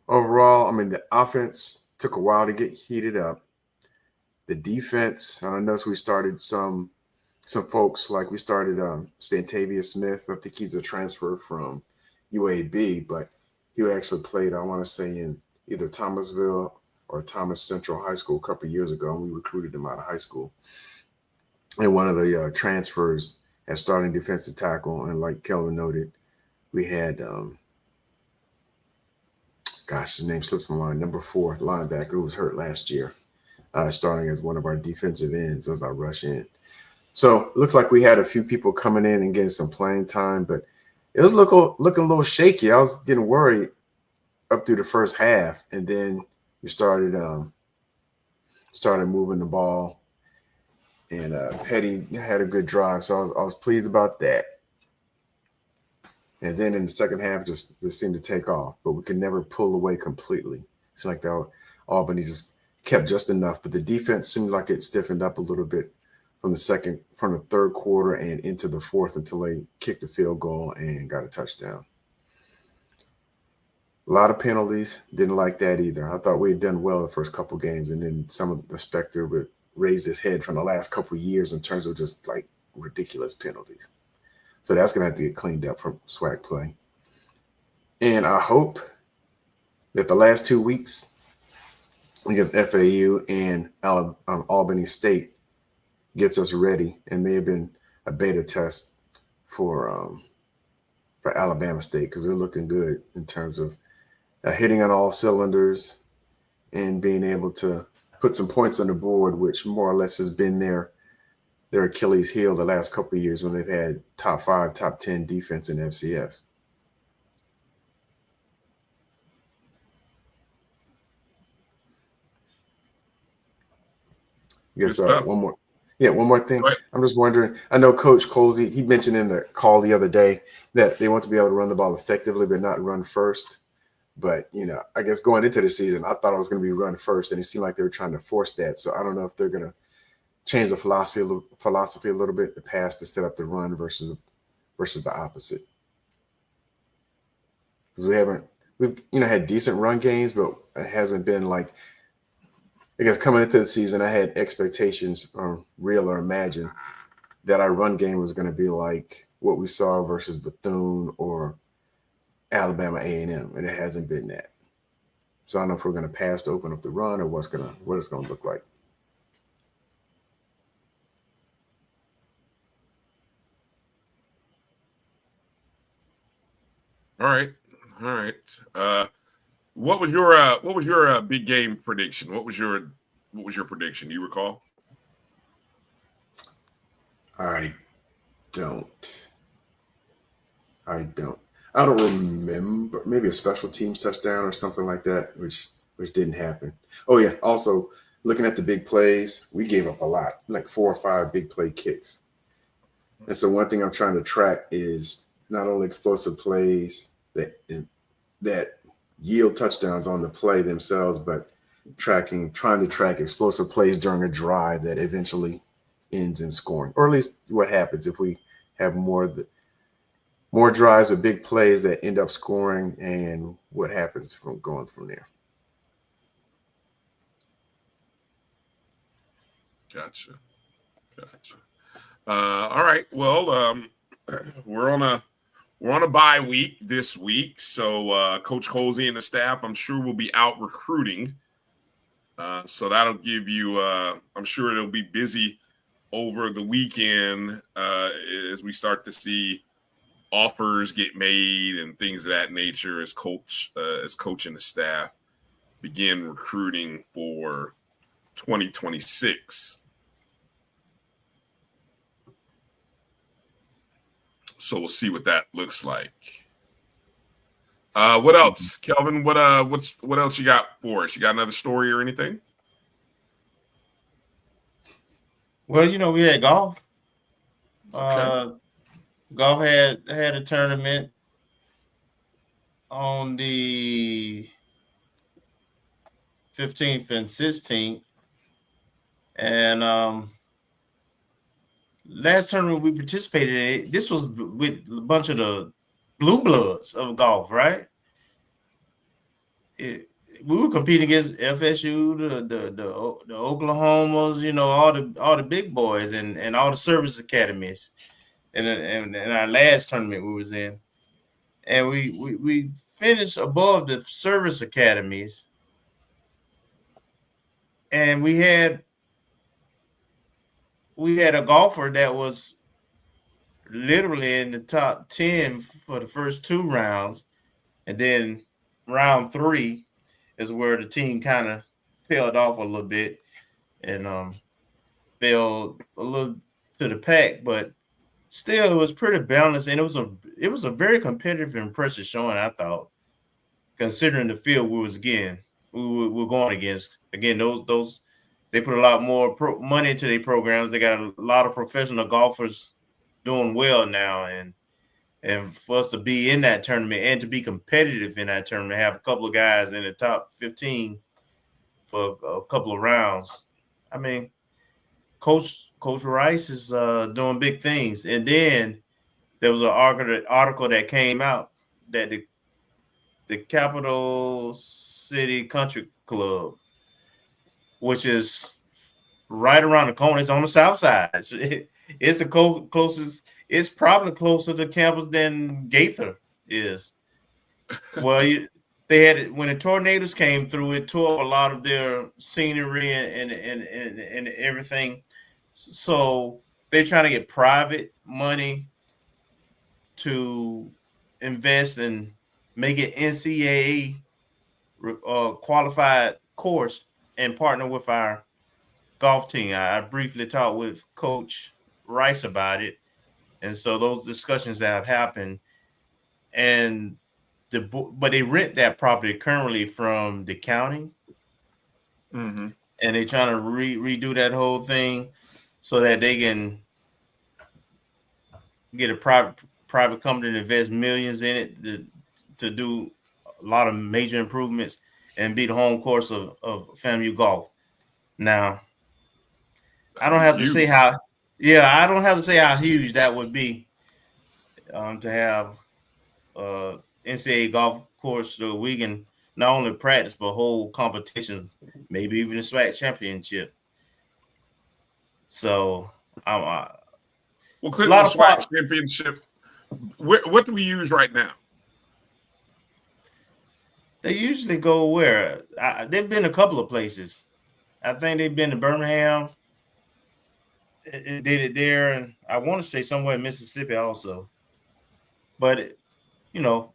overall, the offense took a while to get heated up. The defense, I noticed we started some folks, like we started Stantavia Smith. I think he's a transfer from UAB, but he actually played, I want to say, in either Thomasville or Thomas Central High School a couple of years ago, and we recruited him out of high school. And one of the transfers at starting defensive tackle, and like Kelvin noted, we had, his name slips my mind, number 4 linebacker who was hurt last year, starting as one of our defensive ends as I rush in. So it looks like we had a few people coming in and getting some playing time, but it was looking a little shaky. I was getting worried up through the first half, and then we started moving the ball, and Petty had a good drive, so I was pleased about that. And then in the second half, just seemed to take off, but we could never pull away completely. It's like Albany just kept just enough, but the defense seemed like it stiffened up a little bit from the third quarter and into the fourth until they kicked a field goal and got a touchdown. A lot of penalties. Didn't like that either. I thought we had done well the first couple games, and then some of the specter would raise his head from the last couple of years in terms of just like ridiculous penalties. So that's going to have to get cleaned up from SWAC play. And I hope that the last 2 weeks against FAU and Albany State gets us ready, and may have been a beta test for Alabama State, because they're looking good in terms of hitting on all cylinders and being able to put some points on the board, which more or less has been their Achilles heel the last couple of years when they've had top 5, top 10 defense in FCS. I guess one more thing. I'm just wondering, I know Coach Colsey, he mentioned in the call the other day that they want to be able to run the ball effectively, but not run first. But, I guess going into the season, I thought it was going to be run first, and it seemed like they were trying to force that. So I don't know if they're going to change the philosophy a little bit, the pass to set up the run versus the opposite. Because we've had decent run games, but it hasn't been like, I guess coming into the season, I had expectations, or real or imagined, that our run game was going to be like what we saw versus Bethune or Alabama A&M, and it hasn't been that. So I don't know if we're going to pass to open up the run or what it's going to look like. All right. What was your big game prediction? What was your prediction? Do you recall? I don't remember. Maybe a special teams touchdown or something like that, which didn't happen. Oh yeah. Also, looking at the big plays, we gave up a lot, like 4 or 5 big play kicks. And so one thing I'm trying to track is not only explosive plays that yield touchdowns on the play themselves, but trying to track explosive plays during a drive that eventually ends in scoring, or at least what happens if we have more drives with big plays that end up scoring, and what happens from going from there. Gotcha. All right. Well, we're on a bye week this week, so Coach Colsey and the staff, I'm sure, will be out recruiting. So that'll give you. I'm sure it'll be busy over the weekend as we start to see offers get made and things of that nature as coach and the staff begin recruiting for 2026. So we'll see what that looks like. What else, Kelvin? What else you got for us? You got another story or anything? Well, we had golf. Okay. Golf had a tournament on the 15th and 16th, and last tournament we participated in, this was with a bunch of the blue bloods of golf, right? We were competing against FSU, the Oklahomas, all the big boys and all the service academies. And our last tournament we was in. and we finished above the service academies, and we had a golfer that was literally in the top 10 for the first 2 rounds, and then round 3 is where the team kind of tailed off a little bit and fell a little to the pack, but still it was pretty balanced, and it was a very competitive and impressive showing, I thought, considering the field we were going against. Again, those they put a lot more money into their programs. They got a lot of professional golfers doing well now, and for us to be in that tournament and to be competitive in that tournament, have a couple of guys in the top 15 for a couple of rounds. I mean, Coach Rice is doing big things. And then there was an article that came out that the Capital City Country Club, which is right around the corner, it's on the south side. It's the closest. It's probably closer to campus than Gaither is. Well, they had, when the tornadoes came through, it tore a lot of their scenery and everything. So they're trying to get private money to invest and make it NCAA qualified course and partner with our golf team. I briefly talked with Coach Rice about it, and so those discussions that have happened, and but they rent that property currently from the county, and they're trying to redo that whole thing so that they can get a private company to invest millions in it to do a lot of major improvements and be the home course of FAMU golf. Now, I don't have to say how huge that would be to have NCAA golf course so we can not only practice but hold competitions, maybe even a SWAC championship. So well, Clinton SWAC championship. What do we use right now? They usually go where? They've been a couple of places. I think they've been to Birmingham. It did it there, and I want to say somewhere in Mississippi also. But no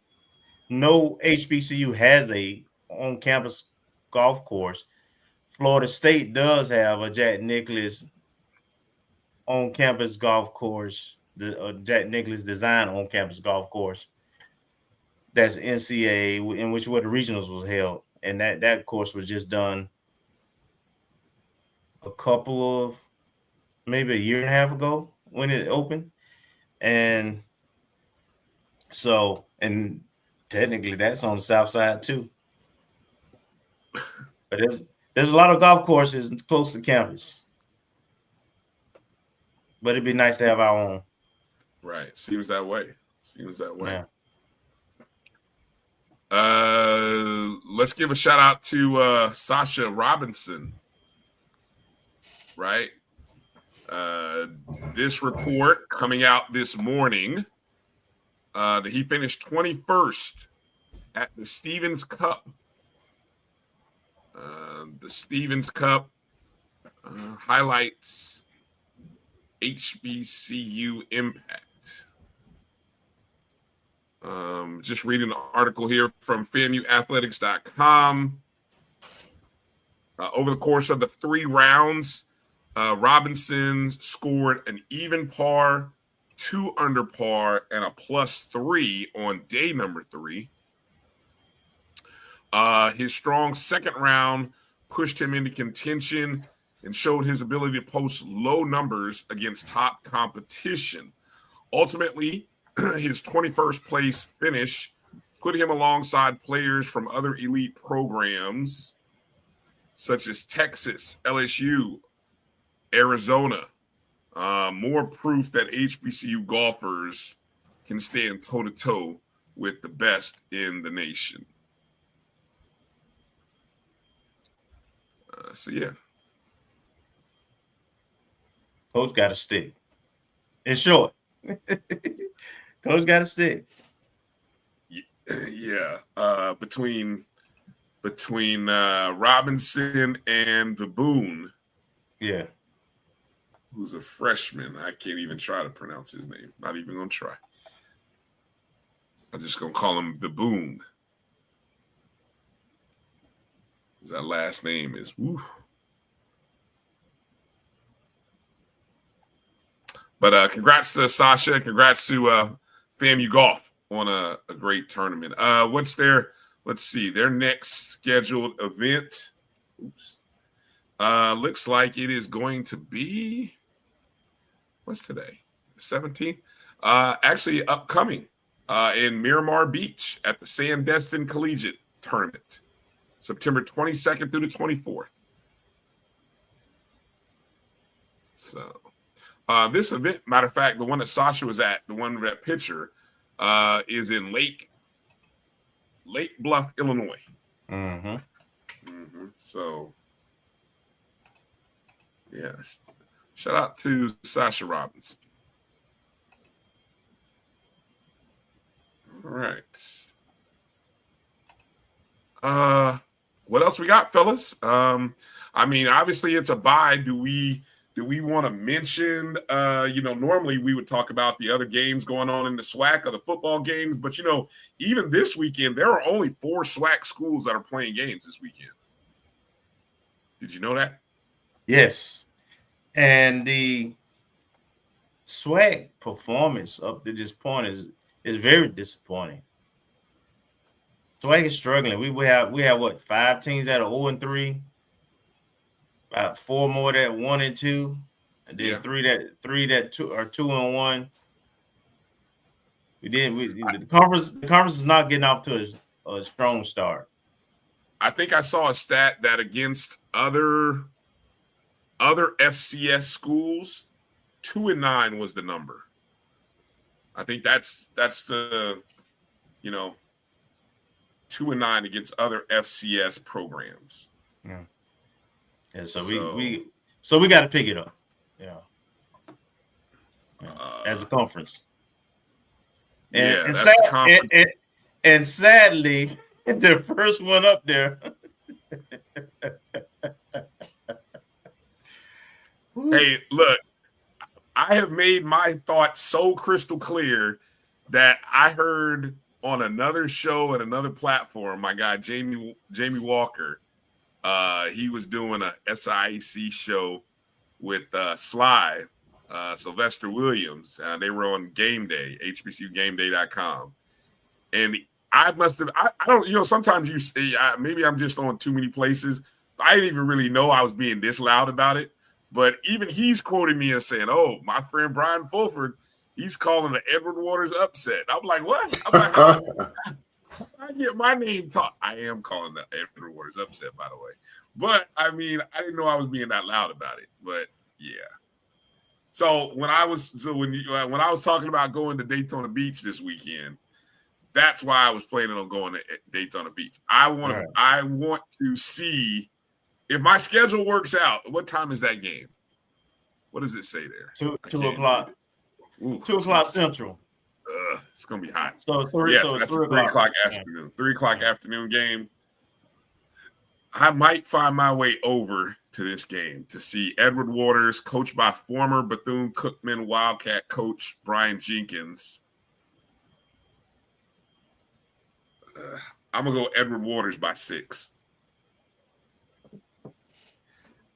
HBCU has a on-campus golf course. Florida State does have a Jack Nicklaus on-campus golf course, the Jack Nicklaus design on-campus golf course. That's NCAA, in which where the regionals was held, and that course was just done maybe a year and a half ago when it opened, and so, and technically that's on the south side too. But there's a lot of golf courses close to campus, but it'd be nice to have our own. Right, seems that way. Yeah. Let's give a shout out to Sasha Robinson. Right. This report coming out this morning that he finished 21st at the Stevens Cup. The Stevens Cup highlights HBCU impact. Just reading an article here from FAMUathletics.com. Over the course of the 3 rounds, Robinson scored an even par, 2 under par, and a +3 on day number 3. His strong second round pushed him into contention and showed his ability to post low numbers against top competition. Ultimately, his 21st place finish put him alongside players from other elite programs such as Texas, LSU, Arizona. More proof that HBCU golfers can stand toe-to-toe with the best in the nation. So, yeah. Coach got a stick. It's short. Coach got a stick. Yeah, between Robinson and Vaboon. Yeah. Who's a freshman. I can't even try to pronounce his name. Not even going to try. I'm just going to call him Vaboon. That last name is woo. But congrats to Sasha. Congrats to FAMU Golf on a great tournament. What's their, let's see, their next scheduled event? Oops. Looks like it is going to be, what's today? 17th? Actually upcoming in Miramar Beach at the Sandestin Collegiate Tournament, September 22nd through the 24th. So this event, matter of fact, the one that Sasha was at, the one with that picture, is in Lake Bluff, Illinois. So, yeah, shout out to Sasha Robbins. All right. What else we got, fellas? I mean, obviously it's a bye. Do we want to mention, normally we would talk about the other games going on in the SWAC or the football games, but, even this weekend, there are only 4 SWAC schools that are playing games this weekend. Did you know that? Yes. And the SWAC performance up to this point is very disappointing. SWAC is struggling. We have what, 5 teams that are 0-3, about 4 more that 1-2, and then 3 that are 2-1. The conference is not getting off to a strong start. I think I saw a stat that against other FCS schools, 2-9 was the number. I think that's the 2-9 against other FCS programs. Yeah. And so we got to pick it up. Yeah. As a conference. And sadly, the first one up there. Hey, look, I have made my thoughts so crystal clear that I heard on another show and another platform, my guy Jamie Walker, he was doing a SIAC show with Sly, Sylvester Williams. They were on Game Day, HBCUGameDay.com. And I must have, I don't, sometimes you say, maybe I'm just on too many places. I didn't even really know I was being this loud about it. But even he's quoting me and saying, "Oh, my friend Bryan Fulford, he's calling the Edward Waters upset." I'm like, "What?" I'm like, "How I get my name talk?" I am calling the Edward Waters upset, by the way. But I mean, I didn't know I was being that loud about it. But yeah. So when I was talking about going to Daytona Beach this weekend, that's why I was planning on going to Daytona Beach. I want to see. If my schedule works out, what time is that game? What does it say there? 2 o'clock. 2 o'clock Central. It's gonna be hot. So that's 3 o'clock afternoon. 3 o'clock afternoon game. I might find my way over to this game to see Edward Waters, coached by former Bethune-Cookman Wildcat coach Brian Jenkins. I'm gonna go Edward Waters by 6.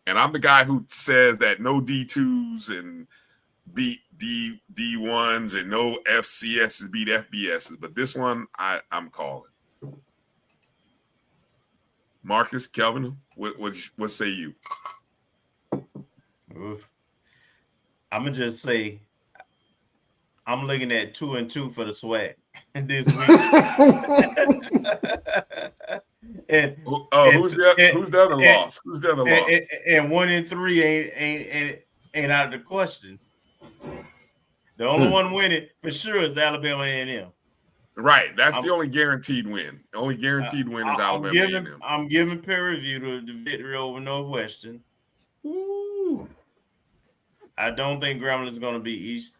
And I'm the guy who says that no D2s and beat D1s and no FCSs beat FBSs. But this one, I'm calling. Marcus, Kelvin, what say you? I'm going to just say I'm looking at 2-2 for the SWAC this week. Who's the other loss? Who's the other loss? And 1-3 ain't out of the question. The only one winning for sure is Alabama A&M. Right, that's the only guaranteed win. The only guaranteed win is Alabama A&M. I'm giving peer review to the victory over Northwestern. Ooh. I don't think Grambling is going to be East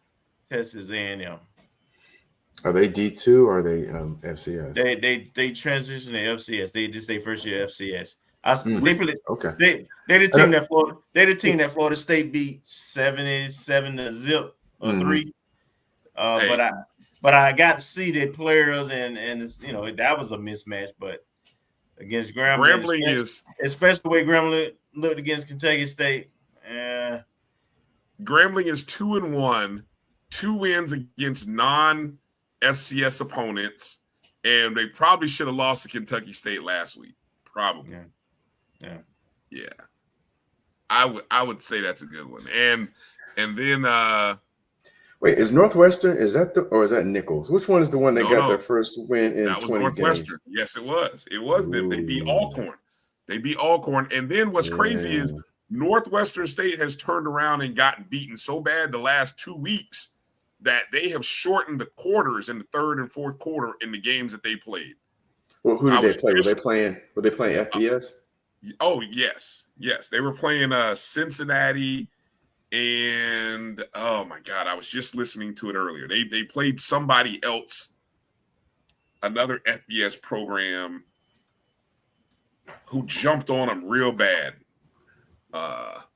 Texas A&M. Are they D2 or are they FCS? They transition to FCS. They just their first year FCS. Okay. They're the team that Florida State beat 77-0 or 3. But I got to see their players and it's, that was a mismatch. But against Grambling, especially the way Grambling looked against Kentucky State. Grambling is 2-1, 2 wins against non-FCS opponents, and they probably should have lost to Kentucky State last week. Probably. Yeah. I would say that's a good one. And then wait, is Northwestern, is that Nichols? Which one is the one that got their first win in 20 Northwestern. games? Yes, it was. It was them. They beat Alcorn. And then what's crazy is Northwestern State has turned around and gotten beaten so bad the last 2 weeks that they have shortened the quarters in the third and fourth quarter in the games that they played. Well, who did they play? Were they playing FBS? Oh, yes. They were playing Cincinnati, and oh my God, I was just listening to it earlier. They played somebody else, another FBS program who jumped on them real bad. But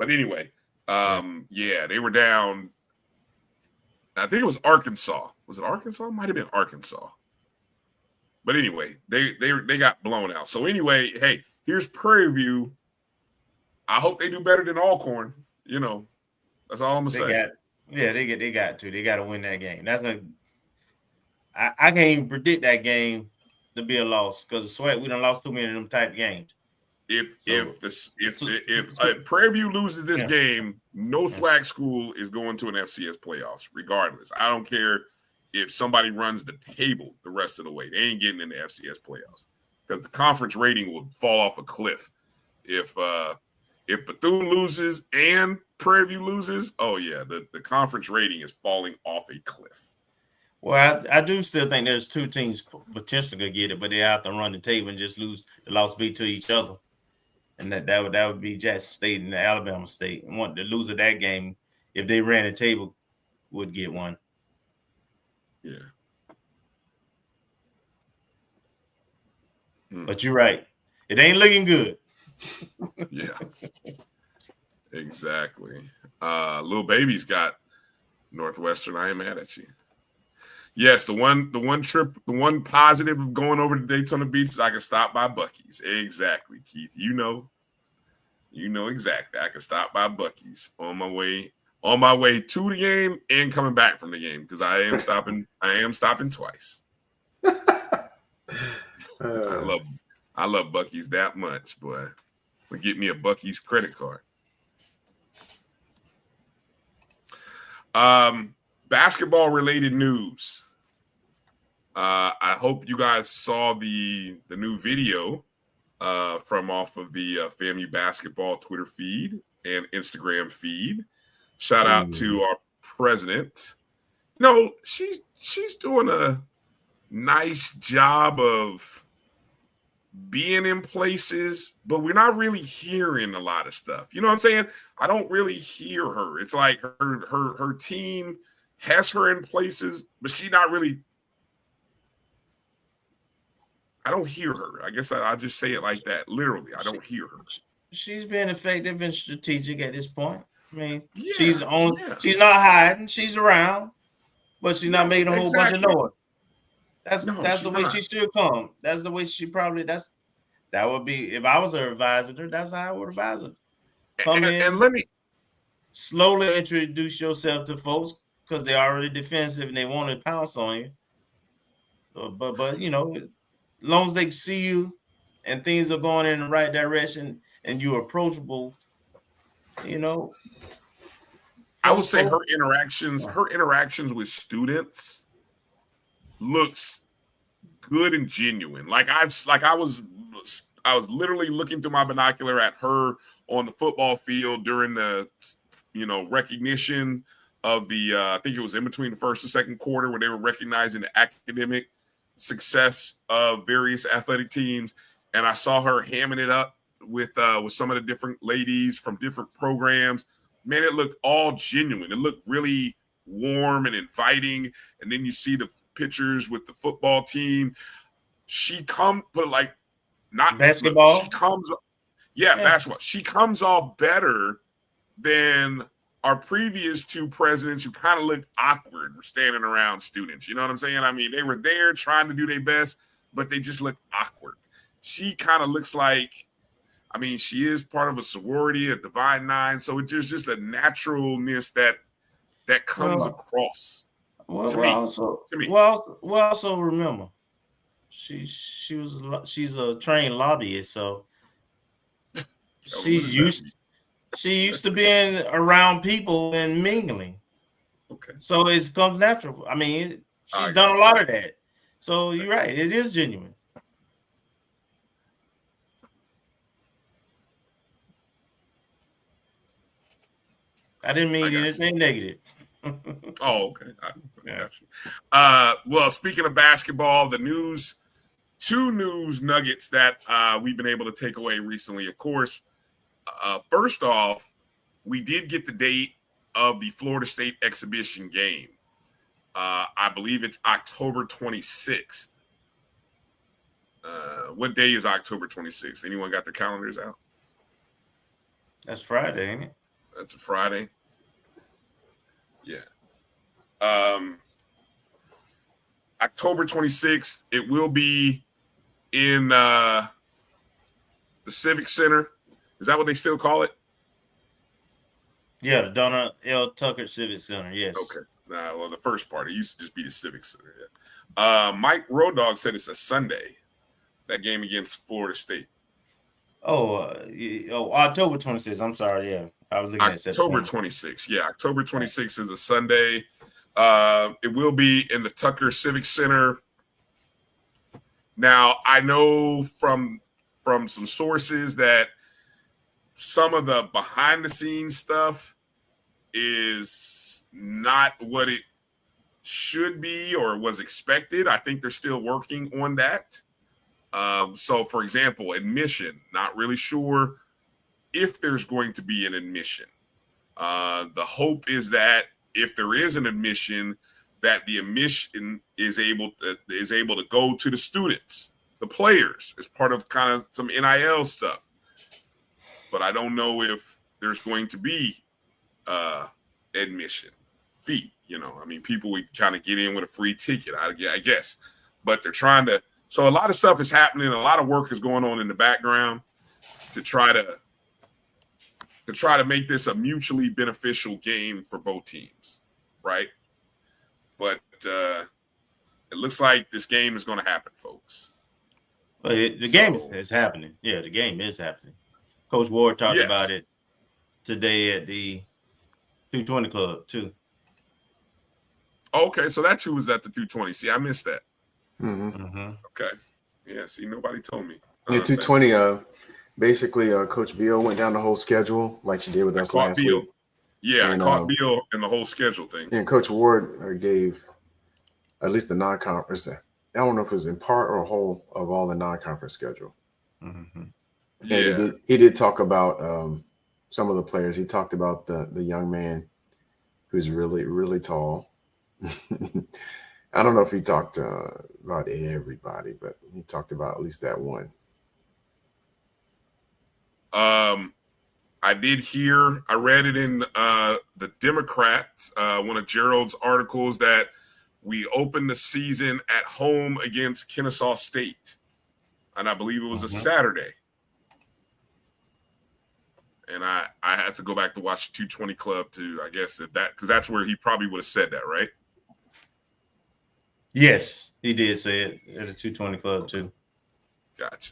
anyway, they were down. I think it was Arkansas. Was it Arkansas? Might have been Arkansas. But anyway, they got blown out. So anyway, hey, here's Prairie View. I hope they do better than Alcorn. That's all I'm gonna say. They got to. They got to win that game. I can't even predict that game to be a loss because of Sweat. We done lost too many of them type games. If Prairie View loses this game, no swag school is going to an FCS playoffs, regardless. I don't care if somebody runs the table the rest of the way. They ain't getting in the FCS playoffs because the conference rating will fall off a cliff. If Bethune loses and Prairie View loses, oh yeah, the conference rating is falling off a cliff. Well, I do still think there's 2 teams potentially gonna get it, but they have to run the table and just lose the loss beat to each other. And that would be Jackson State and Alabama State. And the loser of that game, if they ran the table, would get one. Yeah. But you're right. It ain't looking good. Yeah. Exactly. Little Baby's got Northwestern. I ain't mad at you. Yes, the one positive of going over to Daytona Beach is I can stop by Buc-ee's. Exactly, Keith. You know exactly. I can stop by Buc-ee's on my way to the game and coming back from the game because I am stopping twice. I love Buc-ee's that much, boy. But get me a Buc-ee's credit card. Basketball related news. I hope you guys saw the new video from off of the FAMU basketball Twitter feed and Instagram feed. Shout out to our president. She's doing a nice job of being in places, but we're not really hearing a lot of stuff. You know what I'm saying? I don't really hear her. It's like her team has her in places, but she's not really. I don't hear her. I guess I'll just say it like that. Literally, I don't hear her. She's been effective and strategic at this point. I mean, she's not hiding. She's around, but she's not making a whole bunch of noise. That's the way she should come. That's the way she probably. That would be if I was her advisor. That's how I would advise her. Come in and let me slowly introduce yourself to folks because they're already defensive and they want to pounce on you. But as long as they see you and things are going in the right direction and you're approachable, I would say her interactions with students looks good and genuine. I was literally looking through my binocular at her on the football field during the recognition of the I think it was in between the first and second quarter where they were recognizing the academic success of various athletic teams, and I saw her hamming it up with some of the different ladies from different programs. Man, it looked all genuine. It looked really warm and inviting. And then you see the pictures with the football team. She comes, but like not basketball. She comes, basketball. She comes off better than our previous two presidents, who kind of looked awkward standing around students. You know what I'm saying? I mean, they were there trying to do their best, but they just looked awkward. She kind of looks like, I mean, she is part of a sorority, a Divine Nine, so there's just a naturalness that comes across. Also remember, she's a trained lobbyist, so she's used to being around people and mingling. Okay, so it comes natural. I mean, she's done a lot of that, so you're right. It is genuine. I didn't mean anything negative. Oh, okay. Well, speaking of basketball, two news nuggets that we've been able to take away recently. Of course, first off, we did get the date of the Florida State exhibition game. I believe it's October 26th. What day is October 26th? Anyone got their calendars out? That's Friday, ain't it? That's a Friday. Yeah. October 26th. It will be in the Civic Center. Is that what they still call it? Yeah, the Donna L. Tucker Civic Center. Yes. Okay. Well, the first part, it used to just be the Civic Center. Yeah. Mike Road Dogg said it's a Sunday, that game against Florida State. October 26th. I'm sorry. Yeah. I was looking at October 26th. Yeah, October 26th is a Sunday. It will be in the Tucker Civic Center. Now, I know from some sources that some of the behind-the-scenes stuff is not what it should be or was expected. I think they're still working on that. So, for example, admission, not really sure if there's going to be an admission. The hope is that if there is an admission, that the admission is able to go to the students, the players, as part of kind of some NIL stuff. But I don't know if there's going to be admission fee. You know, I mean, people would kind of get in with a free ticket, I guess. But they're trying to. So a lot of stuff is happening. A lot of work is going on in the background to try to make this a mutually beneficial game for both teams, right? But it looks like this game is going to happen, folks. Well, the game is happening. Yeah, the game is happening. Coach Ward talked about it today at the 220 Club, too. Okay, so that's who was at the 220. See, I missed that. Mm-hmm. Okay. Yeah, see, nobody told me. Yeah, 220, basically, Coach Beal went down the whole schedule like she did with us last week. Yeah, I caught Beal in the whole schedule thing. And Coach Ward gave at least the non-conference. I don't know if it was in part or whole of all the non-conference schedule. Mm-hmm. Yeah, he did talk about some of the players. He talked about the young man who's really, really tall. I don't know if he talked about everybody, but he talked about at least that one. I did hear, I read it in the Democrats, one of Gerald's articles, that we opened the season at home against Kennesaw State. And I believe it was a Saturday. And I had to go back to watch the 220 Club too, I guess, because that's where he probably would have said that, right? Yes, he did say it at the 220 Club too. Gotcha.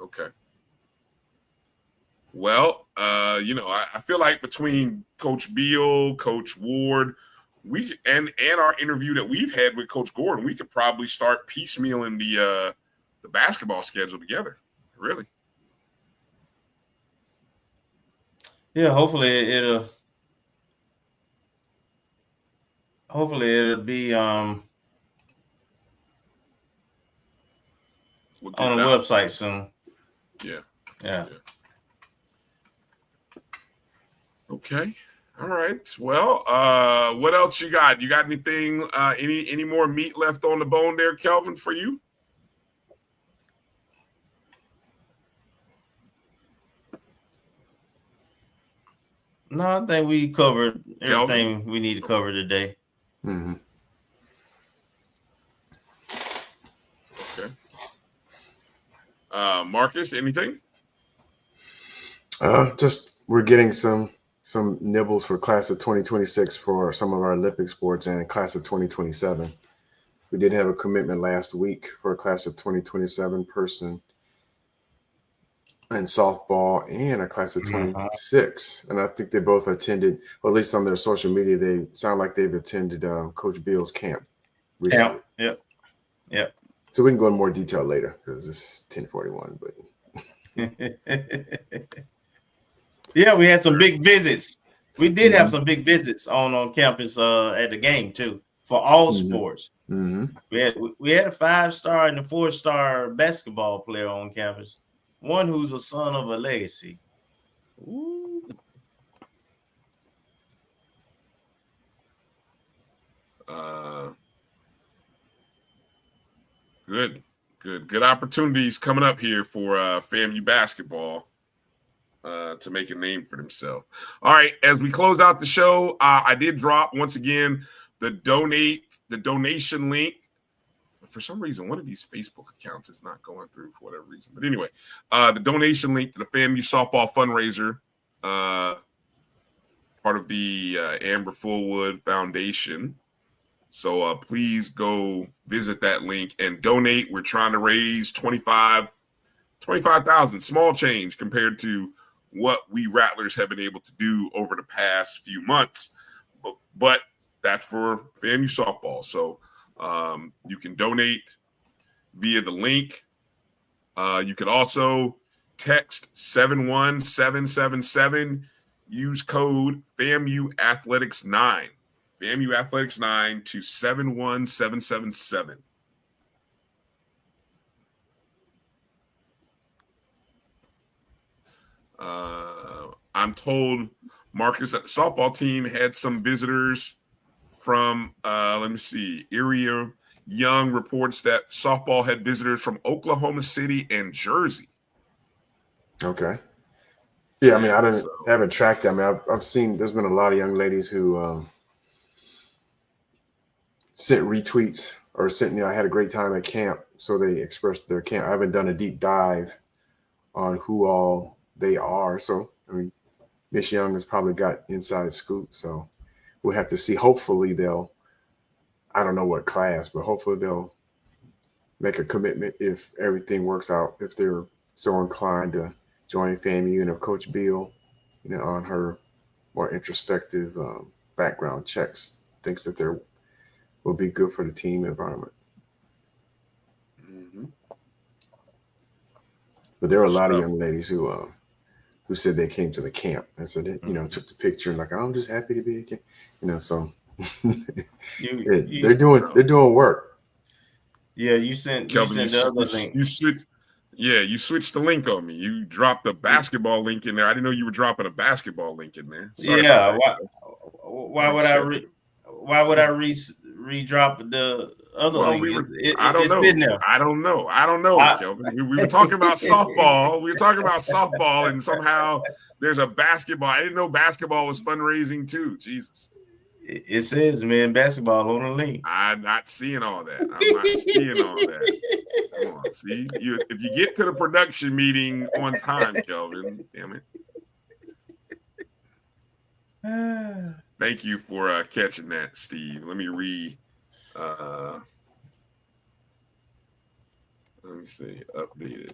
Okay. Well, I feel like between Coach Beal, Coach Ward, and our interview that we've had with Coach Gordon, we could probably start piecemealing the basketball schedule together. Really. Yeah, hopefully it'll be on the website soon. Yeah. Yeah. Okay. All right. Well, what else you got? You got anything? Any more meat left on the bone there, Kelvin, for you? No, I think we covered everything we need to cover today. Mm-hmm. Okay. Marcus, anything? Just we're getting some nibbles for class of 2026 for some of our Olympic sports and class of 2027. We did have a commitment last week for a class of 2027 person in softball and a class of 26. And I think they both attended, or at least on their social media, they sound like they've attended Coach Bill's camp recently. Yep. So we can go in more detail later because it's 10:41. But yeah, we had some big visits. We did have some big visits on campus at the game too for all sports. Mm-hmm. We had a 5-star and a 4-star basketball player on campus. One who's a son of a legacy. Ooh. Good opportunities coming up here for FAMU basketball to make a name for themselves. All right, as we close out the show, I did drop once again the donation link. For some reason, one of these Facebook accounts is not going through for whatever reason. But anyway, the donation link to the FAMU softball fundraiser, part of the Amber Fulwood Foundation. So please go visit that link and donate. We're trying to raise 25,000, small change compared to what we Rattlers have been able to do over the past few months. But that's for FAMU softball. So you can donate via the link. You could also text 71777. Use code FAMU Athletics 9. FAMU Athletics 9 to 71777. I'm told, Marcus, that the softball team had some visitors from, let me see, Area Young reports that softball had visitors from Oklahoma City and Jersey. Okay. Yeah, I mean, I haven't tracked that. I mean, I've seen there's been a lot of young ladies who sent retweets or sent, I had a great time at camp. So they expressed their camp. I haven't done a deep dive on who all they are. So, I mean, Miss Young has probably got inside scoop. So we'll have to see. Hopefully I don't know what class, but hopefully they'll make a commitment if everything works out, if they're so inclined to join FAMU, and if Coach Beal, on her more introspective background checks, thinks that there will be good for the team environment. Mm-hmm. But there are a lot of young ladies who said they came to the camp and said, took the picture and like, I'm just happy to be again, so they're doing work. Yeah, you sent Kelvin, the other link. You switched the link on me. You dropped the basketball link in there. I didn't know you were dropping a basketball link in there. Sorry why would I re-drop the other link? I don't know, Kelvin. We were talking about softball. And somehow there's a basketball. I didn't know basketball was fundraising too. Jesus. It says, man, basketball on the link. I'm not seeing all that. Come on, see? If you get to the production meeting on time, Kelvin, damn it. Thank you for catching that, Steve. Let me see, updated.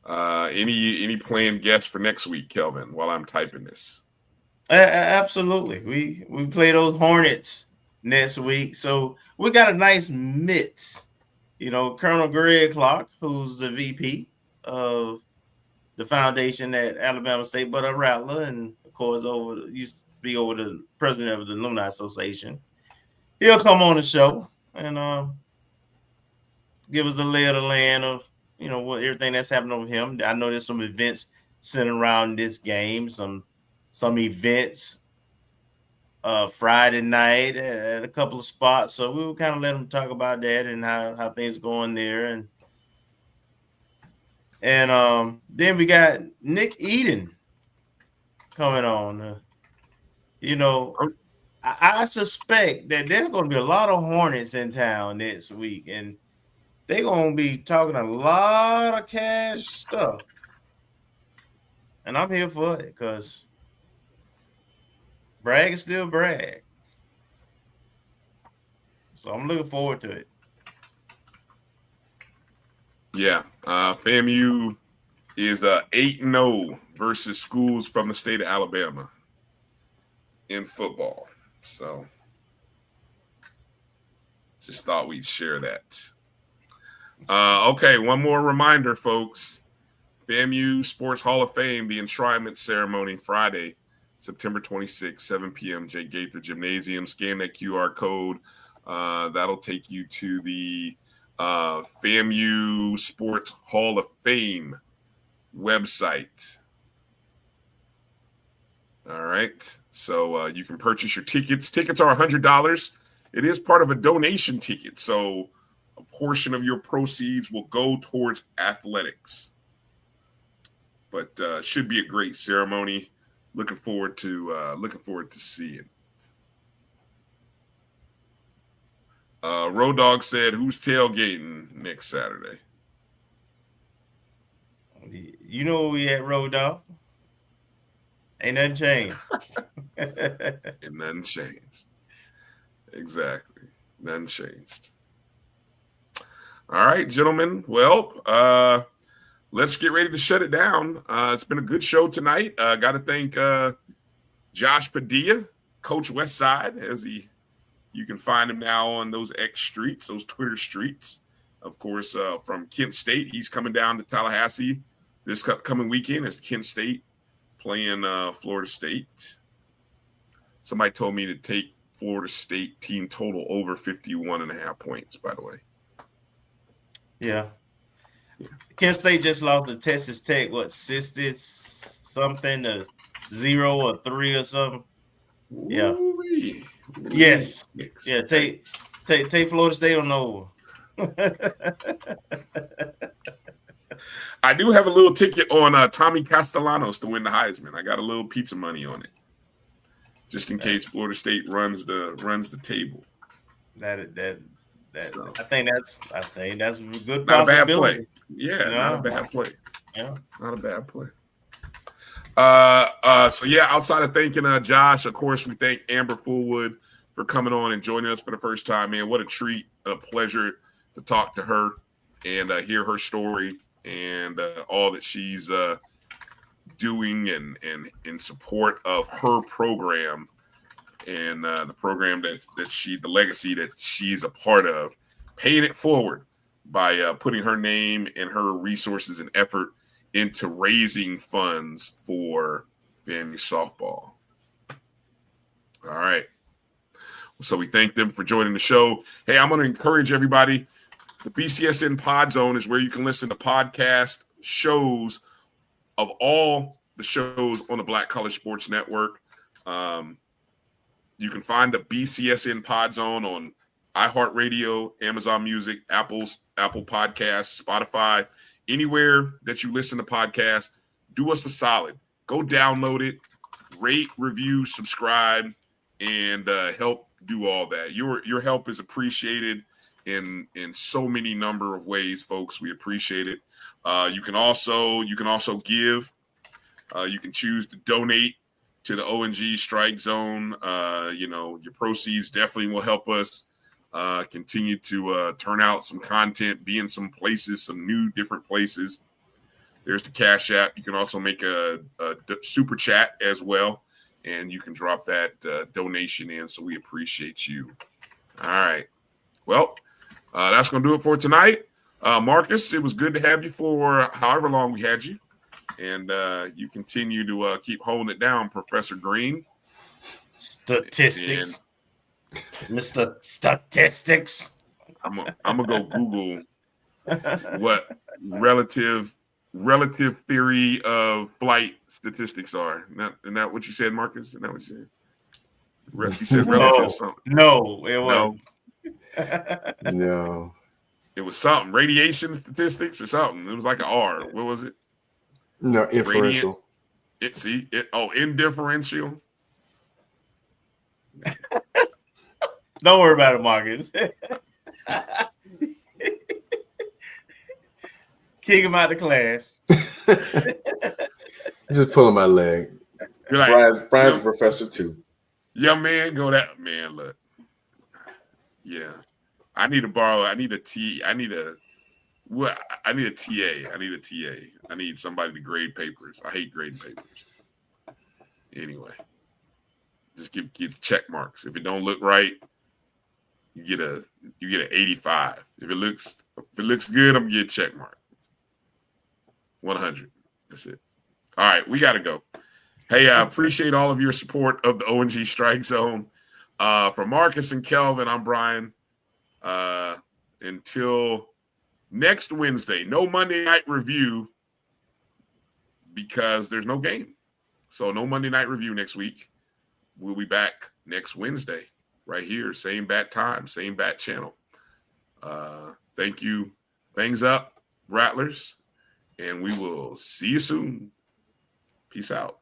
Any planned guests for next week, Kelvin, while I'm typing this? Absolutely. We play those Hornets next week. So we got a nice mix. Colonel Greg Clark, who's the VP of the foundation at Alabama State, but a Rattler, and of course used to be over the president of the Alumni Association. He'll come on the show and give us the lay of the land of what everything that's happening with him. I know there's some events centered around this game, some events Friday night at a couple of spots. So we will kind of let him talk about that and how things going there. And then we got Nick Eden coming on. I suspect that there's going to be a lot of Hornets in town next week, and they're going to be talking a lot of cash stuff. And I'm here for it because brag is still brag. So I'm looking forward to it. Yeah. FAMU is 8-0 versus schools from the state of Alabama in football. So just thought we'd share that. Okay, one more reminder, folks. FAMU Sports Hall of Fame, the enshrinement ceremony Friday, September 26th, 7 p.m. Jay Gaither Gymnasium. Scan that QR code. That'll take you to the FAMU Sports Hall of Fame website. All right. So you can purchase your tickets. Tickets are $100. It is part of a donation ticket. So a portion of your proceeds will go towards athletics. But should be a great ceremony. Looking forward to seeing. Road Dog said, "Who's tailgating next Saturday?" You know where we at, Road Dog? Ain't nothing changed. Ain't nothing changed. Exactly. Nothing changed. All right, gentlemen. Well, let's get ready to shut it down. It's been a good show tonight. Got to thank Josh Padilla, Coach Westside, you can find him now on those X streets, those Twitter streets. Of course, from Kent State, he's coming down to Tallahassee this upcoming weekend as Kent State playing Florida State. Somebody told me to take Florida State team total over 51.5 points, by the way. Yeah. Kent State just lost to Texas Tech, 60 something to 0 or 3 or something. Yeah. Ooh-wee. Yes. Yeah. Take Florida State on over. I do have a little ticket on Tommy Castellanos to win the Heisman. I got a little pizza money on it, just in case Florida State runs the table. So. I think that's a good. Not a bad play. Yeah, not a bad play. Yeah, not a bad play. So yeah, outside of thanking Josh, of course, we thank Amber Fulwood for coming on and joining us for the first time. Man, what a treat, a pleasure to talk to her and hear her story and all that she's doing and in support of her program and the program the legacy that she's a part of, paying it forward by putting her name and her resources and effort into raising funds for FAMU softball. All right. So we thank them for joining the show. Hey, I'm going to encourage everybody. The BCSN Pod Zone is where you can listen to podcast shows of all the shows on the Black College Sports Network. You can find the BCSN Pod Zone on iHeartRadio, Amazon Music, Apple Podcasts, Spotify, anywhere that you listen to podcasts. Do us a solid. Go download it, rate, review, subscribe, and help do all that. Your help is appreciated in so many number of ways, folks. We appreciate it. You can also give. You can choose to donate to the O&G StrikeZone. Your proceeds definitely will help us continue to turn out some content, be in some places, some new different places. There's the Cash App. You can also make a super chat as well, and you can drop that donation in. So we appreciate you. All right. Well, that's going to do it for tonight. Marcus, it was good to have you for however long we had you. And you continue to keep holding it down, Professor Green. Statistics. Mr. Statistics. I'm gonna go Google what relative theory of flight statistics are. Isn't that what you said, Marcus? Isn't that what you said? You said relative something. No, it wasn't. No. It was something. Radiation statistics or something. It was like an R. What was it? No, inferential. Indifferential. Don't worry about it, Marcus. Kick him out of class. Just pulling my leg. Like, Brian's a professor too. Young man, go that man. Look, yeah. I need a TA. I need a TA. I need somebody to grade papers. I hate grading papers. Anyway, just give kids check marks. If it don't look right, you get an 85. If it looks good, I'm gonna get a check mark. 100. That's it. All right, we got to go. Hey, I appreciate all of your support of the O&G Strike Zone. For Marcus and Kelvin, I'm Bryan. Until next Wednesday, no Monday night review because there's no game. So no Monday night review next week. We'll be back next Wednesday right here. Same bat time, same bat channel. Thank you. Things up, Rattlers. And we will see you soon. Peace out.